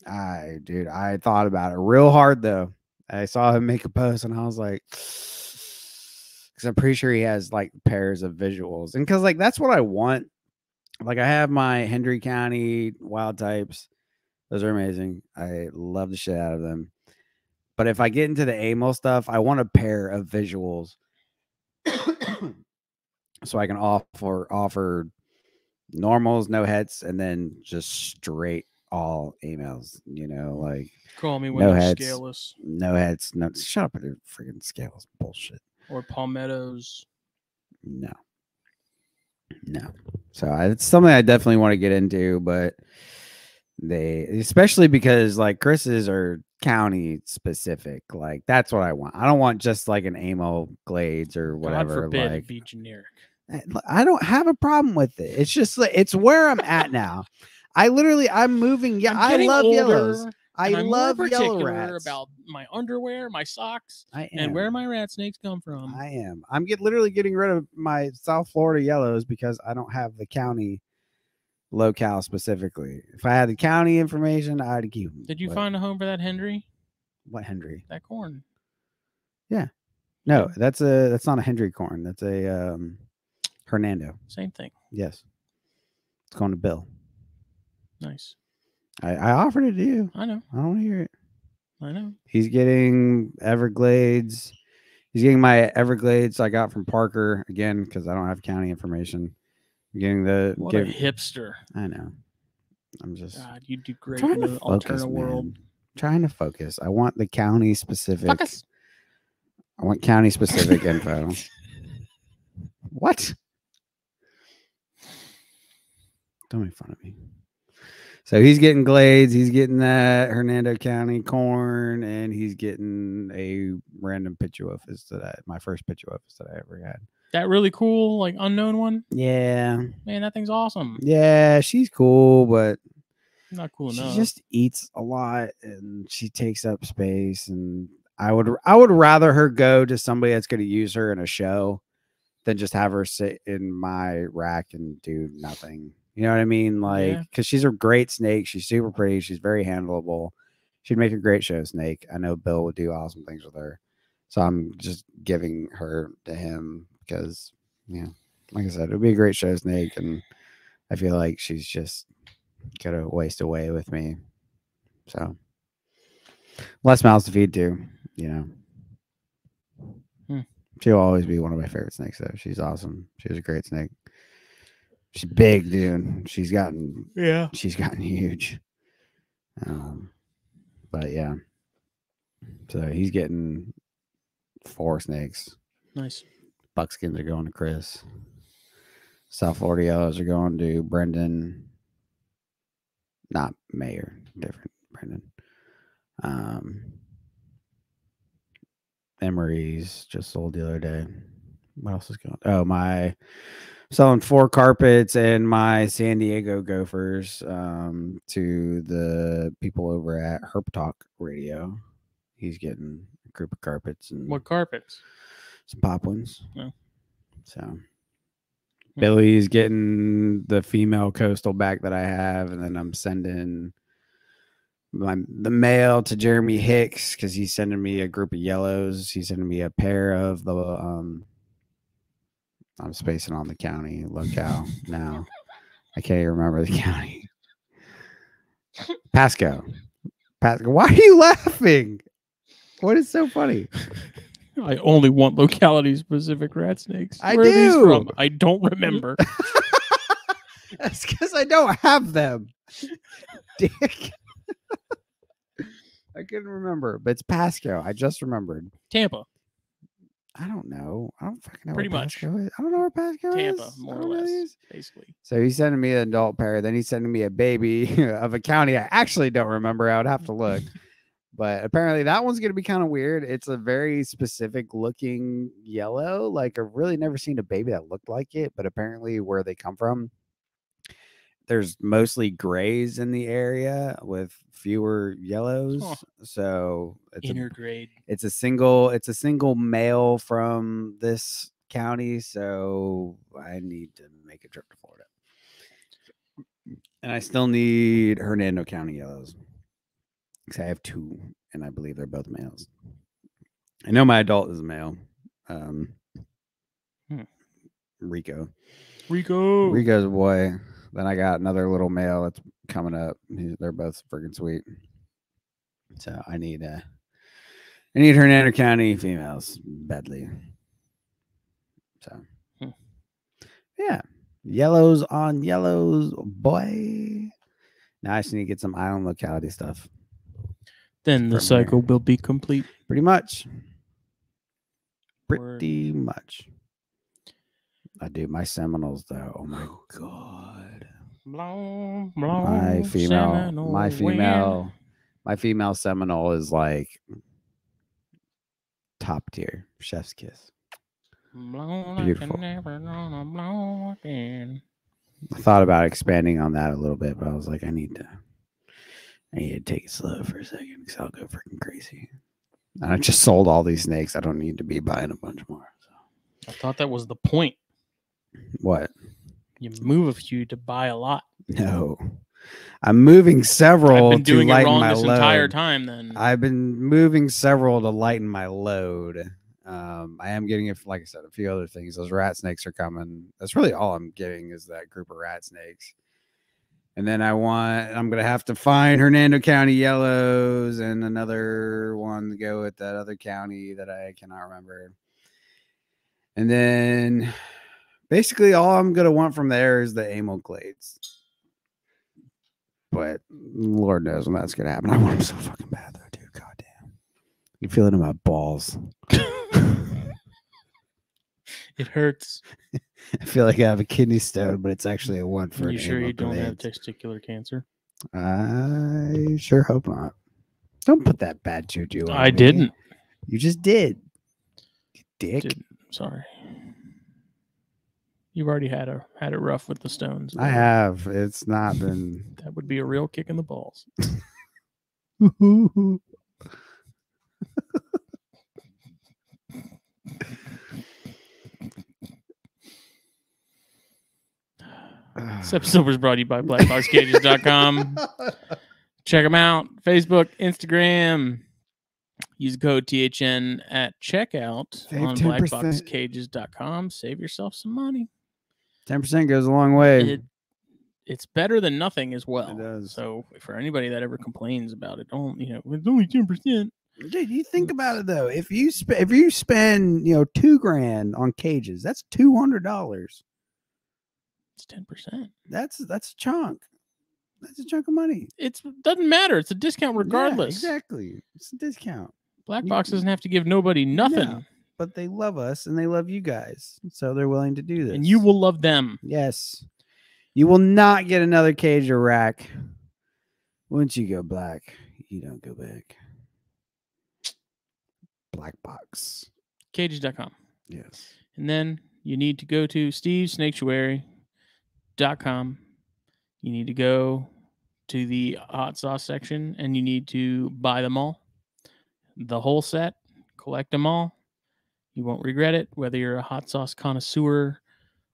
I thought about it real hard though. I saw him make a post, and I was like, because I'm pretty sure he has like pairs of visuals, and because like that's what I want. Like I have my Hendry County wild types; those are amazing. I love the shit out of them. But if I get into the Amel stuff, I want a pair of visuals. So I can offer normals, no heads, and then just straight all Amels, you know, like call me when no they're heads, scaleless. No heads, no shut up with your freaking scales bullshit. Or palmettos. No. So it's something I definitely want to get into, but especially because like Chris's are county specific. Like that's what I want. I don't want just like an Amel Glades or whatever. God forbid like it be generic. I don't have a problem with it. It's just like it's where I'm at now. I'm moving. Yeah, I love yellows. I love yellow rats. About my underwear, my socks, and where my rat snakes come from. I am. I'm literally getting rid of my South Florida yellows because I don't have the county locale specifically. If I had the county information, I'd keep them. Did you find a home for that Hendry? What Hendry? That corn. Yeah. No, that's not a Hendry corn. That's a Hernando. Same thing. Yes. It's going to Bill. Nice. I offered it to you. I know. I don't want to hear it. I know. He's getting Everglades. He's getting my Everglades I got from Parker again because I don't have county information. I'm getting a hipster. I know. I'm just. God, you do great in the alternate world. Trying to focus. I want the county specific. Focus. I want county specific info. What? Don't make fun of me. So he's getting Glades, he's getting that Hernando County corn, and he's getting a random Pituophis my first Pituophis that I ever had. That really cool, like unknown one? Yeah. Man, that thing's awesome. Yeah, she's cool, but not cool enough. She just eats a lot and she takes up space, and I would rather her go to somebody that's going to use her in a show than just have her sit in my rack and do nothing. You know what I mean? Like, because she's a great snake. She's super pretty. She's very handleable. She'd make a great show snake. I know Bill would do awesome things with her. So I'm just giving her to him because, like I said, it would be a great show snake. And I feel like she's just going to waste away with me. So less mouths to feed too, She'll always be one of my favorite snakes, though. She's awesome. She was a great snake. She's big, dude. She's gotten huge. But yeah. So he's getting 4 snakes. Nice. Buckskins are going to Chris. South Florida Yellows are going to Brendan. Not Mayor, different Brendan. Emery's just sold the other day. What else is going on? Oh, selling 4 carpets and my San Diego Gophers to the people over at Herp Talk Radio. He's getting a group of carpets and What carpets? some pop ones. Oh. So Billy's getting the female coastal back that I have, and then I'm sending the male to Jeremy Hicks because he's sending me a group of yellows. He's sending me a pair of the I'm spacing on the county locale now. I can't even remember the county. Pasco. Why are you laughing? What is so funny? I only want locality-specific rat snakes. I Where are these do. from? I don't remember. That's because I don't have them. Dick. I couldn't remember, but it's Pasco. I just remembered. Tampa. I don't know. I don't fucking know. Pretty where much. Pasco is. I don't know where Pasco is. Tampa, more I or don't know less, these. basically. So he's sending me an adult pair. Then he's sending me a baby of a county I actually don't remember. I would have to look. But apparently that one's going to be kind of weird. It's a very specific looking yellow. Like I've really never seen a baby that looked like it. But apparently where they come from, there's mostly grays in the area with fewer yellows. Huh. So it's Intergrade. it's a single male from this county. So I need to make a trip to Florida. And I still need Hernando County yellows. Because I have 2, and I believe they're both males. I know my adult is a male. Rico. Rico's a boy. Then I got another little male that's coming up. They're both freaking sweet. So I need Hernando County females badly. So yeah, yellows on yellows, boy. Now I just need to get some island locality stuff. Then the cycle will be complete. Pretty much. Word. Pretty much. I do. My Seminoles, though. Oh my god. Blow, My female Seminole is like top tier. Chef's kiss. Beautiful. I thought about expanding on that a little bit, but I was like, I need to take it slow for a second because I'll go freaking crazy. And I just sold all these snakes. I don't need to be buying a bunch more. So. I thought that was the point. What? You move a few to buy a lot. No. I'm moving several I've been doing to lighten it wrong my this load. entire time then. I've been moving several to lighten my load. I am getting it, like I said, a few other things. Those rat snakes are coming. That's really all I'm getting is that group of rat snakes. And then I'm going to have to find Hernando County yellows and another one to go with that other county that I cannot remember. And then basically all I'm going to want from there is the amyl clades. But Lord knows when that's going to happen. I want them so fucking bad, though, dude. God damn. You feel it in my balls. It hurts. I feel like I have a kidney stone, but it's actually a one for Are you an sure amyl you don't have clades. testicular cancer? I sure hope not. Don't put that bad juju on I me. didn't. You just did. You dick. Sorry. You've already had it rough with the stones. I have. It's not been. That would be a real kick in the balls. This episode was brought to you by blackboxcages.com. Check them out. Facebook, Instagram. Use code THN at checkout Save on 10%. blackboxcages.com. Save yourself some money. 10% goes a long way. It's better than nothing as well. It does. So for anybody that ever complains about it, don't, it's only 10%. Dude, you think about it though. If you spend $2,000 on cages, that's $200. It's 10%. That's a chunk. That's a chunk of money. It doesn't matter. It's a discount regardless. Yeah, exactly. It's a discount. Black Box doesn't have to give nobody nothing. No. but they love us and they love you guys, so they're willing to do this. And you will love them. Yes. You will not get another cage or rack. Once you go black, you don't go back. Black box. Cages.com. Yes. And then you need to go to stevesanctuary.com. You need to go to the hot sauce section and you need to buy them all. The whole set. Collect them all. You won't regret it, whether you're a hot sauce connoisseur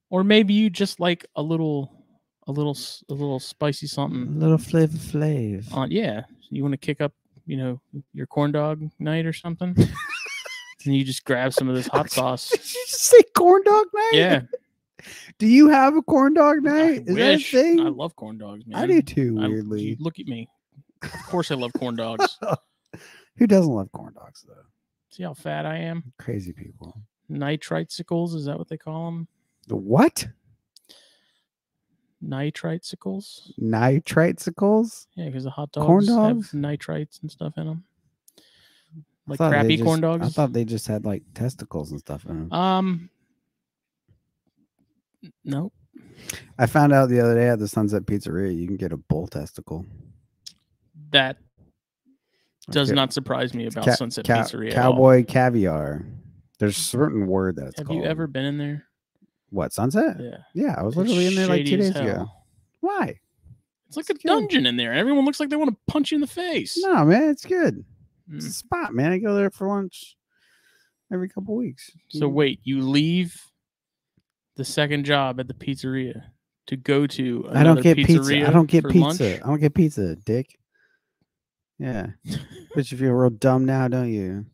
or maybe you just like a little spicy A something. little flavor. Yeah, you want to kick up, your corn dog night or something. And you just grab some of this hot sauce. Did you just say corn dog night? Yeah. Do you have a corn dog night? Is that a wish. thing? I love corn dogs, man. I do too, You weirdly. look at me. Of course I love corn dogs. Who doesn't love corn dogs, though? See how fat I am? Crazy people. Nitritesicles, is that what they call them? The what? Nitritesicles? Nitritesicles? Yeah, because the hot Corn dogs have dogs? nitrites and stuff in them. I Like thought they crappy just- corn dogs. I thought they just had like testicles and stuff in them. Nope. I found out the other day at the Sunset Pizzeria you can get a bull testicle. That does Okay. not surprise me about Sunset Cow- Pizzeria at all. Cowboy caviar. There's a certain word that it's Have called. you ever been in there? What, Sunset? Yeah. Yeah, I was It's literally in there like 2 shady as days ago. hell. Why? It's like It's a good. dungeon in there. Everyone looks like they want to punch you in the face. No, man, it's good. It's a Mm. spot, man. I go there for lunch every couple weeks. So wait, you leave the second job at the pizzeria to go to I don't another get pizza. pizzeria I don't get for pizza. lunch? I don't get pizza, dick. Yeah. But you feel real dumb now, don't you?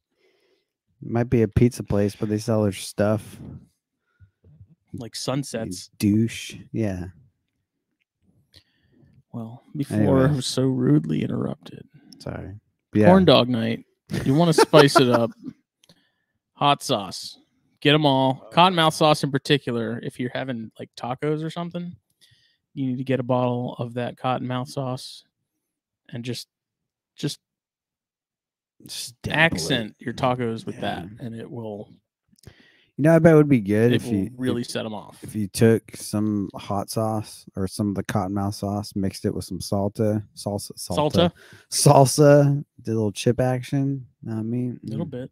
Might be a pizza place, but they sell their stuff. Like You Sunsets. douche. Yeah. Well, before I Anyway. was so rudely interrupted. Sorry. Yeah. Corn dog night. You want to spice it up. Hot sauce. Get them all. Cottonmouth sauce in particular. If you're having like tacos or something, you need to get a bottle of that cottonmouth sauce and just Just dabble it. accent your tacos with that, Yeah. and it will You know, I bet it would be good if will you really set them off. if you took some hot sauce or some of the cottonmouth sauce, mixed it with some salsa, did a little chip action. Know what I mean, A little bit.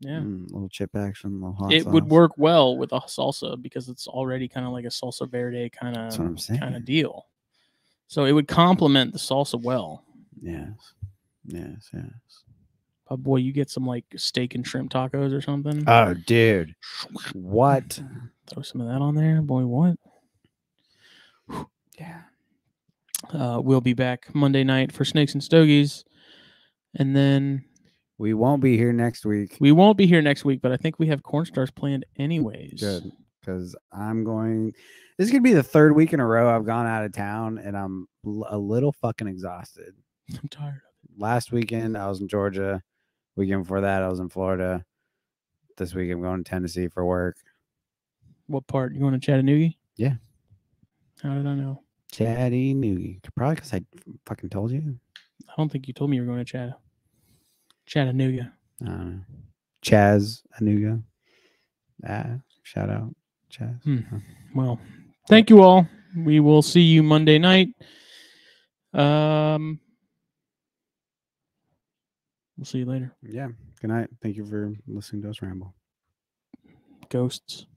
Yeah. little chip action, little hot It sauce. would work well with a salsa because it's already kind of like a salsa verde kind That's what I'm saying. of deal. So it would complement the salsa well. Yes. But boy, you get some like steak and shrimp tacos or something. Oh, dude, what? Throw some of that on there. Boy, what? Yeah. We'll be back Monday night for Snakes and Stogies. And then We won't be here next week. we won't be here next week, but I think we have Corn Stars planned anyways. Good, because I'm going. This is gonna be the third week in a row I've gone out of town, and I'm a little fucking exhausted. I'm tired. Last weekend I was in Georgia. Weekend before that I was in Florida. This week I'm going to Tennessee for work. What part? You going to Chattanooga? Yeah. How did I know? Chattanooga. Probably because I fucking told you. I don't think you told me you were going to Chattanooga. I don't know. Chaz Anuga. Shout out, Chaz. Well, thank you all. We will see you Monday night. We'll see you later. Yeah. Good night. Thank you for listening to us ramble. Ghosts.